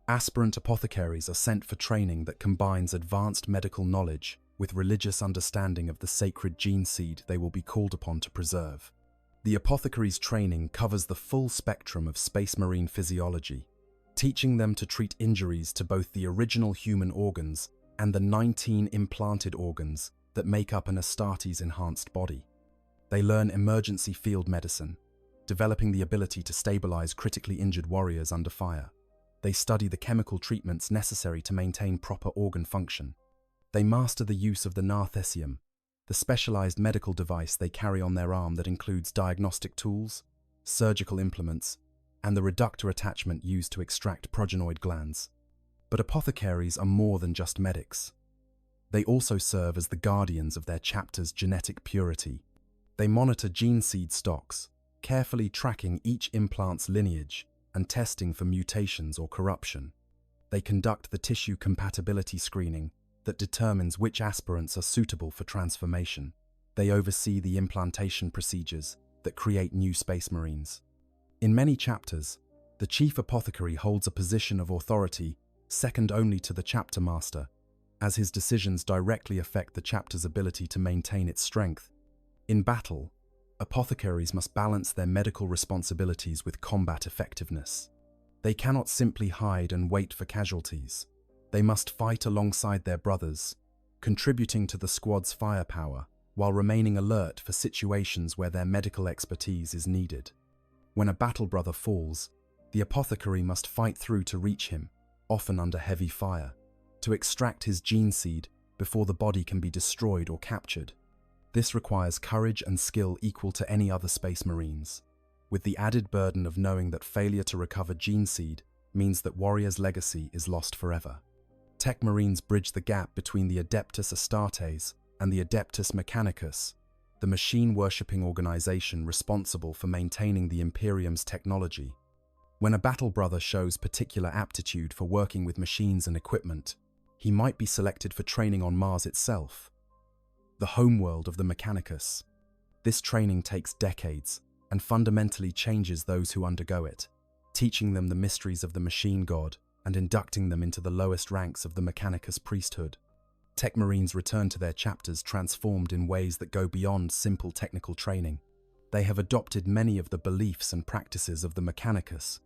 Aspirant apothecaries are sent for training that combines advanced medical knowledge with religious understanding of the sacred gene seed they will be called upon to preserve. The apothecary's training covers the full spectrum of space marine physiology, teaching them to treat injuries to both the original human organs and the 19 implanted organs that make up an Astartes enhanced body. They learn emergency field medicine, developing the ability to stabilize critically injured warriors under fire. They study the chemical treatments necessary to maintain proper organ function. They master the use of the narthecium, the specialized medical device they carry on their arm that includes diagnostic tools, surgical implements, and the reductor attachment used to extract progenoid glands. But apothecaries are more than just medics. They also serve as the guardians of their chapter's genetic purity. They monitor gene seed stocks, carefully tracking each implant's lineage and testing for mutations or corruption. They conduct the tissue compatibility screening that determines which aspirants are suitable for transformation. They oversee the implantation procedures that create new space marines. In many chapters, the chief apothecary holds a position of authority second only to the chapter master, as his decisions directly affect the chapter's ability to maintain its strength. In battle, apothecaries must balance their medical responsibilities with combat effectiveness. They cannot simply hide and wait for casualties. They must fight alongside their brothers, contributing to the squad's firepower while remaining alert for situations where their medical expertise is needed. When a battle brother falls, the apothecary must fight through to reach him, often under heavy fire, to extract his gene seed before the body can be destroyed or captured. This requires courage and skill equal to any other Space Marines, with the added burden of knowing that failure to recover gene seed means that Warrior's legacy is lost forever. Tech Marines bridge the gap between the Adeptus Astartes and the Adeptus Mechanicus, the machine-worshipping organization responsible for maintaining the Imperium's technology. When a battle brother shows particular aptitude for working with machines and equipment, he might be selected for training on Mars itself, the homeworld of the Mechanicus. This training takes decades and fundamentally changes those who undergo it, teaching them the mysteries of the machine god and inducting them into the lowest ranks of the Mechanicus priesthood. Tech Marines return to their chapters transformed in ways that go beyond simple technical training. They have adopted many of the beliefs and practices of the Mechanicus,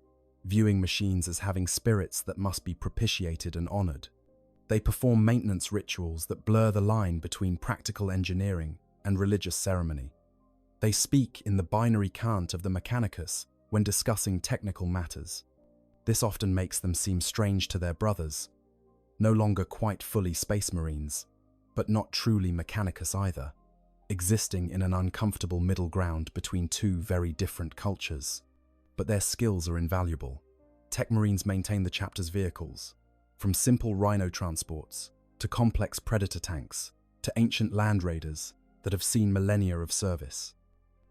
viewing machines as having spirits that must be propitiated and honored. They perform maintenance rituals that blur the line between practical engineering and religious ceremony. They speak in the binary cant of the Mechanicus when discussing technical matters. This often makes them seem strange to their brothers, no longer quite fully Space Marines, but not truly Mechanicus either, existing in an uncomfortable middle ground between two very different cultures. But their skills are invaluable. Tech Marines maintain the chapter's vehicles, from simple rhino transports to complex predator tanks to ancient land raiders that have seen millennia of service.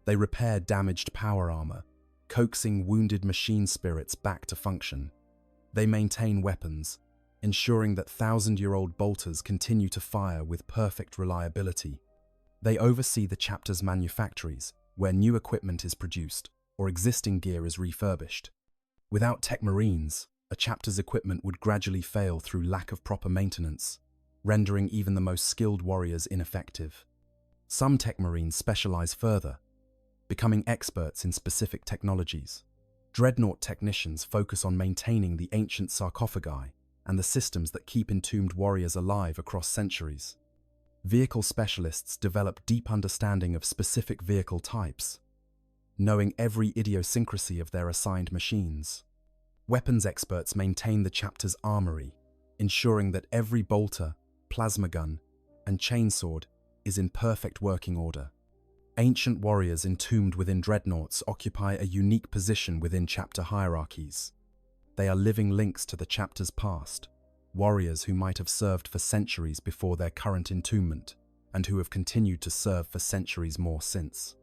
They repair damaged power armor, coaxing wounded machine spirits back to function. They maintain weapons, ensuring that thousand-year-old bolters continue to fire with perfect reliability. They oversee the chapter's manufactories, where new equipment is produced or existing gear is refurbished. Without Tech Marines, a chapter's equipment would gradually fail through lack of proper maintenance, rendering even the most skilled warriors ineffective. Some Tech Marines specialize further, becoming experts in specific technologies. Dreadnought technicians focus on maintaining the ancient sarcophagi and the systems that keep entombed warriors alive across centuries. Vehicle specialists develop deep understanding of specific vehicle types, knowing every idiosyncrasy of their assigned machines. Weapons experts maintain the chapter's armory, ensuring that every bolter, plasma gun, and chainsword is in perfect working order. Ancient warriors entombed within dreadnoughts occupy a unique position within chapter hierarchies. They are living links to the chapter's past, warriors who might have served for centuries before their current entombment, and who have continued to serve for centuries more since.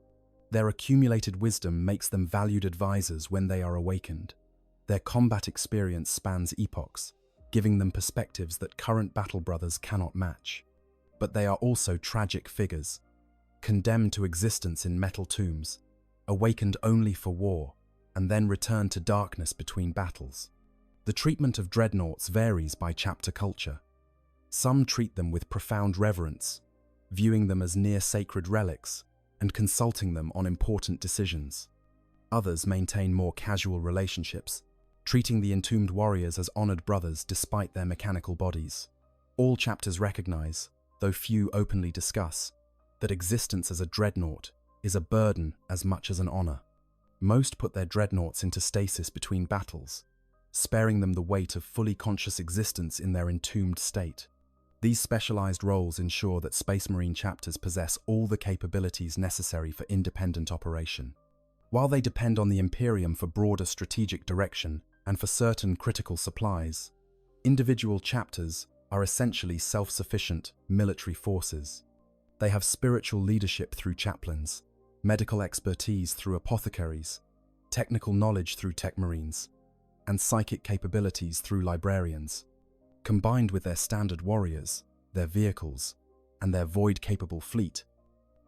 Their accumulated wisdom makes them valued advisors when they are awakened. Their combat experience spans epochs, giving them perspectives that current battle brothers cannot match. But they are also tragic figures, condemned to existence in metal tombs, awakened only for war, and then returned to darkness between battles. The treatment of dreadnoughts varies by chapter culture. Some treat them with profound reverence, viewing them as near-sacred relics and consulting them on important decisions. Others maintain more casual relationships, treating the entombed warriors as honored brothers despite their mechanical bodies. All chapters recognize, though few openly discuss, that existence as a dreadnought is a burden as much as an honor. Most put their dreadnoughts into stasis between battles, sparing them the weight of fully conscious existence in their entombed state. These specialized roles ensure that Space Marine chapters possess all the capabilities necessary for independent operation. While they depend on the Imperium for broader strategic direction and for certain critical supplies, individual chapters are essentially self-sufficient military forces. They have spiritual leadership through chaplains, medical expertise through apothecaries, technical knowledge through Tech Marines, and psychic capabilities through librarians. Combined with their standard warriors, their vehicles, and their void-capable fleet,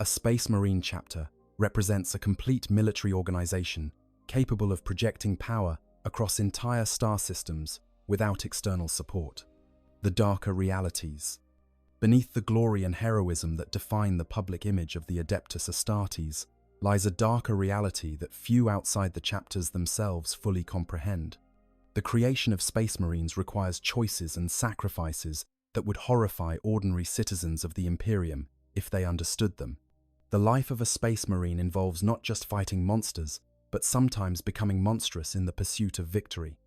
a Space Marine chapter represents a complete military organization capable of projecting power across entire star systems without external support. The darker realities. Beneath the glory and heroism that define the public image of the Adeptus Astartes lies a darker reality that few outside the chapters themselves fully comprehend. The creation of Space Marines requires choices and sacrifices that would horrify ordinary citizens of the Imperium if they understood them. The life of a Space Marine involves not just fighting monsters, but sometimes becoming monstrous in the pursuit of victory.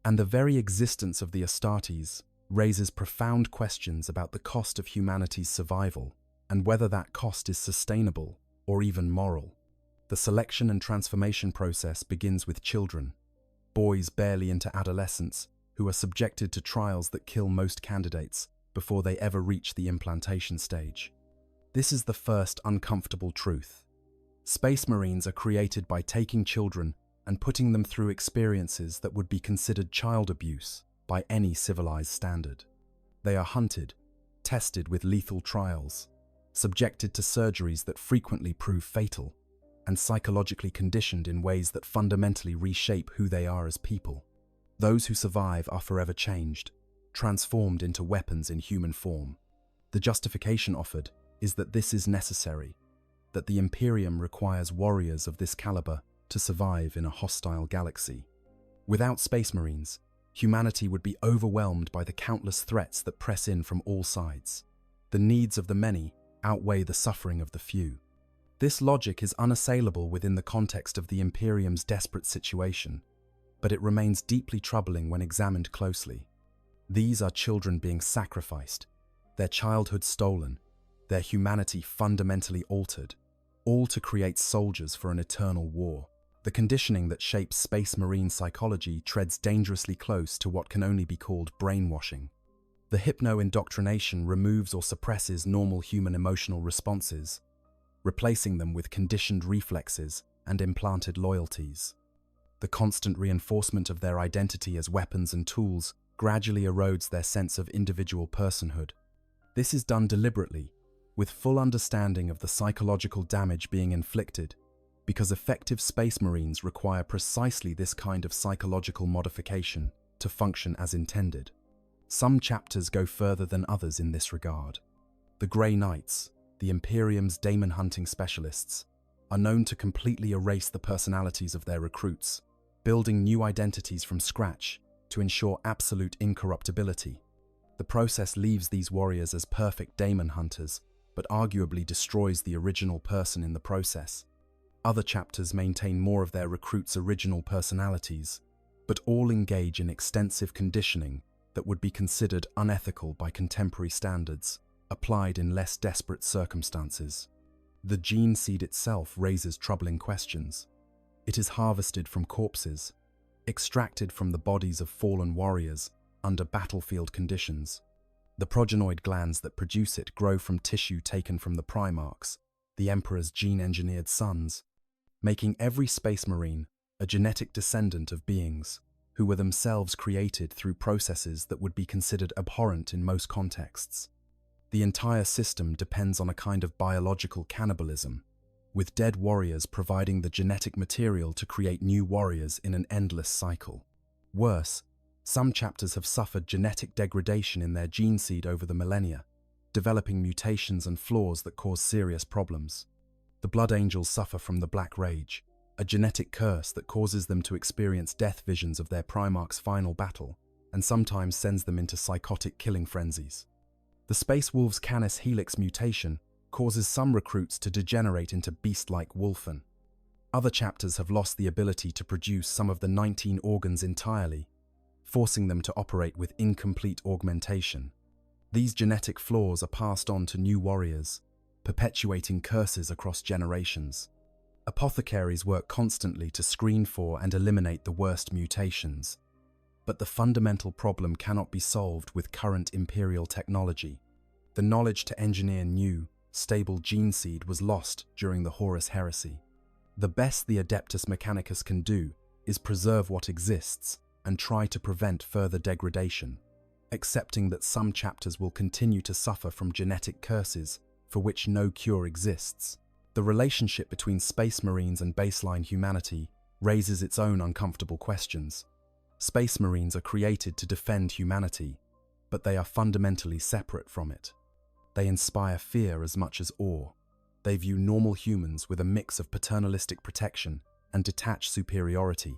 And the very existence of the Astartes raises profound questions about the cost of humanity's survival and whether that cost is sustainable or even moral. The selection and transformation process begins with children, boys barely into adolescence who are subjected to trials that kill most candidates before they ever reach the implantation stage. This is the first uncomfortable truth. Space Marines are created by taking children and putting them through experiences that would be considered child abuse by any civilized standard. They are hunted, tested with lethal trials, subjected to surgeries that frequently prove fatal, and psychologically conditioned in ways that fundamentally reshape who they are as people. Those who survive are forever changed, transformed into weapons in human form. The justification offered is that this is necessary, that the Imperium requires warriors of this caliber to survive in a hostile galaxy. Without Space Marines, humanity would be overwhelmed by the countless threats that press in from all sides. The needs of the many outweigh the suffering of the few. This logic is unassailable within the context of the Imperium's desperate situation, but it remains deeply troubling when examined closely. These are children being sacrificed, their childhood stolen, their humanity fundamentally altered, all to create soldiers for an eternal war. The conditioning that shapes space marine psychology treads dangerously close to what can only be called brainwashing. The hypno-indoctrination removes or suppresses normal human emotional responses, replacing them with conditioned reflexes and implanted loyalties. The constant reinforcement of their identity as weapons and tools gradually erodes their sense of individual personhood. This is done deliberately, with full understanding of the psychological damage being inflicted, because effective space marines require precisely this kind of psychological modification to function as intended. Some chapters go further than others in this regard. The Grey Knights, the Imperium's daemon hunting specialists, are known to completely erase the personalities of their recruits, building new identities from scratch to ensure absolute incorruptibility. The process leaves these warriors as perfect daemon hunters, but arguably destroys the original person in the process. Other chapters maintain more of their recruits' original personalities, but all engage in extensive conditioning that would be considered unethical by contemporary standards, applied in less desperate circumstances. The gene seed itself raises troubling questions. It is harvested from corpses, extracted from the bodies of fallen warriors under battlefield conditions. The progenoid glands that produce it grow from tissue taken from the Primarchs, the Emperor's gene-engineered sons, making every space marine a genetic descendant of beings who were themselves created through processes that would be considered abhorrent in most contexts. The entire system depends on a kind of biological cannibalism, with dead warriors providing the genetic material to create new warriors in an endless cycle. Worse, some chapters have suffered genetic degradation in their gene seed over the millennia, developing mutations and flaws that cause serious problems. The Blood Angels suffer from the Black Rage, a genetic curse that causes them to experience death visions of their Primarch's final battle, and sometimes sends them into psychotic killing frenzies. The Space Wolves' Canis Helix mutation causes some recruits to degenerate into beast-like wolfen. Other chapters have lost the ability to produce some of the 19 organs entirely, forcing them to operate with incomplete augmentation. These genetic flaws are passed on to new warriors, perpetuating curses across generations. Apothecaries work constantly to screen for and eliminate the worst mutations, but the fundamental problem cannot be solved with current Imperial technology. The knowledge to engineer new, stable gene seed was lost during the Horus Heresy. The best the Adeptus Mechanicus can do is preserve what exists and try to prevent further degradation, accepting that some chapters will continue to suffer from genetic curses for which no cure exists. The relationship between Space Marines and baseline humanity raises its own uncomfortable questions. Space Marines are created to defend humanity, but they are fundamentally separate from it. They inspire fear as much as awe. They view normal humans with a mix of paternalistic protection and detached superiority.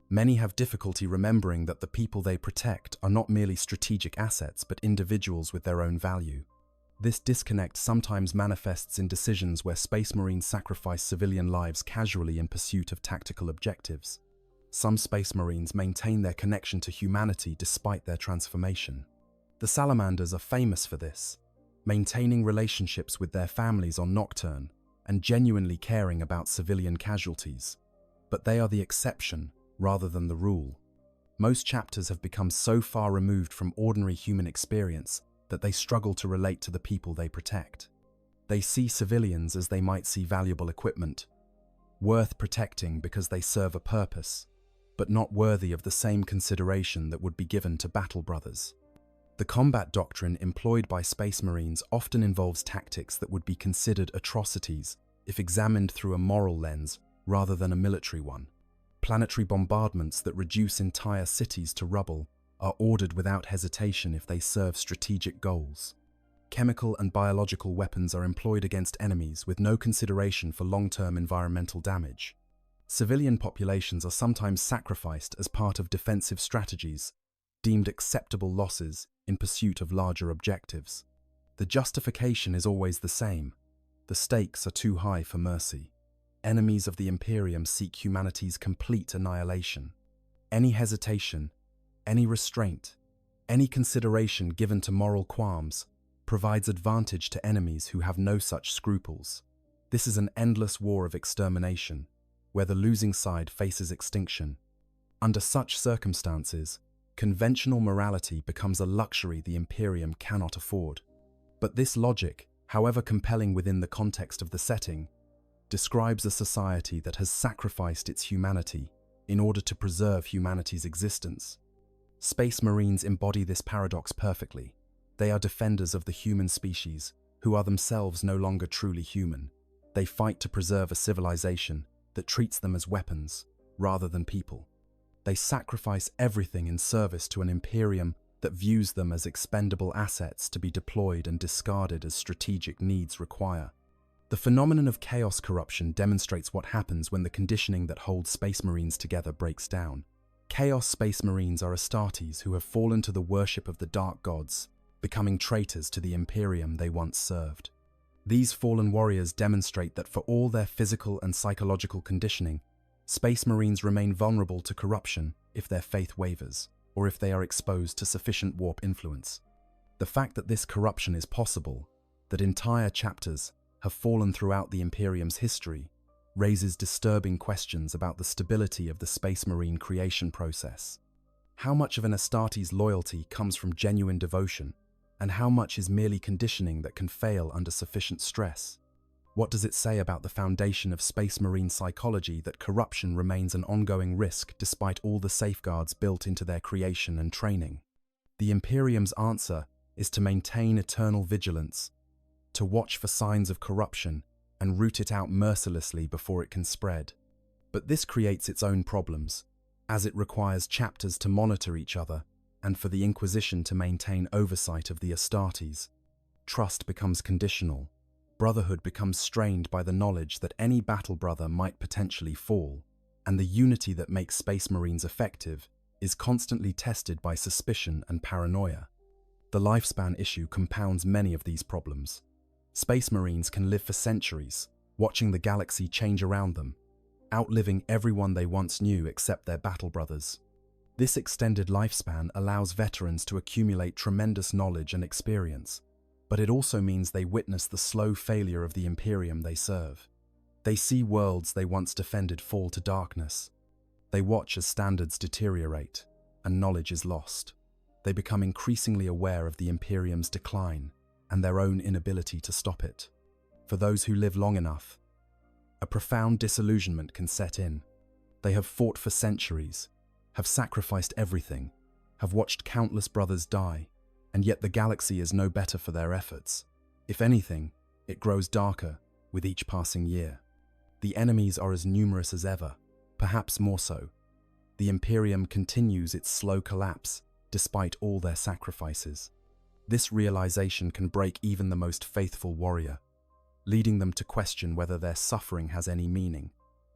Many have difficulty remembering that the people they protect are not merely strategic assets but individuals with their own value. This disconnect sometimes manifests in decisions where Space Marines sacrifice civilian lives casually in pursuit of tactical objectives. Some Space Marines maintain their connection to humanity despite their transformation. The Salamanders are famous for this, maintaining relationships with their families on Nocturne and genuinely caring about civilian casualties. But they are the exception rather than the rule. Most chapters have become so far removed from ordinary human experience that they struggle to relate to the people they protect. They see civilians as they might see valuable equipment, worth protecting because they serve a purpose, but not worthy of the same consideration that would be given to battle brothers. The combat doctrine employed by Space Marines often involves tactics that would be considered atrocities if examined through a moral lens rather than a military one. Planetary bombardments that reduce entire cities to rubble are ordered without hesitation if they serve strategic goals. Chemical and biological weapons are employed against enemies with no consideration for long-term environmental damage. Civilian populations are sometimes sacrificed as part of defensive strategies, deemed acceptable losses in pursuit of larger objectives. The justification is always the same. The stakes are too high for mercy. Enemies of the Imperium seek humanity's complete annihilation. Any hesitation, any restraint, any consideration given to moral qualms provides advantage to enemies who have no such scruples. This is an endless war of extermination, where the losing side faces extinction. Under such circumstances, conventional morality becomes a luxury the Imperium cannot afford. But this logic, however compelling within the context of the setting, describes a society that has sacrificed its humanity in order to preserve humanity's existence. Space Marines embody this paradox perfectly. They are defenders of the human species, who are themselves no longer truly human. They fight to preserve a civilization that treats them as weapons, rather than people. They sacrifice everything in service to an Imperium that views them as expendable assets to be deployed and discarded as strategic needs require. The phenomenon of chaos corruption demonstrates what happens when the conditioning that holds Space Marines together breaks down. Chaos Space Marines are Astartes who have fallen to the worship of the Dark Gods, becoming traitors to the Imperium they once served. These fallen warriors demonstrate that for all their physical and psychological conditioning, Space Marines remain vulnerable to corruption if their faith wavers, or if they are exposed to sufficient warp influence. The fact that this corruption is possible, that entire chapters have fallen throughout the Imperium's history, raises disturbing questions about the stability of the Space Marine creation process. How much of an Astartes loyalty comes from genuine devotion, and how much is merely conditioning that can fail under sufficient stress? What does it say about the foundation of Space Marine psychology that corruption remains an ongoing risk despite all the safeguards built into their creation and training? The Imperium's answer is to maintain eternal vigilance, to watch for signs of corruption and root it out mercilessly before it can spread. But this creates its own problems, as it requires chapters to monitor each other and for the Inquisition to maintain oversight of the Astartes. Trust becomes conditional. Brotherhood becomes strained by the knowledge that any battle brother might potentially fall, and the unity that makes Space Marines effective is constantly tested by suspicion and paranoia. The lifespan issue compounds many of these problems. Space Marines can live for centuries, watching the galaxy change around them, outliving everyone they once knew except their battle brothers. This extended lifespan allows veterans to accumulate tremendous knowledge and experience, but it also means they witness the slow failure of the Imperium they serve. They see worlds they once defended fall to darkness. They watch as standards deteriorate, and knowledge is lost. They become increasingly aware of the Imperium's decline and their own inability to stop it. For those who live long enough, a profound disillusionment can set in. They have fought for centuries, have sacrificed everything, have watched countless brothers die, and yet the galaxy is no better for their efforts. If anything, it grows darker with each passing year. The enemies are as numerous as ever, perhaps more so. The Imperium continues its slow collapse despite all their sacrifices. This realization can break even the most faithful warrior, leading them to question whether their suffering has any meaning,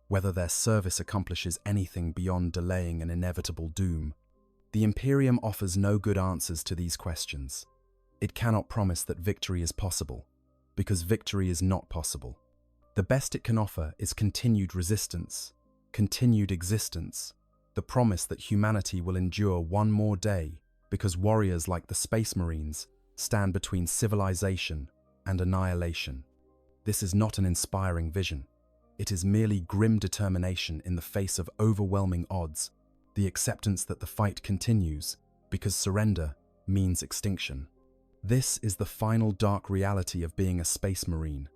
whether their service accomplishes anything beyond delaying an inevitable doom. The Imperium offers no good answers to these questions. It cannot promise that victory is possible, because victory is not possible. The best it can offer is continued resistance, continued existence, the promise that humanity will endure one more day because warriors like the Space Marines stand between civilization and annihilation. This is not an inspiring vision. It is merely grim determination in the face of overwhelming odds, the acceptance that the fight continues because surrender means extinction. This is the final dark reality of being a Space Marine,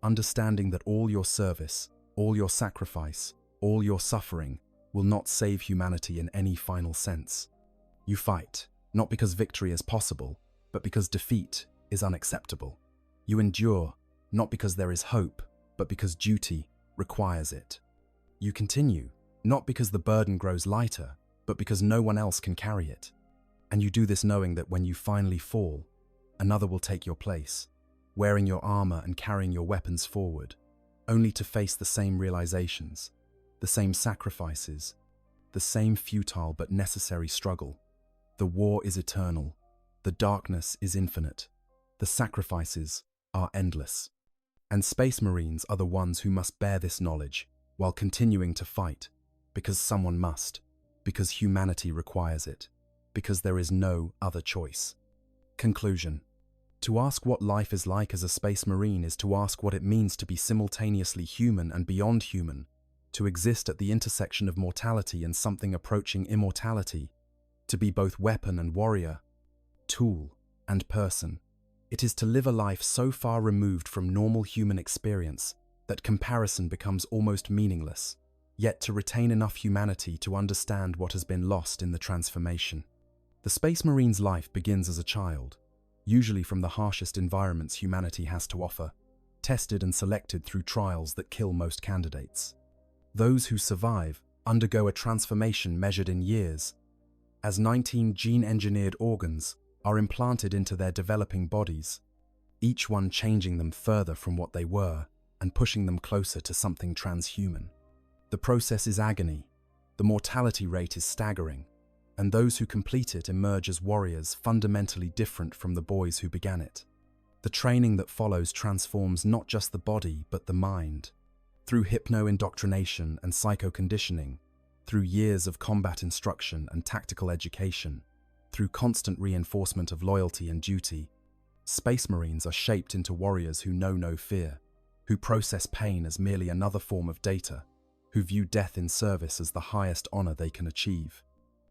understanding that all your service, all your sacrifice, all your suffering will not save humanity in any final sense. You fight, not because victory is possible, but because defeat is unacceptable. You endure, not because there is hope, but because duty requires it. You continue, not because the burden grows lighter, but because no one else can carry it. And you do this knowing that when you finally fall, another will take your place, wearing your armor and carrying your weapons forward, only to face the same realizations, the same sacrifices, the same futile but necessary struggle. The war is eternal, the darkness is infinite, the sacrifices are endless. And Space Marines are the ones who must bear this knowledge while continuing to fight, because someone must, because humanity requires it, because there is no other choice. Conclusion. To ask what life is like as a Space Marine is to ask what it means to be simultaneously human and beyond human, to exist at the intersection of mortality and something approaching immortality, to be both weapon and warrior, tool and person. It is to live a life so far removed from normal human experience that comparison becomes almost meaningless, yet to retain enough humanity to understand what has been lost in the transformation. The Space Marine's life begins as a child, usually from the harshest environments humanity has to offer, tested and selected through trials that kill most candidates. Those who survive undergo a transformation measured in years, as 19 gene-engineered organs are implanted into their developing bodies, each one changing them further from what they were and pushing them closer to something transhuman. The process is agony, the mortality rate is staggering, and those who complete it emerge as warriors fundamentally different from the boys who began it. The training that follows transforms not just the body but the mind. Through hypno-indoctrination and psycho-conditioning, through years of combat instruction and tactical education, through constant reinforcement of loyalty and duty, Space Marines are shaped into warriors who know no fear, who process pain as merely another form of data, who view death in service as the highest honor they can achieve.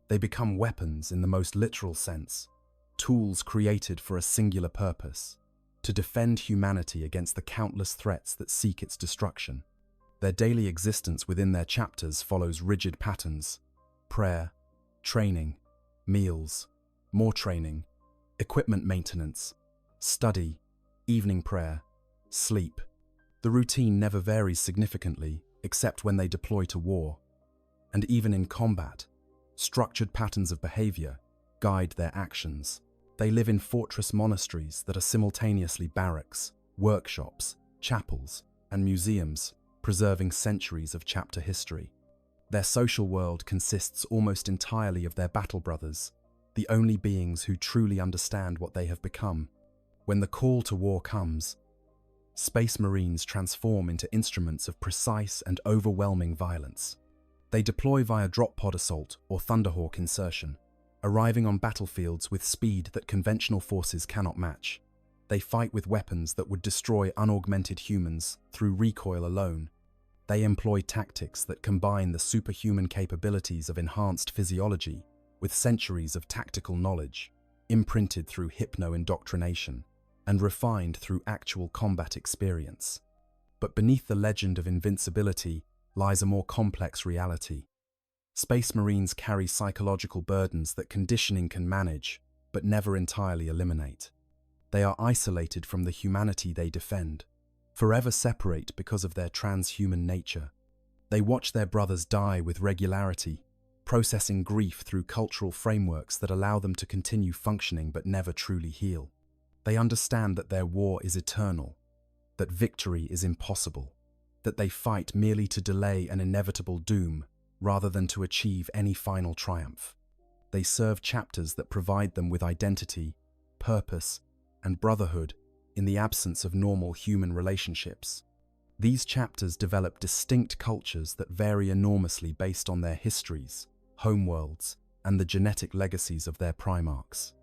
They become weapons in the most literal sense, tools created for a singular purpose, to defend humanity against the countless threats that seek its destruction. Their daily existence within their chapters follows rigid patterns: prayer, training, meals, more training, equipment maintenance, study, evening prayer, sleep. The routine never varies significantly, except when they deploy to war. And even in combat, structured patterns of behavior guide their actions. They live in fortress monasteries that are simultaneously barracks, workshops, chapels, and museums, preserving centuries of chapter history. Their social world consists almost entirely of their battle brothers, the only beings who truly understand what they have become. When the call to war comes, Space Marines transform into instruments of precise and overwhelming violence. They deploy via drop pod assault or Thunderhawk insertion, arriving on battlefields with speed that conventional forces cannot match. They fight with weapons that would destroy unaugmented humans through recoil alone. They employ tactics that combine the superhuman capabilities of enhanced physiology with centuries of tactical knowledge, imprinted through hypno-indoctrination and refined through actual combat experience. But beneath the legend of invincibility lies a more complex reality. Space Marines carry psychological burdens that conditioning can manage, but never entirely eliminate. They are isolated from the humanity they defend, forever separate because of their transhuman nature. They watch their brothers die with regularity, processing grief through cultural frameworks that allow them to continue functioning but never truly heal. They understand that their war is eternal, that victory is impossible, that they fight merely to delay an inevitable doom rather than to achieve any final triumph. They serve chapters that provide them with identity, purpose, and brotherhood in the absence of normal human relationships. These chapters develop distinct cultures that vary enormously based on their histories, homeworlds, and the genetic legacies of their primarchs.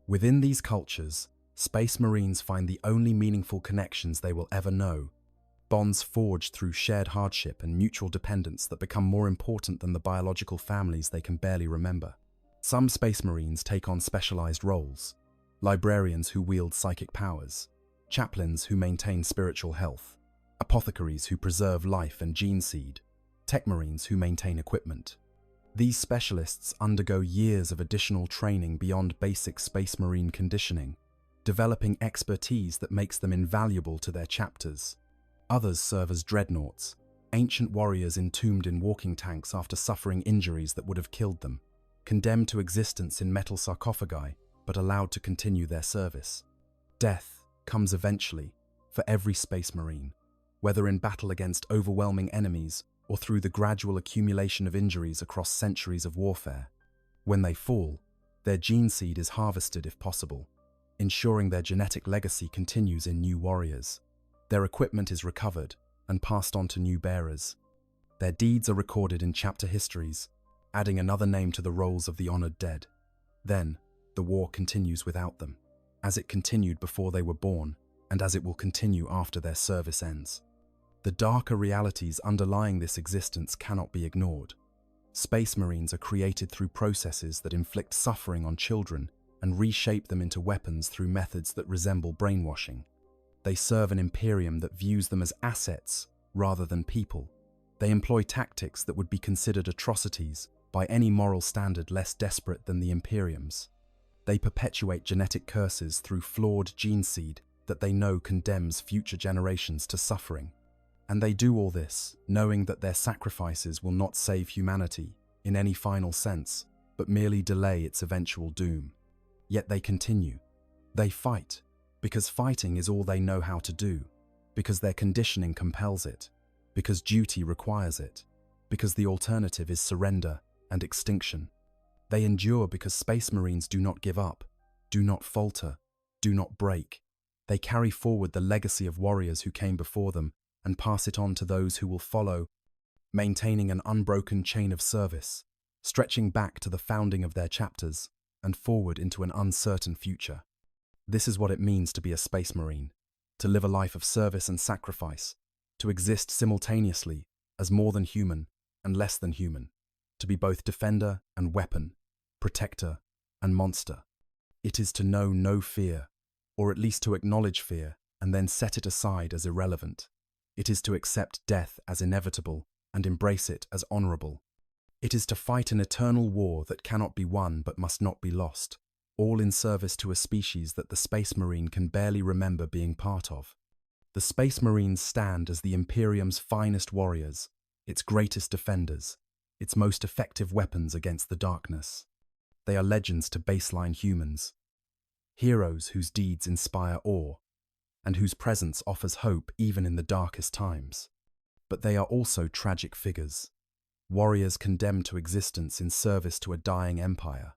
Within these cultures, Space Marines find the only meaningful connections they will ever know, bonds forged through shared hardship and mutual dependence that become more important than the biological families they can barely remember. Some Space Marines take on specialized roles: librarians who wield psychic powers, chaplains who maintain spiritual health, apothecaries who preserve life and gene seed, tech marines who maintain equipment. These specialists undergo years of additional training beyond basic Space Marine conditioning, developing expertise that makes them invaluable to their chapters. Others serve as dreadnoughts, ancient warriors entombed in walking tanks after suffering injuries that would have killed them, condemned to existence in metal sarcophagi but allowed to continue their service. Death comes eventually for every Space Marine, whether in battle against overwhelming enemies or through the gradual accumulation of injuries across centuries of warfare. When they fall, their gene seed is harvested if possible, ensuring their genetic legacy continues in new warriors. Their equipment is recovered and passed on to new bearers. Their deeds are recorded in chapter histories, adding another name to the rolls of the honored dead. Then, the war continues without them, as it continued before they were born, and as it will continue after their service ends. The darker realities underlying this existence cannot be ignored. Space Marines are created through processes that inflict suffering on children and reshape them into weapons through methods that resemble brainwashing. They serve an Imperium that views them as assets rather than people. They employ tactics that would be considered atrocities by any moral standard less desperate than the Imperium's. They perpetuate genetic curses through flawed gene seed that they know condemns future generations to suffering. And they do all this, knowing that their sacrifices will not save humanity in any final sense, but merely delay its eventual doom. Yet they continue. They fight, because fighting is all they know how to do, because their conditioning compels it, because duty requires it, because the alternative is surrender and extinction. They endure because Space Marines do not give up, do not falter, do not break. They carry forward the legacy of warriors who came before them and pass it on to those who will follow, maintaining an unbroken chain of service, stretching back to the founding of their chapters and forward into an uncertain future. This is what it means to be a Space Marine, to live a life of service and sacrifice, to exist simultaneously as more than human and less than human, to be both defender and weapon, protector and monster. It is to know no fear, or at least to acknowledge fear and then set it aside as irrelevant. It is to accept death as inevitable and embrace it as honorable. It is to fight an eternal war that cannot be won but must not be lost, all in service to a species that the Space Marine can barely remember being part of. The Space Marines stand as the Imperium's finest warriors, its greatest defenders, its most effective weapons against the darkness. They are legends to baseline humans, heroes whose deeds inspire awe, and whose presence offers hope even in the darkest times. But they are also tragic figures, warriors condemned to existence in service to a dying empire,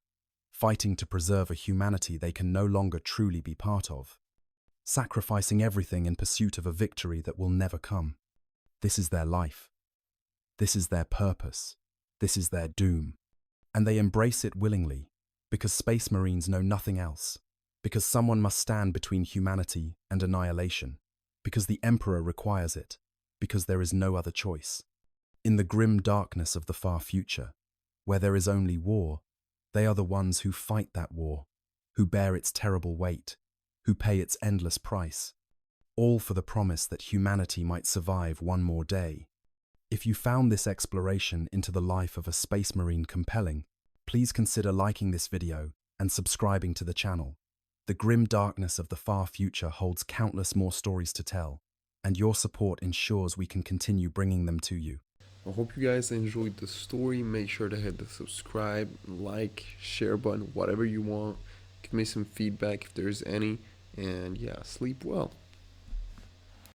fighting to preserve a humanity they can no longer truly be part of, sacrificing everything in pursuit of a victory that will never come. This is their life. This is their purpose. This is their doom. And they embrace it willingly, because Space Marines know nothing else, because someone must stand between humanity and annihilation, because the Emperor requires it, because there is no other choice. In the grim darkness of the far future, where there is only war, they are the ones who fight that war, who bear its terrible weight, who pay its endless price, all for the promise that humanity might survive one more day. If you found this exploration into the life of a Space Marine compelling, please consider liking this video and subscribing to the channel. The grim darkness of the far future holds countless more stories to tell, and your support ensures we can continue bringing them to you. I hope you guys enjoyed the story. Make sure to hit the subscribe, like, share button, whatever you want. Give me some feedback if there's any. And yeah, sleep well.